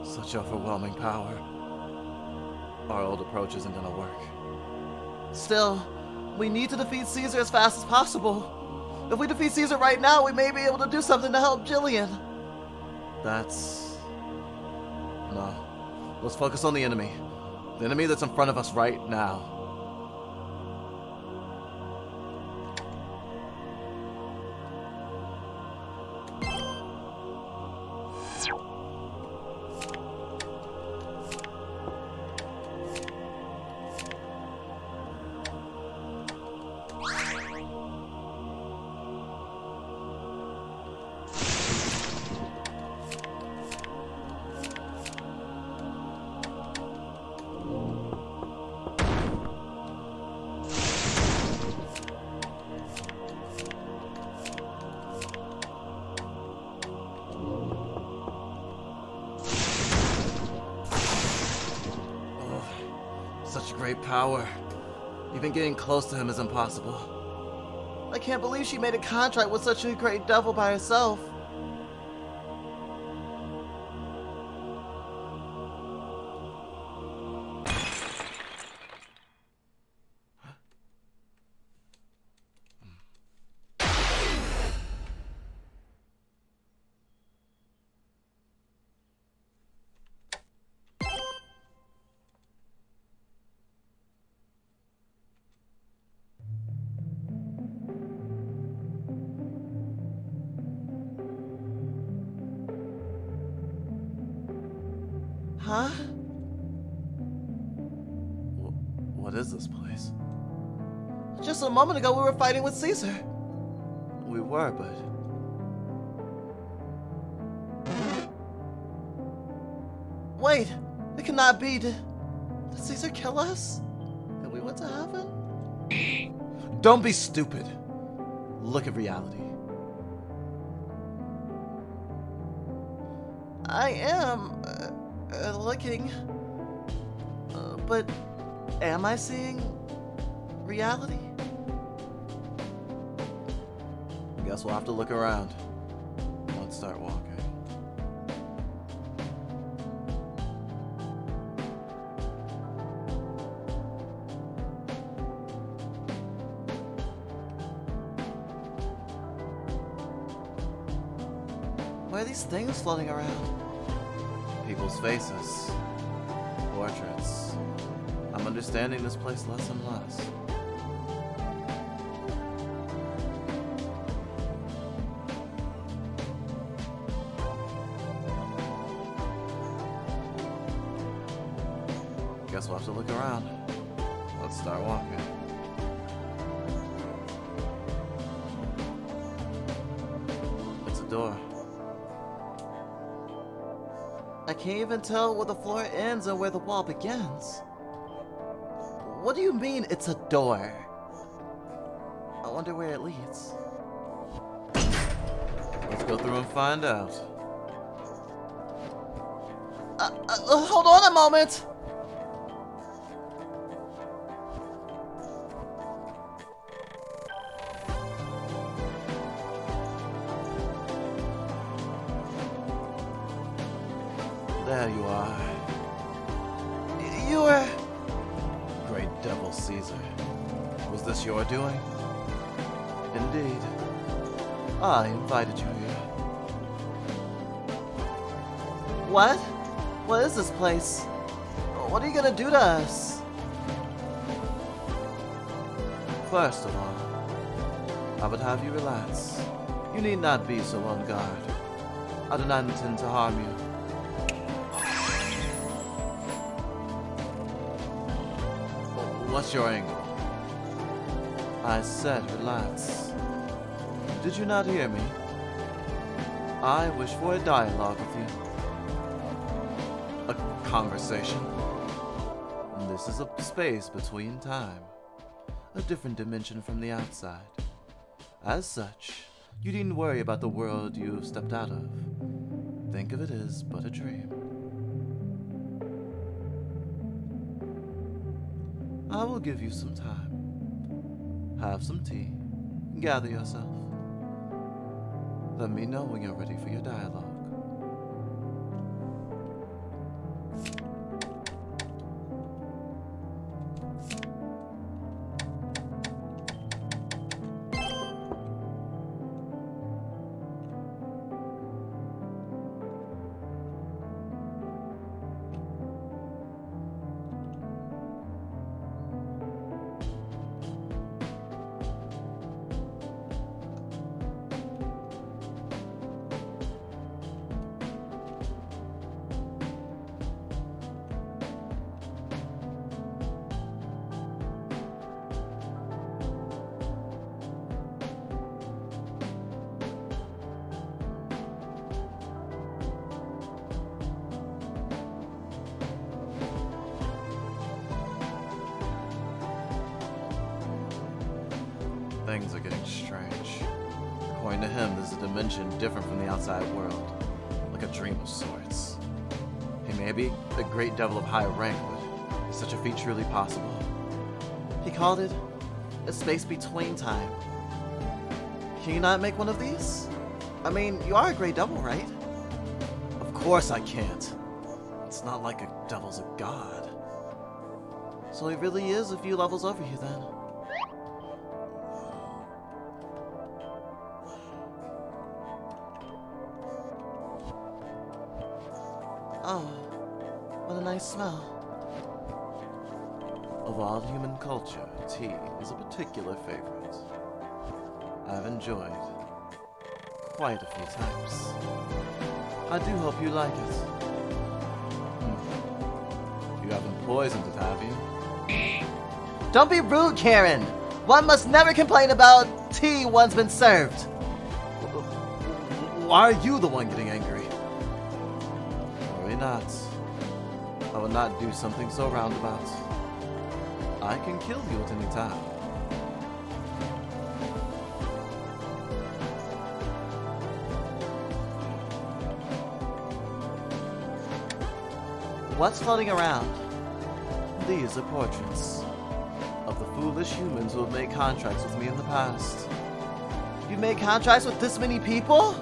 Such overwhelming power. Our old approach isn't gonna work. Still, we need to defeat Caesar as fast as possible. If we defeat Caesar right now, we may be able to do something to help Jillian. That's... No. Let's focus on the enemy. The enemy that's in front of us right now. Such great power. Even getting close to him is impossible. I can't believe she made a contract with such a great devil by herself. Huh? What is this place? Just a moment ago we were fighting with Caesar. We were, but... Wait, it cannot be. Did Caesar kill us? And we went to heaven? Don't be stupid. Look at reality. I am looking, but am I seeing reality? Guess we'll have to look around. Let's start walking. Why are these things floating around? People's faces. Portraits. I'm understanding this place less and less. Guess we'll have to look around. Let's start walking. It's a door. I can't even tell where the floor ends and where the wall begins. What do you mean it's a door? I wonder where it leads. Let's go through and find out. Hold on a moment! There you are. You were... Great Devil Caesar. Was this your doing? Indeed. I invited you here. What? What is this place? What are you gonna do to us? First of all, I would have you relax. You need not be so on guard. I do not intend to harm you. What's your angle? I said relax. Did you not hear me? I wish for a dialogue with you. A conversation. This is a space between time. A different dimension from the outside. As such, you needn't worry about the world you've stepped out of. Think of it as but a dream. I will give you some time. Have some tea. Gather yourself. Let me know when you're ready for your dialogue. Things are getting strange. According to him, this is a dimension different from the outside world, like a dream of sorts. He may be a great devil of high rank, but is such a feat truly possible? He called it a space between time. Can you not make one of these? I mean, you are a great devil, right? Of course I can't. It's not like a devil's a god. So he really is a few levels over you then. Oh, what a nice smell. Of all human culture, tea is a particular favorite. I've enjoyed quite a few times. I do hope you like it. You haven't poisoned it, have you? Don't be rude, Karen! One must never complain about tea one's been served. Why are you the one getting angry? Worry not. I will not do something so roundabout. I can kill you at any time. What's floating around? These are portraits of the foolish humans who have made contracts with me in the past. You made contracts with this many people?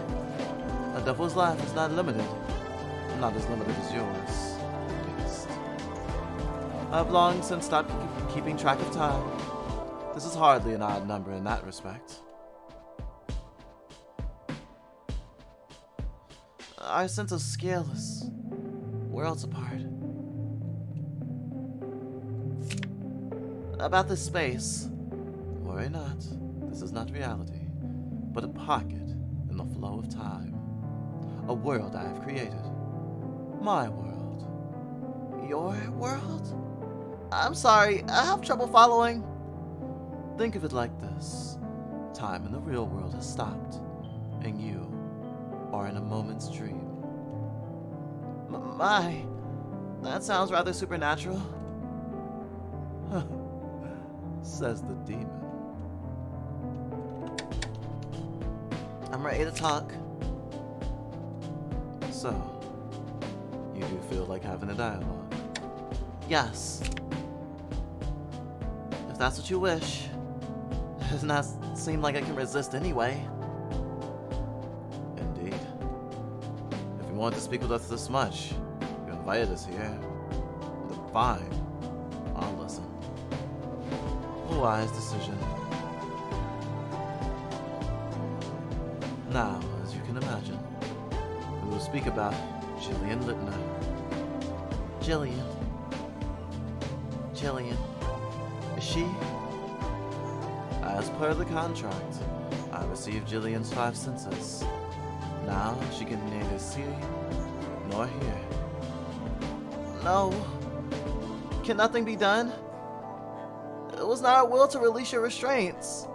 A devil's life is not limited. Not as limited as yours, at least. I've long since stopped keeping track of time. This is hardly an odd number in that respect. Our sense of scale is worlds apart. About this space. Worry not. This is not reality, but a pocket in the flow of time. A world I have created. My world. Your world? I'm sorry, I have trouble following. Think of it like this. Time in the real world has stopped, and you are in a moment's dream. My, that sounds rather supernatural. Says the demon. I'm ready to talk. So, you do feel like having a dialogue? Yes. If that's what you wish. It does not seem like I can resist anyway. Indeed. If you want to speak with us this much, you invited us here. Then fine. I'll listen. A wise decision. Now, as you can imagine, we will speak about Jillian Littner. Jillian. Is she? As per the contract, I received Jillian's 5 senses. Now she can neither see nor hear. No. Can nothing be done? It was not our will to release your restraints.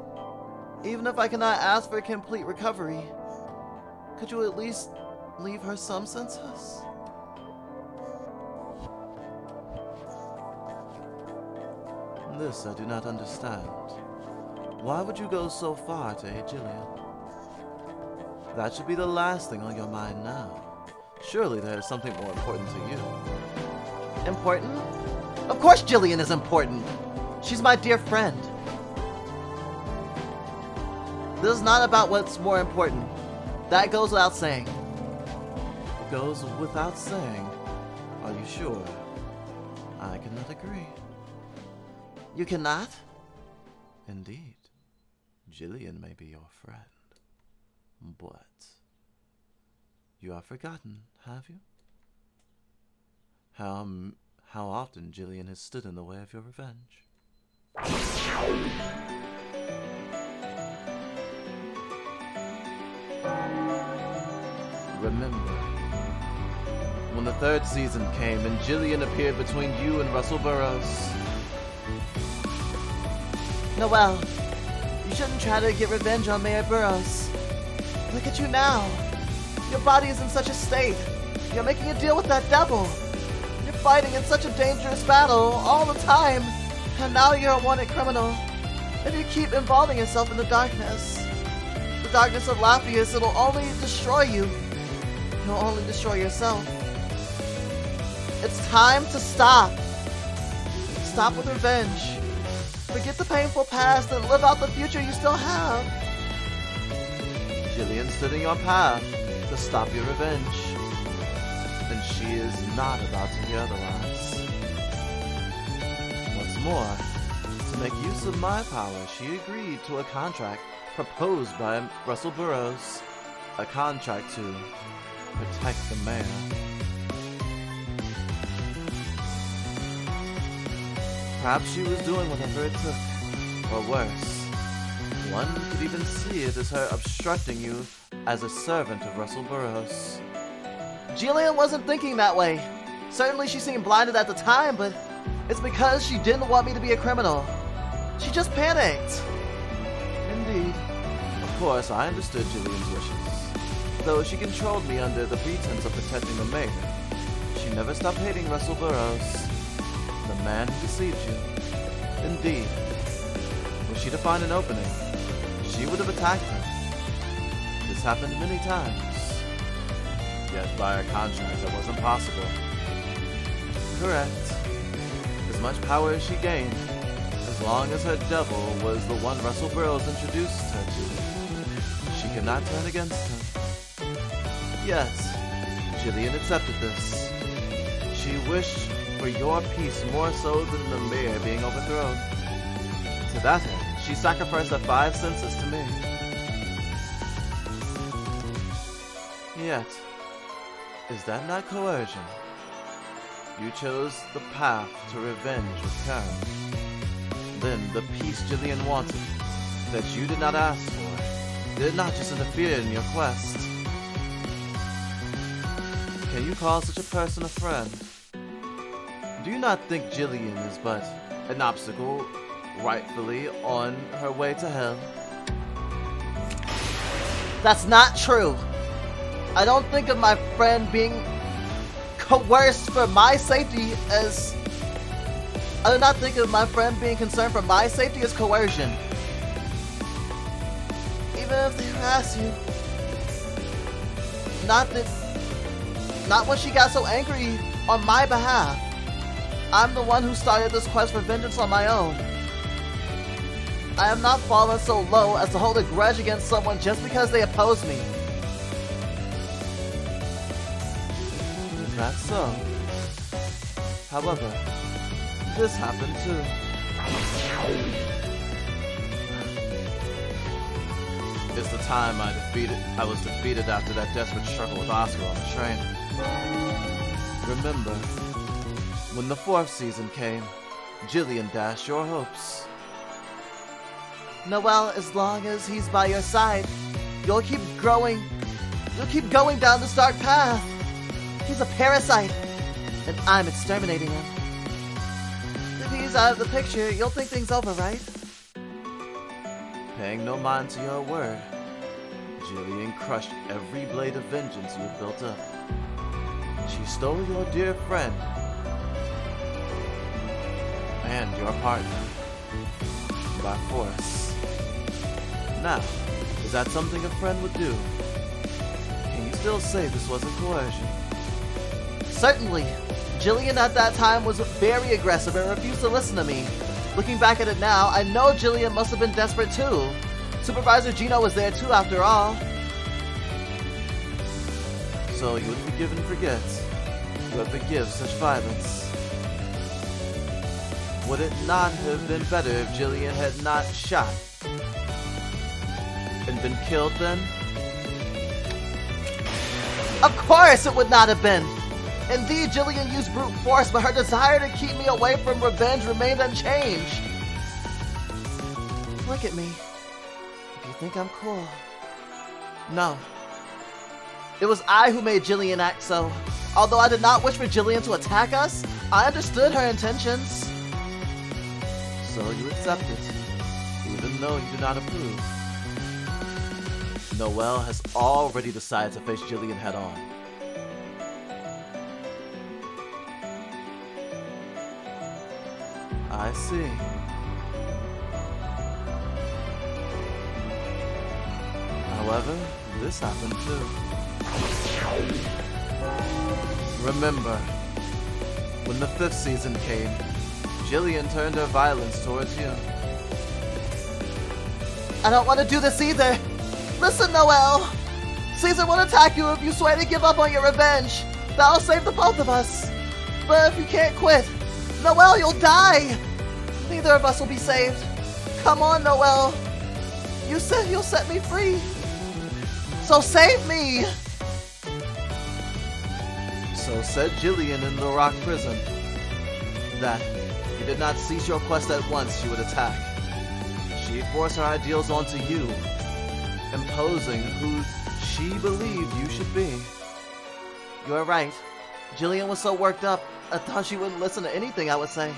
Even if I cannot ask for a complete recovery, could you at least leave her some senses? This I do not understand. Why would you go so far to aid Jillian? That should be the last thing on your mind now. Surely there is something more important to you. Important? Of course Jillian is important. She's my dear friend. This is not about what's more important. That goes without saying. It goes without saying. Are you sure? I cannot agree. You cannot? Indeed. Jillian may be your friend. But you have forgotten, have you? How often Jillian has stood in the way of your revenge. Remember, when the 3rd season came and Jillian appeared between you and Russell Burroughs. Noel, you shouldn't try to get revenge on Mayor Burroughs. Look at you now. Your body is in such a state. You're making a deal with that devil. You're fighting in such a dangerous battle all the time. And now you're a wanted criminal. If you keep involving yourself in the darkness of Lafayette, it'll only destroy you. You'll only destroy yourself. It's time to stop. Stop with revenge. Forget the painful past and live out the future you still have. Jillian stood in your path to stop your revenge. And she is not about to hear otherwise. What's more, to make use of my power, she agreed to a contract proposed by Russell Burroughs. A contract to protect the mayor. Perhaps she was doing whatever it took, or worse. One could even see it as her obstructing you as a servant of Russell Burroughs. Jillian wasn't thinking that way. Certainly she seemed blinded at the time, but it's because she didn't want me to be a criminal. She just panicked. Indeed. Of course, I understood Jillian's wishes. Though she controlled me under the pretense of protecting the mayor, she never stopped hating Russell Burroughs, the man who deceived you. Indeed, were she to find an opening, she would have attacked him. This happened many times. Yet by a contract that wasn't possible. Correct. As much power as she gained, as long as her devil was the one Russell Burroughs introduced her to, she could not turn against him. Yet, Jillian accepted this. She wished for your peace more so than the mayor being overthrown. To that end, she sacrificed her 5 senses to me. Yet, is that not coercion? You chose the path to revenge with Karen. Then the peace Jillian wanted, that you did not ask for, did not just interfere in your quest. Can you call such a person a friend? Do you not think Jillian is but an obstacle, rightfully on her way to hell? That's not true. I don't think of my friend being coerced for my safety as... I do not think of my friend being concerned for my safety as coercion. Even if they harass you. Not when she got so angry on my behalf. I'm the one who started this quest for vengeance on my own. I have not fallen so low as to hold a grudge against someone just because they oppose me. Is that so? However, this happened too. It's the time I was defeated after that desperate struggle with Oscar on the train. Remember, when the 4th season came, Jillian dashed your hopes. Noel, as long as he's by your side, you'll keep growing. You'll keep going down this dark path. He's a parasite, and I'm exterminating him. If he's out of the picture, you'll think things over, right? Paying no mind to your word, Jillian crushed every blade of vengeance you built up. She stole your dear friend and your partner by force. Now, is that something a friend would do? Can you still say this wasn't coercion? Certainly. Jillian at that time was very aggressive and refused to listen to me. Looking back at it now, I know Jillian must have been desperate too. Supervisor Gino was there too, after all. So you would forgive and forget. You would forgive such violence. Would it not have been better if Jillian had not shot and been killed then? Of course it would not have been! Indeed, Jillian used brute force, but her desire to keep me away from revenge remained unchanged. Look at me. If you think I'm cool. No. It was I who made Jillian act so. Although I did not wish for Jillian to attack us, I understood her intentions. So you accept it, even though you do not approve. Noel has already decided to face Jillian head on. I see. However, this happened too. Remember, when the 5th season came, Jillian turned her violence towards you. I don't want to do this either. Listen, Noel. Caesar won't attack you if you swear to give up on your revenge. That'll save the both of us. But if you can't quit, Noel, you'll die. Neither of us will be saved. Come on, Noel. You said you'll set me free. So save me. So said Jillian in the rock prison. That if you did not cease your quest at once, she would attack. She forced her ideals onto you, imposing who she believed you should be. You're right. Jillian was so worked up, I thought she wouldn't listen to anything I would say.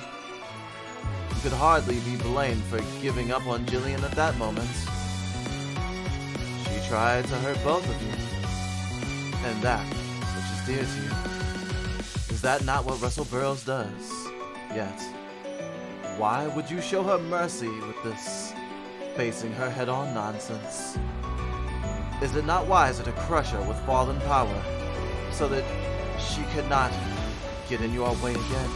You could hardly be blamed for giving up on Jillian at that moment. She tried to hurt both of you, and that which is dear to you. Is that not what Russell Burroughs does? Yet, why would you show her mercy with this facing her head-on nonsense? Is it not wiser to crush her with fallen power so that she could not get in your way again?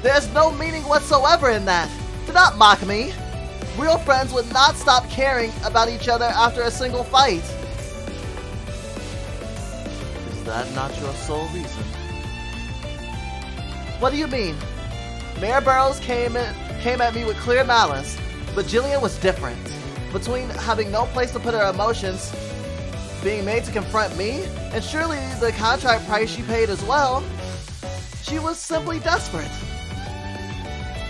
There's no meaning whatsoever in that. Do not mock me. Real friends would not stop caring about each other after a single fight. Is that not your sole reason? What do you mean? Mayor Burroughs came at me with clear malice, but Jillian was different. Between having no place to put her emotions, being made to confront me, and surely the contract price she paid as well, she was simply desperate.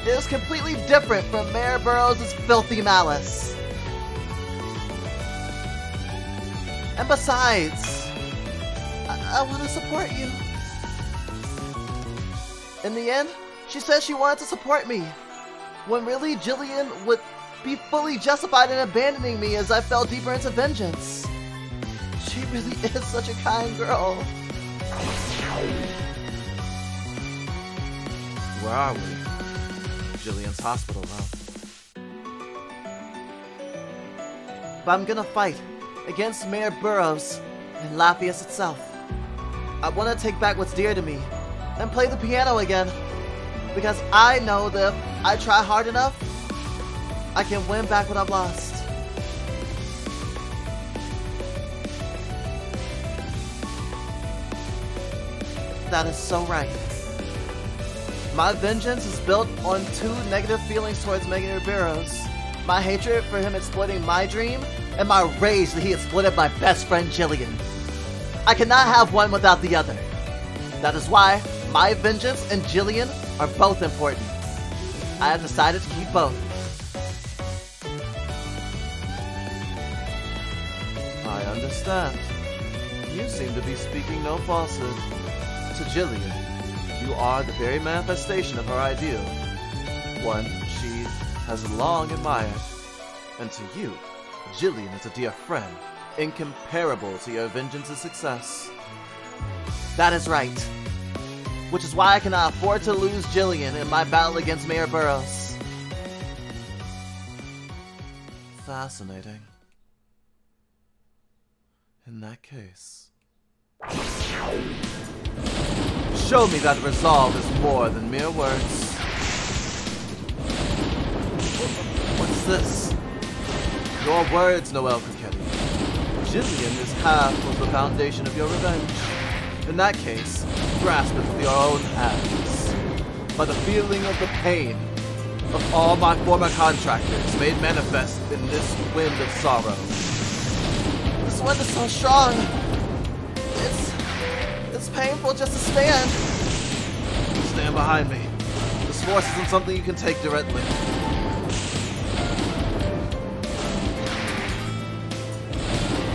It was completely different from Mayor Burroughs' filthy malice. And besides, I want to support you. In the end, she said she wanted to support me, when really Jillian would be fully justified in abandoning me as I fell deeper into vengeance. She really is such a kind girl. Where are we? Jillian's hospital, though. But I'm gonna fight against Mayor Burroughs and Lafayette itself. I want to take back what's dear to me and play the piano again, because I know that if I try hard enough, I can win back what I've lost. That is so right. My vengeance is built on two negative feelings towards Mayor Burroughs. My hatred for him exploiting my dream, and my rage that he exploited my best friend Jillian. I cannot have one without the other. That is why my vengeance and Jillian are both important. I have decided to keep both. I understand. You seem to be speaking no falsehood. To Jillian, you are the very manifestation of her ideal. One she has long admired. And to you, Jillian is a dear friend, incomparable to your vengeance's success. That is right. Which is why I cannot afford to lose Jillian in my battle against Mayor Burroughs. Fascinating. In that case, show me that resolve is more than mere words. What's this? Your words, Noel Coquetti. Jillian is half of the foundation of your revenge. In that case, grasp it with your own hands. By the feeling of the pain of all my former contractors made manifest in this wind of sorrow. This wind is so strong. It's painful just to stand. Stand behind me. This force isn't something you can take directly.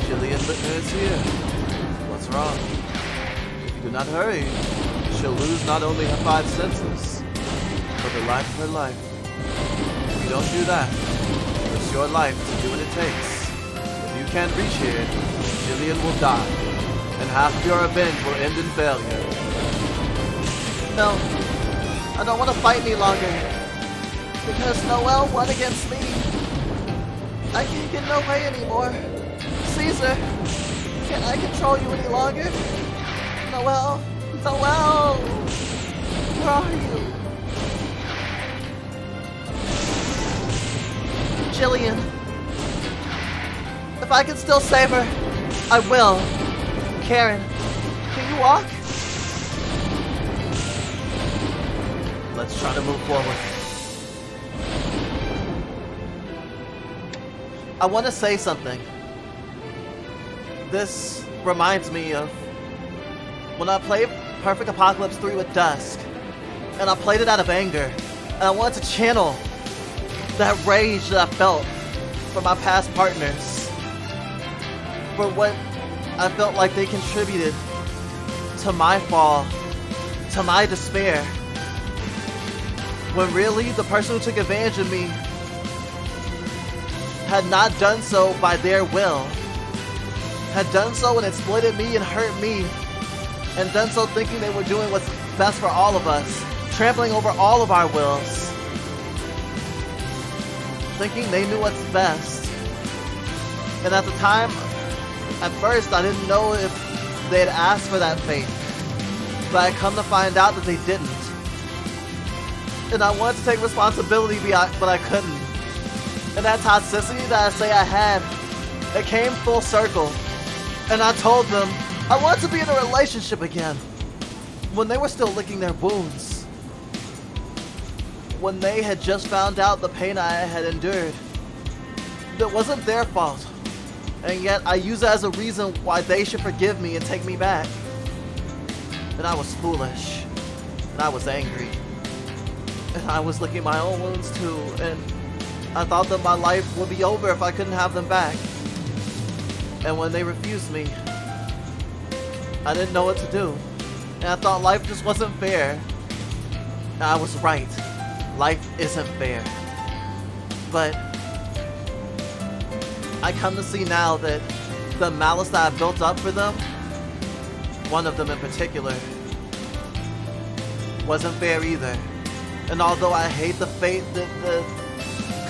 Jillian Littner is here. What's wrong? If you do not hurry, she'll lose not only her 5 senses, but the life of her life. If you don't do that, it's your life to do what it takes. If you can't reach here, Jillian will die, and half of your revenge will end in failure. No, I don't want to fight any longer. Because Noel won against me. I can't get no way anymore. Caesar, can't I control you any longer? Noel, Noel, where are you? Jillian, if I can still save her, I will. Karen, can you walk? Let's try to move forward. I want to say something. This reminds me of when I played Perfect Apocalypse 3 with Dusk, and I played it out of anger, and I wanted to channel that rage that I felt for my past partners, for what I felt like they contributed to my fall, to my despair, when really the person who took advantage of me had not done so by their will, had done so and exploited me and hurt me, and done so thinking they were doing what's best for all of us, trampling over all of our wills, thinking they knew what's best. And at the time, at first, I didn't know if they had asked for that fate, but I come to find out that they didn't. And I wanted to take responsibility, but I couldn't. And that toxicity that I say I had, it came full circle. And I told them I wanted to be in a relationship again, when they were still licking their wounds, when they had just found out the pain I had endured. That wasn't their fault, and yet I use it as a reason why they should forgive me and take me back. And I was foolish, and I was angry, and I was licking my own wounds too, and I thought that my life would be over if I couldn't have them back. And when they refused me, I didn't know what to do. And I thought life just wasn't fair. I was right. Life isn't fair. But I come to see now that the malice that I built up for them, one of them in particular, wasn't fair either. And although I hate the fate that the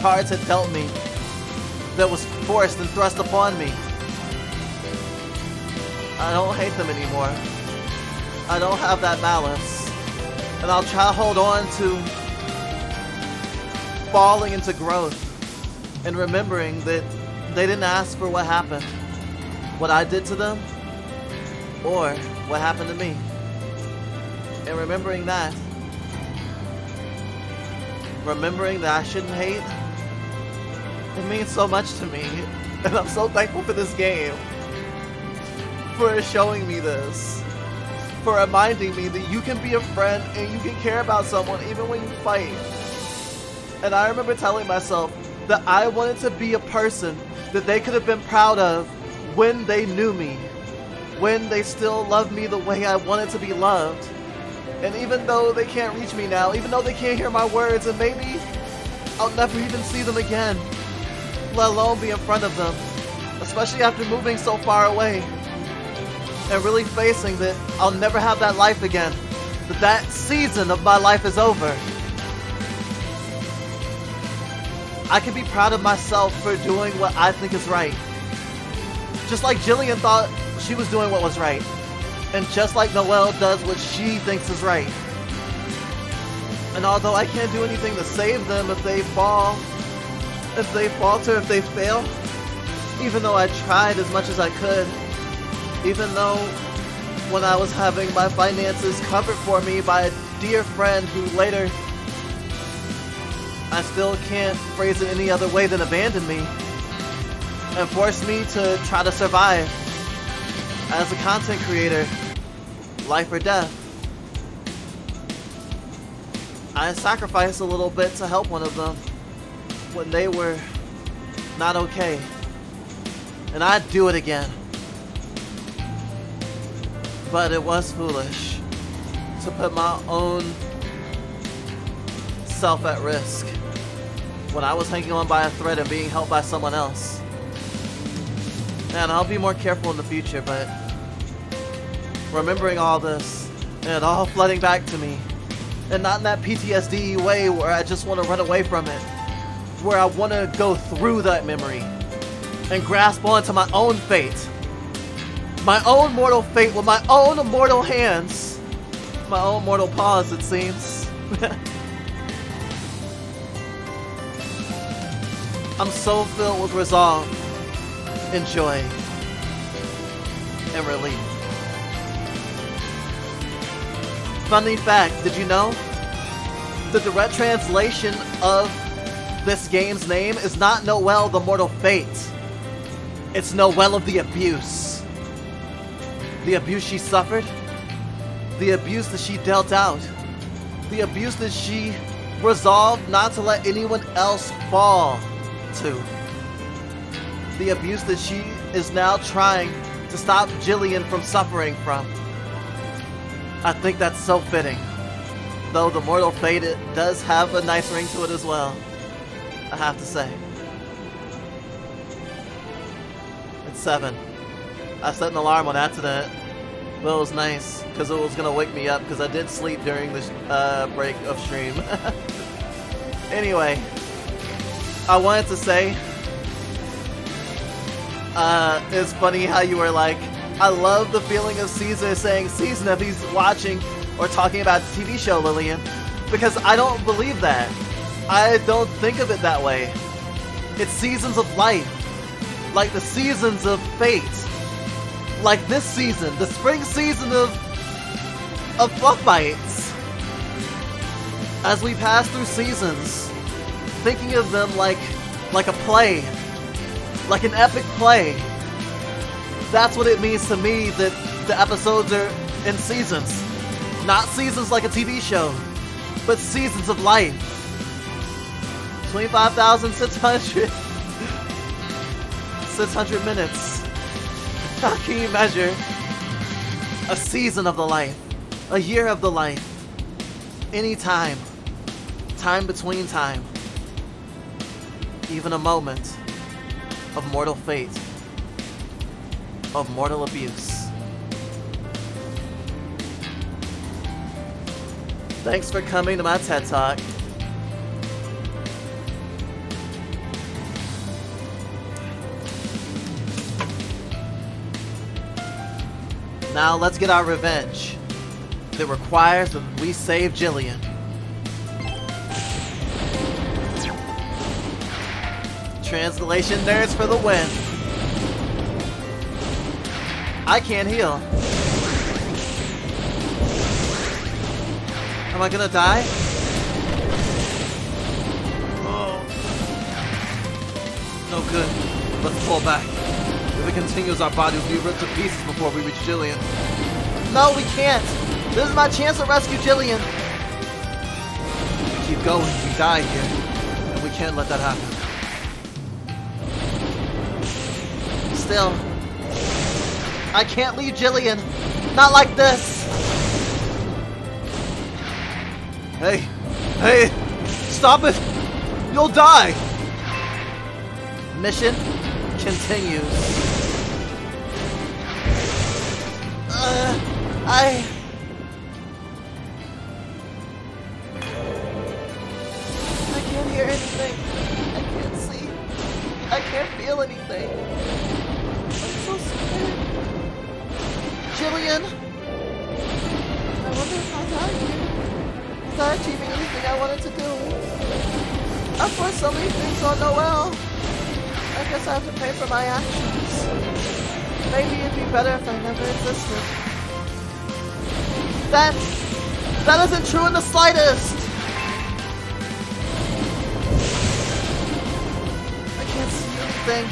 cards had dealt me, that was forced and thrust upon me, I don't hate them anymore. I don't have that malice. And I'll try to hold on to falling into growth and remembering that they didn't ask for what happened, what I did to them, or what happened to me. And remembering that I shouldn't hate, it means so much to me. And I'm so thankful for this game, for showing me this, for reminding me that you can be a friend and you can care about someone even when you fight. And I remember telling myself that I wanted to be a person that they could have been proud of when they knew me, when they still loved me the way I wanted to be loved. And even though they can't reach me now, even though they can't hear my words, and maybe I'll never even see them again, let alone be in front of them, especially after moving so far away, and really facing that I'll never have that life again, that season of my life is over. I can be proud of myself for doing what I think is right. Just like Jillian thought she was doing what was right. And just like Noel does what she thinks is right. And although I can't do anything to save them if they fall, if they falter, if they fail, even though I tried as much as I could, even though when I was having my finances covered for me by a dear friend who later, I still can't phrase it any other way than abandoned me and forced me to try to survive as a content creator, life or death. I sacrificed a little bit to help one of them when they were not okay. And I'd do it again. But it was foolish to put my own self at risk when I was hanging on by a thread and being helped by someone else. And I'll be more careful in the future, but remembering all this and it all flooding back to me, and not in that PTSD way where I just want to run away from it, where I want to go through that memory and grasp onto my own fate, my own mortal fate with my own mortal hands, my own mortal paws, it seems. I'm so filled with resolve and joy and relief. Funny fact, did you know? The direct translation of this game's name is not Noel the Mortal Fate. It's Noel of the Abuse. The abuse she suffered, the abuse that she dealt out, the abuse that she resolved not to let anyone else fall to, the abuse that she is now trying to stop Jillian from suffering from. I think that's so fitting, though the Mortal Fate, it does have a nice ring to it as well, I have to say. It's 7. I set an alarm on accident, but it was nice because it was gonna wake me up because I did sleep during this break of stream. Anyway, I wanted to say, it's funny how you were like, I love the feeling of Caesar saying season if he's watching or talking about the TV show, Lillian, because I don't believe that. I don't think of it that way. It's seasons of life, like the seasons of fate. Like this season, the spring season of Fluff Bites. As we pass through seasons, thinking of them like a play, like an epic play. That's what it means to me that the episodes are in seasons. Not seasons like a TV show, but seasons of life. 25,600 600 minutes. How can you measure a season of the life? A year of the life? Any time. Time between time. Even a moment of mortal fate. Of mortal abuse. Thanks for coming to my TED Talk. Now let's get our revenge. It requires that we save Jillian. Translation nerds for the win. I can't heal. Am I gonna die? Oh. No good. Let's pull back. If it continues, our body will be ripped to pieces before we reach Jillian. No, we can't. This is my chance to rescue Jillian. Keep going. We die here. And we can't let that happen. Still, I can't leave Jillian. Not like this. Hey, hey, stop it. You'll die. Mission continues. I can't hear anything. I can't see. I can't feel anything. I'm so scared. Jillian! I wonder if I'll die here. Was I achieving anything I wanted to do? I forced so many things on Noel. I guess I have to pay for my actions. Maybe it'd be better if I never existed. That isn't true in the slightest! I can't see anything.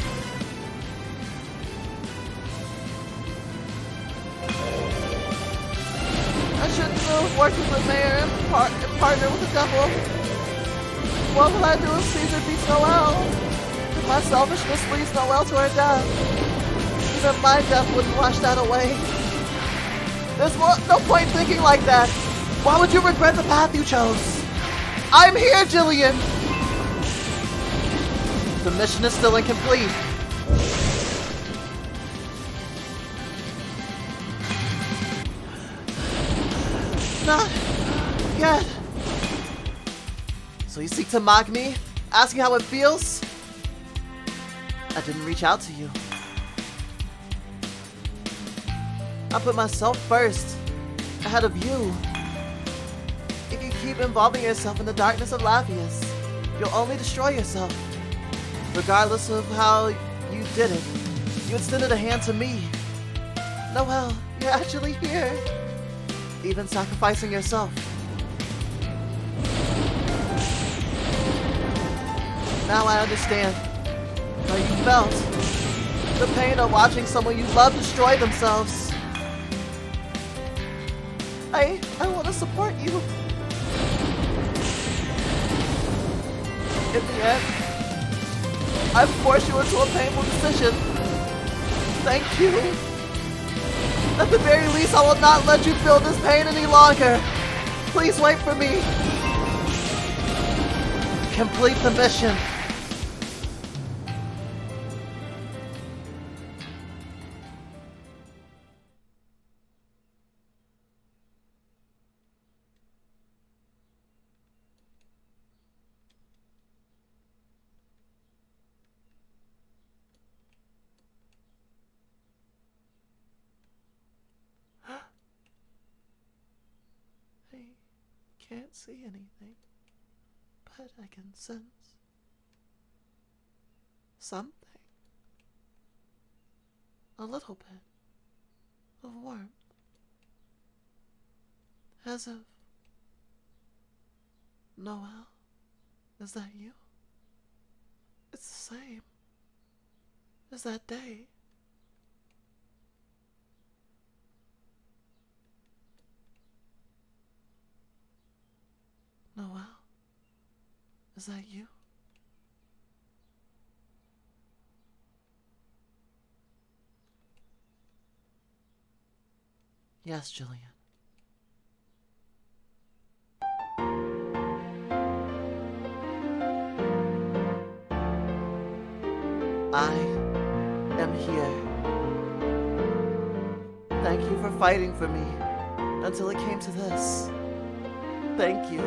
I shouldn't have worked with the mayor and partner with the devil. What will I do if Caesar beats Noel? If my selfishness leads Noel to her death, even my death wouldn't wash that away. There's no point thinking like that. Why would you regret the path you chose? I'm here, Jillian! The mission is still incomplete. Not yet. So you seek to mock me? Asking how it feels? I didn't reach out to you. I put myself first, ahead of you. If you keep involving yourself in the darkness of Laphius, you'll only destroy yourself. Regardless of how you did it, you extended a hand to me. Noel, you're actually here. Even sacrificing yourself. Now I understand how you felt. The pain of watching someone you love destroy themselves. I want to support you. In the end, I forced you into a painful decision. Thank you. At the very least, I will not let you feel this pain any longer. Please wait for me. Complete the mission. I can't see anything, but I can sense something. A little bit of warmth. As if... Noel, is that you? It's the same as that day. Noel, is that you? Yes, Jillian. I am here. Thank you for fighting for me until it came to this. Thank you.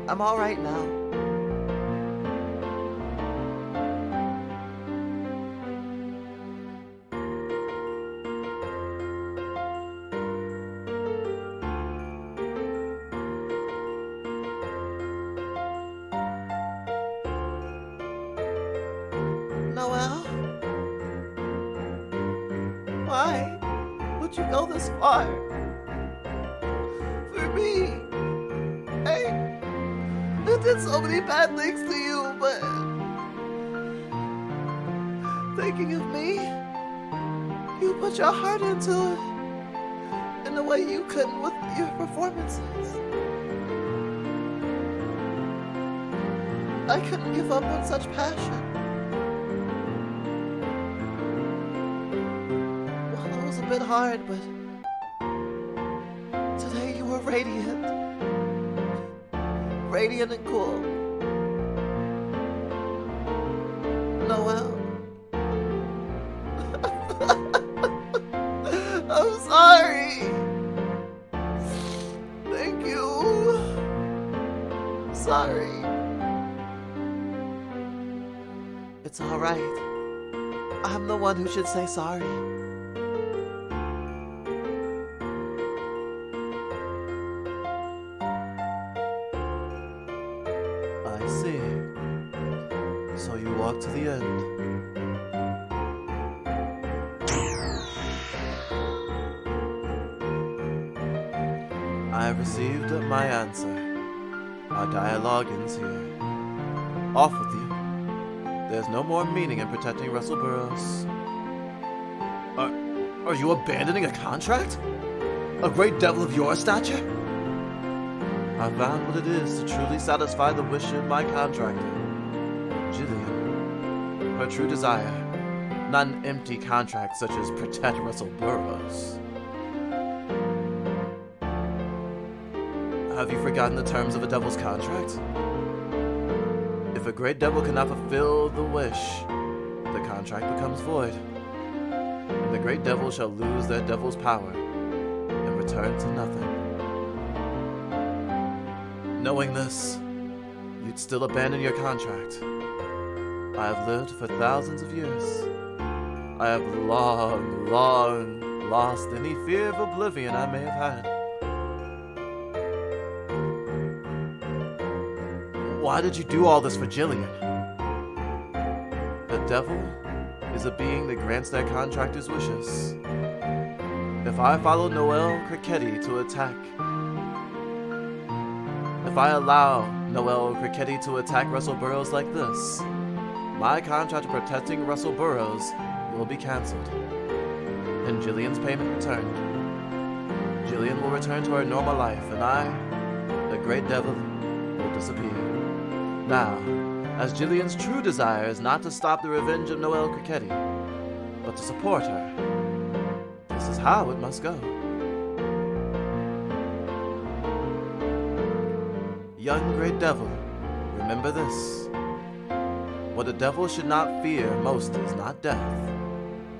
I'm all right now. Noel? Why would you go this far? For me? I did so many bad things to you, but thinking of me, you put your heart into it in a way you couldn't with your performances. I couldn't give up on such passion. Well, it was a bit hard, but today you were radiant. Radiant and cool. Noel. I'm sorry. Thank you. Sorry. It's all right. I'm the one who should say sorry. I see. So you walk to the end. I have received my answer. Our dialogue ends here. Off with you. There's no more meaning in protecting Russell Burroughs. Are you abandoning a contract? A great devil of your stature? I found what it is to truly satisfy the wish of my contractor, Jillian. Her true desire, not an empty contract such as protect Russell Burroughs. Have you forgotten the terms of a devil's contract? If a great devil cannot fulfill the wish, the contract becomes void, and the great devil shall lose their devil's power and return to nothing. Knowing this, you'd still abandon your contract. I have lived for thousands of years. I have long, long lost any fear of oblivion I may have had. Why did you do all this for Jillian? The devil is a being that grants their contractor's wishes. If I follow Noel Cricchetti to attack, if I allow Noel Cricchetti to attack Russell Burroughs like this, my contract protecting Russell Burroughs will be cancelled, and Jillian's payment returned. Jillian will return to her normal life, and I, the great devil, will disappear. Now, as Jillian's true desire is not to stop the revenge of Noel Cricchetti, but to support her, this is how it must go. Young great devil, remember this. What a devil should not fear most is not death.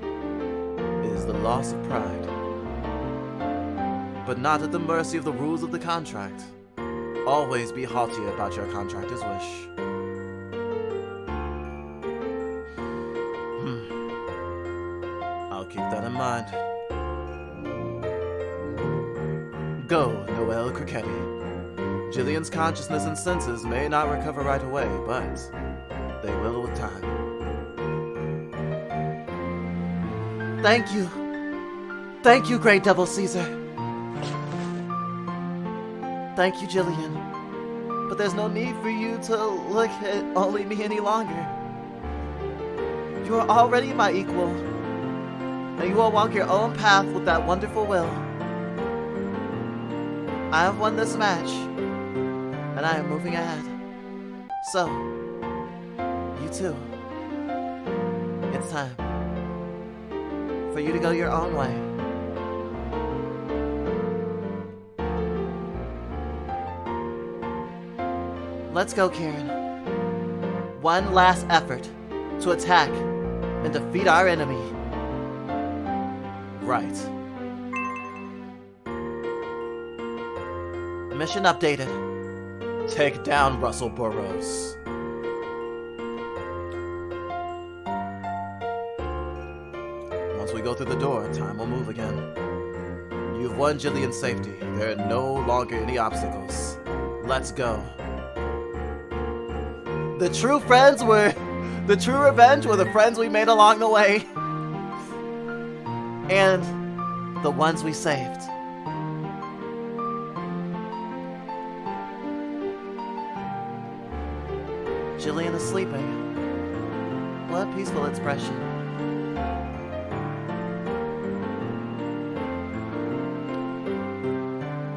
It is the loss of pride. But not at the mercy of the rules of the contract. Always be haughty about your contractor's wish. I'll keep that in mind. Go, Noel Cricchetti. Jillian's consciousness and senses may not recover right away, but they will with time. Thank you. Thank you, Great Devil Caesar. Thank you, Jillian. But there's no need for you to look at only me any longer. You are already my equal, and you will walk your own path with that wonderful will. I have won this match, and I am moving ahead. So, you too. It's time for you to go your own way. Let's go, Karen. One last effort to attack and defeat our enemy. Right. Mission updated. Take down Russell Burroughs. Once we go through the door, time will move again. You've won Jillian's safety. There are no longer any obstacles. Let's go. The true revenge were the friends we made along the way. And the ones we saved. Jillian is sleeping. What a peaceful expression.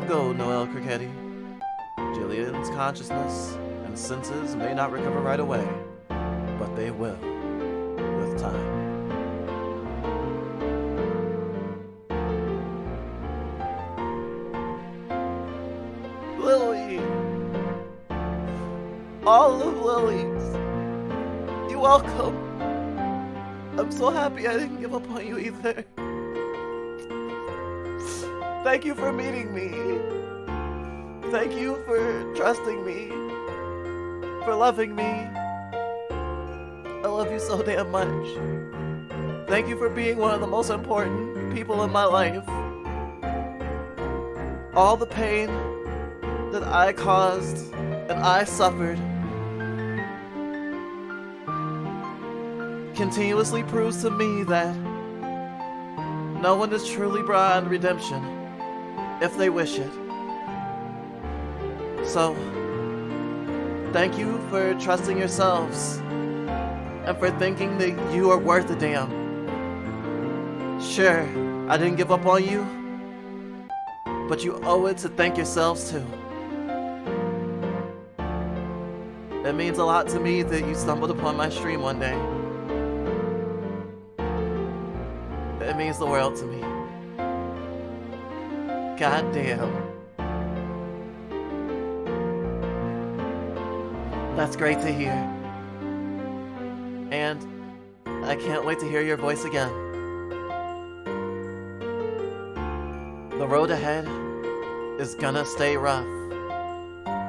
Go, Noel Crickety. Jillian's consciousness and senses may not recover right away, but they will, with time. Lily! All of Lily's. You're welcome. I'm so happy I didn't give up on you either. Thank you for meeting me. Thank you for trusting me. For loving me. I love you so damn much. Thank you for being one of the most important people in my life. All the pain that I caused and I suffered continuously proves to me that no one is truly beyond redemption if they wish it. So, thank you for trusting yourselves and for thinking that you are worth a damn. Sure, I didn't give up on you, but you owe it to thank yourselves too. It means a lot to me that you stumbled upon my stream one day. It means the world to me. God damn. That's great to hear. And I can't wait to hear your voice again. The road ahead is gonna stay rough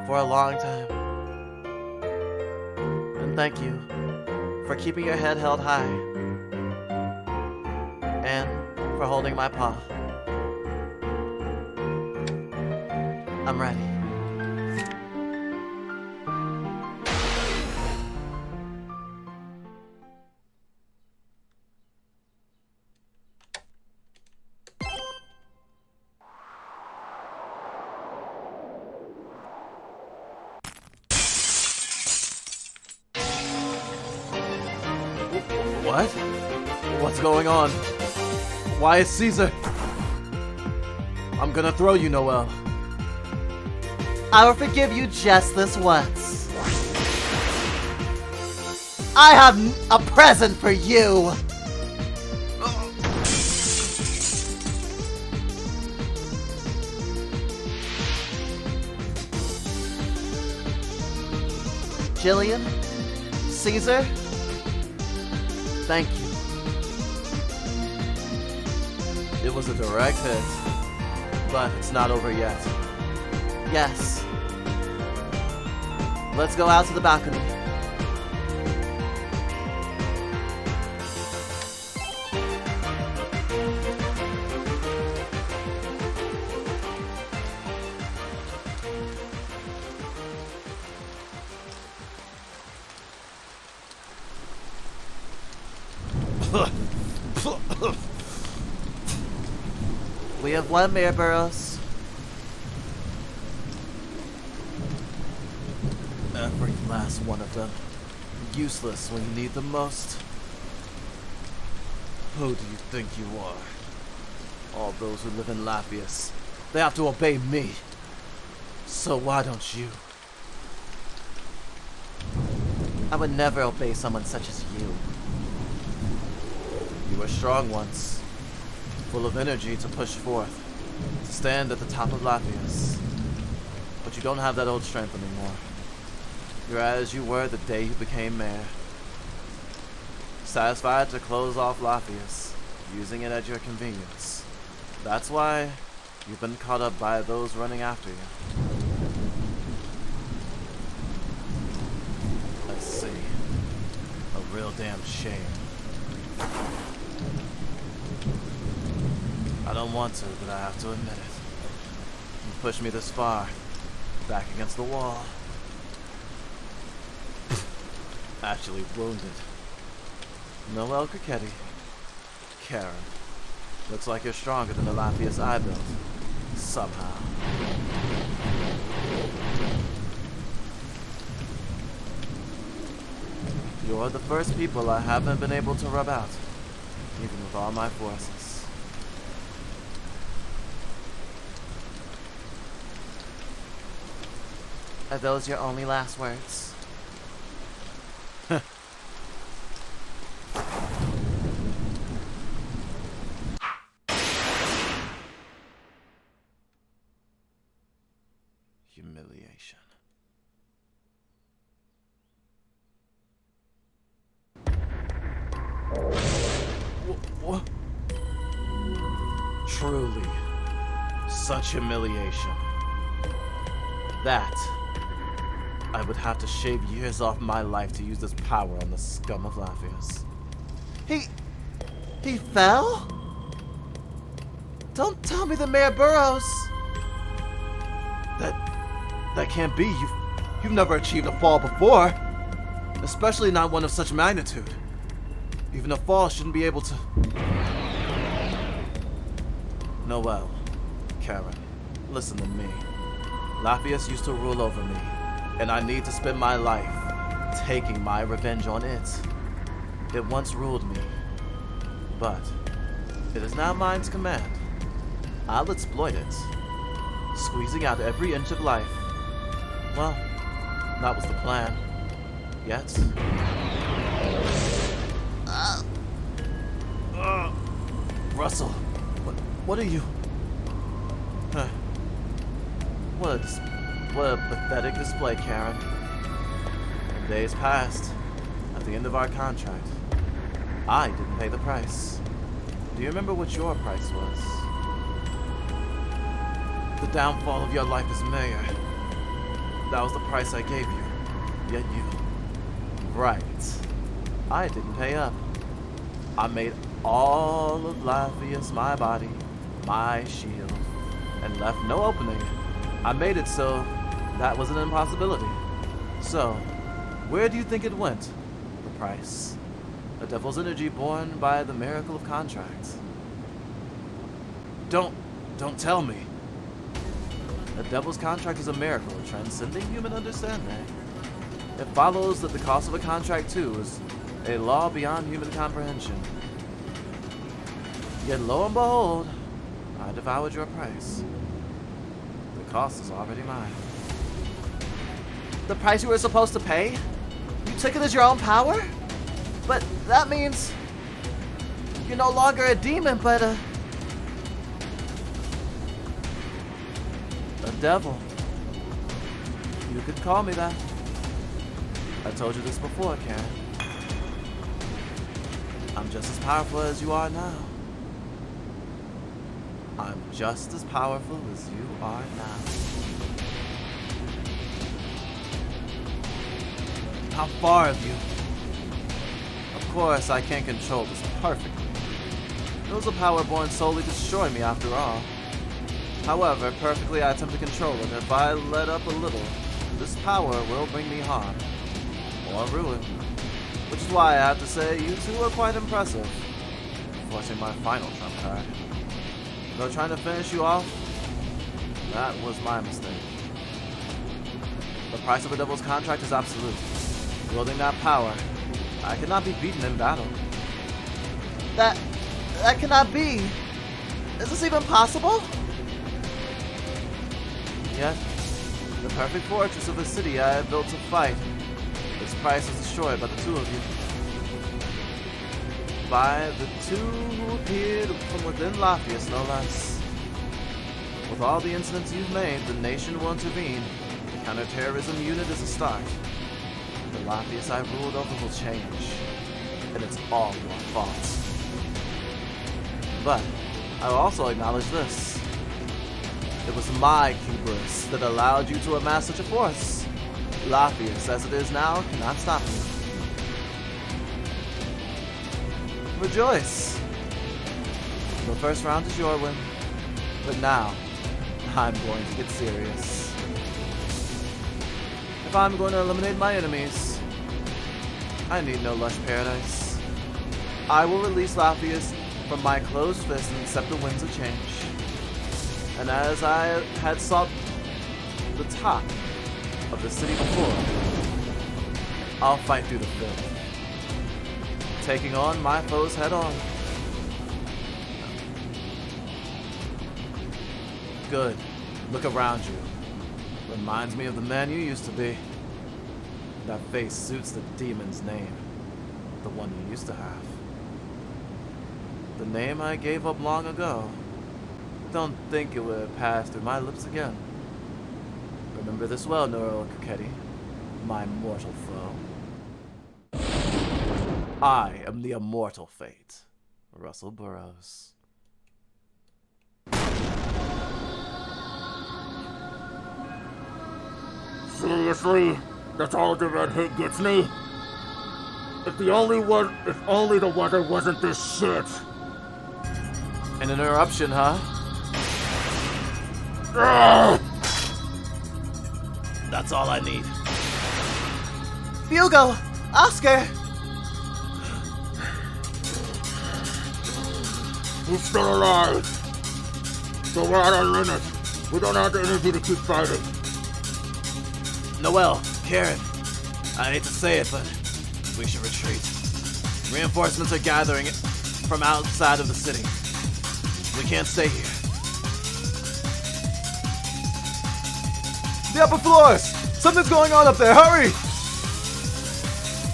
for a long time. And thank you for keeping your head held high and for holding my paw. I'm ready. What? What's going on? Why is Caesar? I'm gonna throw you, Noel. I will forgive you just this once. I have a present for you. Jillian, Caesar, thank you. It was a direct hit, but it's not over yet. Yes. Let's go out to the balcony. We have one Mayor Burroughs. Every last one of them. Useless when you need them most. Who do you think you are? All those who live in Lappius. They have to obey me. So why don't you? I would never obey someone such as you. You were strong once. Full of energy to push forth. To stand at the top of Lappius. But you don't have that old strength anymore. You're as you were the day you became mayor. satisfied to close off Laphius, using it at your convenience. That's why you've been caught up by those running after you. I see. A real damn shame. I don't want to, but I have to admit it. You pushed me this far, back against the wall. Actually wounded. Noel Cricetti. Karen. Looks like you're stronger than the Laphius I built. Somehow. You're the first people I haven't been able to rub out, even with all my forces. Are those your only last words? Humiliation. What? Truly, such humiliation. That I would have to shave years off my life to use this power on the scum of Laphius. He fell? Don't tell me the Mayor Burrows. That can't be. You've never achieved a fall before. Especially not one of such magnitude. Even a fall shouldn't be able to... Noel, Karen, listen to me. Laphius used to rule over me, and I need to spend my life taking my revenge on it. It once ruled me, but it is now mine to command. I'll exploit it, squeezing out every inch of life. Well, that was the plan. Yet... Russell, what are you... What a pathetic display, Karen. Days passed. At the end of our contract, I didn't pay the price. Do you remember what your price was? The downfall of your life as mayor. That was the price I gave you. Yet you... Right. I didn't pay up. I made all of Laphius my body, my shield, and left no opening. I made it so that was an impossibility. So, where do you think it went? The price. A devil's energy born by the miracle of contracts. Don't tell me. A devil's contract is a miracle transcending human understanding. It follows that the cost of a contract, too, is a law beyond human comprehension. Yet lo and behold, I devoured your price. The cost is already mine. The price you were supposed to pay? You took it as your own power? But that means you're no longer a demon, but a devil. You could call me that. I told you this before, Karen. I'm just as powerful as you are now. I'm just as powerful as you are now. How far have you? Of course, I can't control this perfectly. It was a power born solely to destroy me after all. However, perfectly I attempt to control it. If I let up a little, this power will bring me harm. Or ruin. Which is why I have to say you two are quite impressive. Forcing my final trump card. Though trying to finish you off, that was my mistake. The price of a devil's contract is absolute. Wielding that power, I cannot be beaten in battle. That cannot be. Is this even possible? Yet, the perfect fortress of a city I have built to fight, its price is destroyed by the two of you. By the two who appeared from within Laphius, no less. With all the incidents you've made, the nation will intervene. The counterterrorism unit is a start. The Laphius I ruled over will change. and it's all your fault. But I will also acknowledge this. It was my hubris that allowed you to amass such a force. Laphius, as it is now, cannot stop you. Rejoice! The first round is your win. But now, I'm going to get serious. If I'm going to eliminate my enemies, I need no lush paradise. I will release Laphius from my closed fist and accept the winds of change. And as I had sought the top of the city before, I'll fight through the filth, taking on my foes head on. Good. Look around you. Reminds me of the man you used to be. That face suits the demon's name, the one you used to have. The name I gave up long ago. Don't think it would pass through my lips again. Remember this well, Noel, my mortal foe. I am the immortal fate, Russell Burroughs. Seriously? That's all the red hate gets me? If only the weather wasn't this shit. An interruption, huh? That's all I need. Hugo! Oscar! He's still alive. So we're at our limit. We don't have the energy to keep fighting. Noel, Karen, I hate to say it, but we should retreat. Reinforcements are gathering from outside of the city. We can't stay here. The upper floors! Something's going on up there, hurry!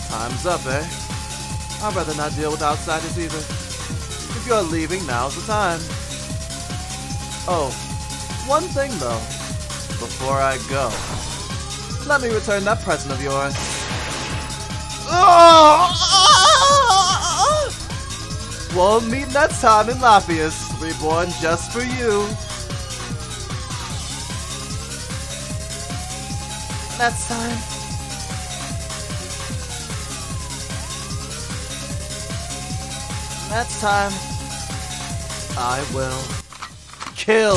Time's up, eh? I'd rather not deal with outsiders either. If you're leaving, now's the time. Oh, one thing though. Before I go, let me return that present of yours. We'll meet next time in Laphius, reborn just for you. Next time. Next time. I will kill.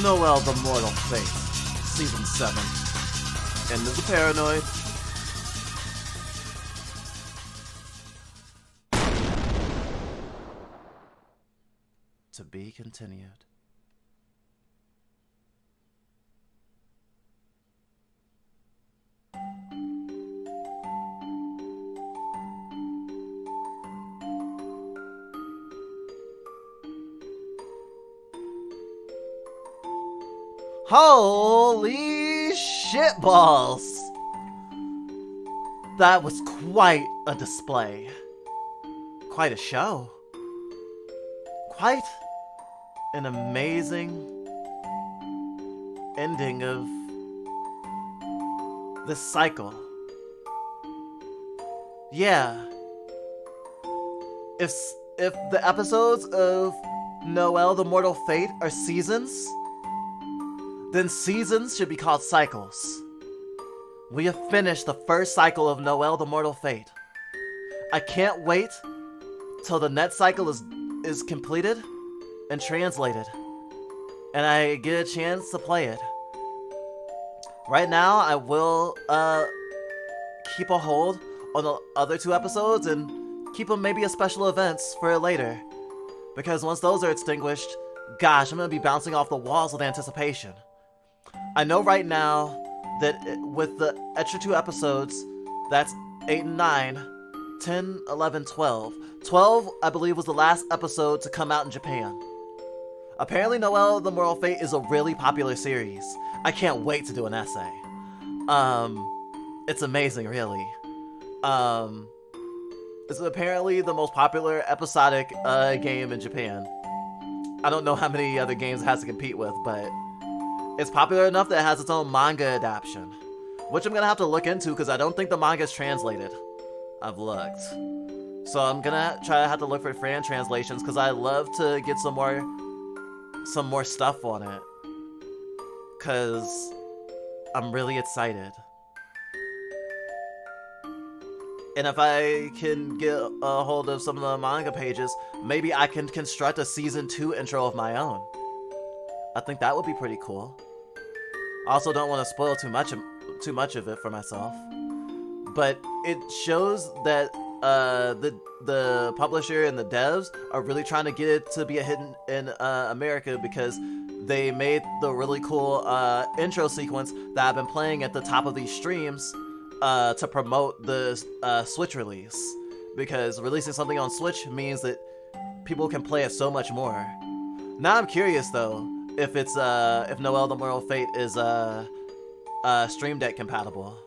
Noel the Mortal Fate, Season 7. End of the Paranoid. To be continued. Holy shitballs! That was quite a display. Quite a show. Quite an amazing ending of this cycle. Yeah. If the episodes of Noel the Mortal Fate are seasons, then seasons should be called cycles. We have finished the first cycle of Noel the Mortal Fate. I can't wait till the next cycle is completed and translated, and I get a chance to play it. Right now, I will keep a hold on the other 2 episodes and keep them maybe as special events for later. Because once those are extinguished, gosh, I'm gonna be bouncing off the walls with anticipation. I know right now that with the extra 2 episodes, that's 8 and 9, 10, 11, 12. 12, I believe, was the last episode to come out in Japan. Apparently, Noel the Moral Fate is a really popular series. I can't wait to do an essay. It's amazing, really. It's apparently the most popular episodic game in Japan. I don't know how many other games it has to compete with, but it's popular enough that it has its own manga adaptation, which I'm gonna have to look into because I don't think the manga is translated. I've looked. So I'm gonna have to look for fan translations because I love to get some more stuff on it. Because I'm really excited. And if I can get a hold of some of the manga pages, maybe I can construct a season 2 intro of my own. I think that would be pretty cool. I also don't want to spoil too much of it for myself. But it shows that the publisher and the devs are really trying to get it to be a hit in America because they made the really cool intro sequence that I've been playing at the top of these streams to promote the Switch release. Because releasing something on Switch means that people can play it so much more. Now I'm curious though if it's if Noel the Moral Fate is Stream Deck compatible.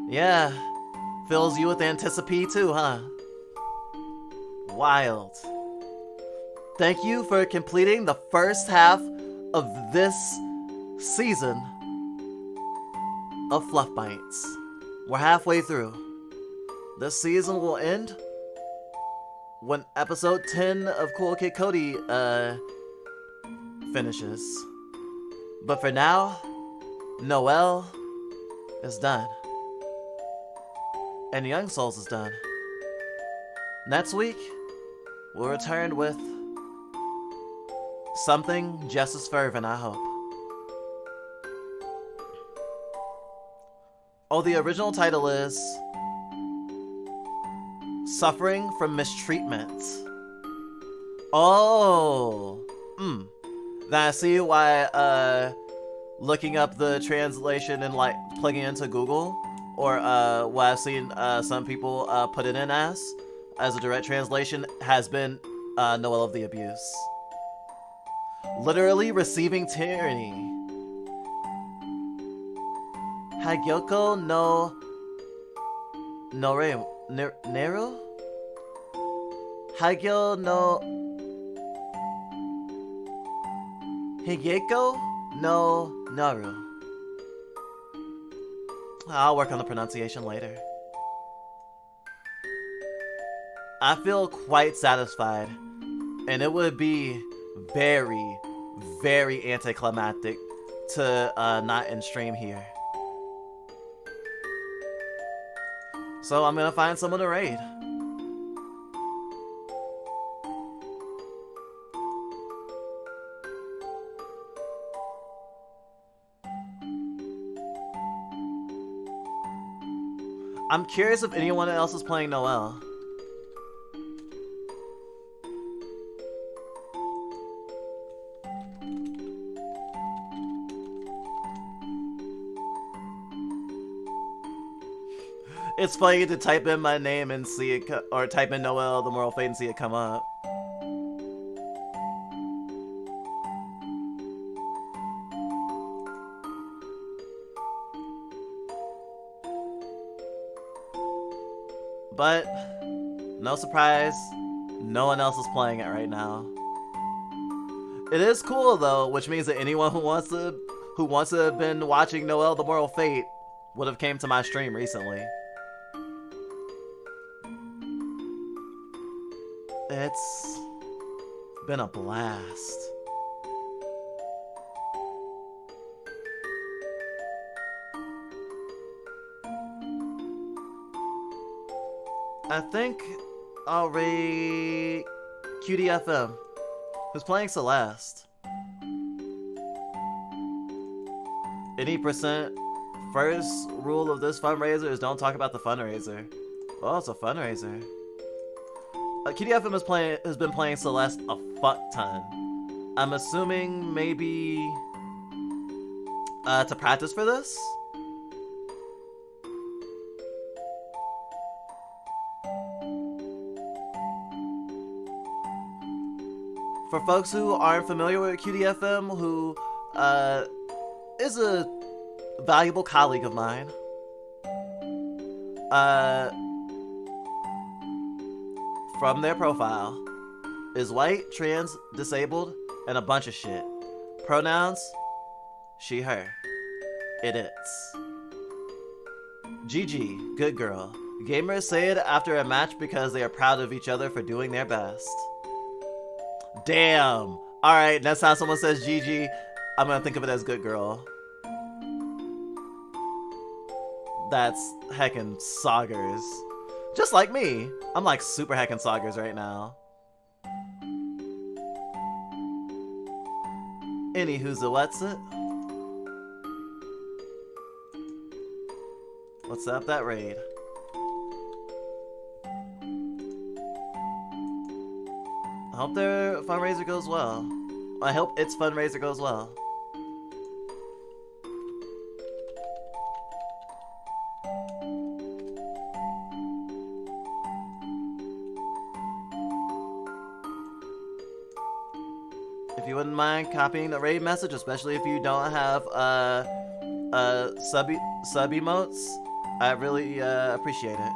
Yeah, fills you with anticipation too, huh? Wild. Thank you for completing the first half of this season of Fluff Bites. We're halfway through. This season will end when episode 10 of Cool Kid Cody finishes. But for now, Noel is done. And Young Souls is done. Next week, we'll return with something just as fervent, I hope. Oh, the original title is Suffering from Mistreatment. Oh, Then I see why looking up the translation and like plugging into Google, or what I've seen some people put it in as a direct translation, has been Noel of the Abuse. Literally receiving tyranny. Hagyoko no Neru? Hagyo no Higeko no Naru. I'll work on the pronunciation later. I feel quite satisfied, and it would be very, very anticlimactic to not end stream here. So I'm gonna find someone to raid. I'm curious if anyone else is playing Noel. It's funny to type in my name and see it, or type in Noel the Moral Fate and see it come up. But no surprise, no one else is playing it right now. It is cool though, which means that anyone who wants to have been watching Noel the Moral Fate would have came to my stream recently. It's been a blast. I think I'll raid QDFM, who's playing Celeste. Any percent. First rule of this fundraiser is don't talk about the fundraiser. Oh, it's a fundraiser. QDFM has been playing Celeste a fuck ton. I'm assuming maybe to practice for this. For folks who aren't familiar with QDFM, who is a valuable colleague of mine, from their profile, is white, trans, disabled, and a bunch of shit. Pronouns, she, her. It is. GG, good girl. Gamers say it after a match because they are proud of each other for doing their best. Damn. Alright, next time someone says GG, I'm gonna think of it as good girl. That's heckin' Saugers. Just like me. I'm like super heckin' Saugers right now. Anywho's the what's it? Let's set up that raid. I hope their fundraiser goes well. I hope its fundraiser goes well. If you wouldn't mind copying the raid message, especially if you don't have sub emotes, I really appreciate it.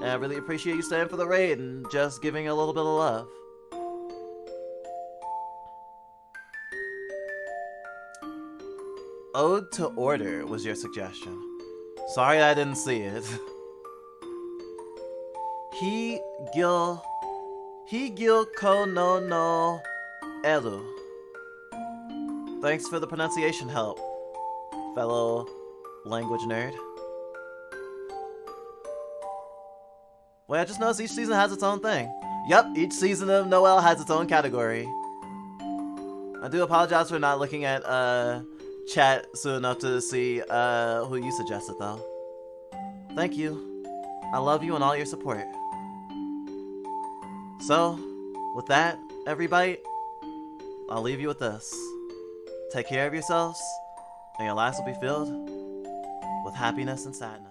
And I really appreciate you staying for the raid and just giving a little bit of love. Ode to Order was your suggestion. Sorry I didn't see it. He gil ko no elu. Thanks for the pronunciation help, fellow language nerd. Wait, I just noticed each season has its own thing. Yep, each season of Noel has its own category. I do apologize for not looking at chat soon enough to see who you suggested though. Thank you. I love you and all your support. So, with that, everybody, I'll leave you with this. Take care of yourselves, and your lives will be filled with happiness and sadness.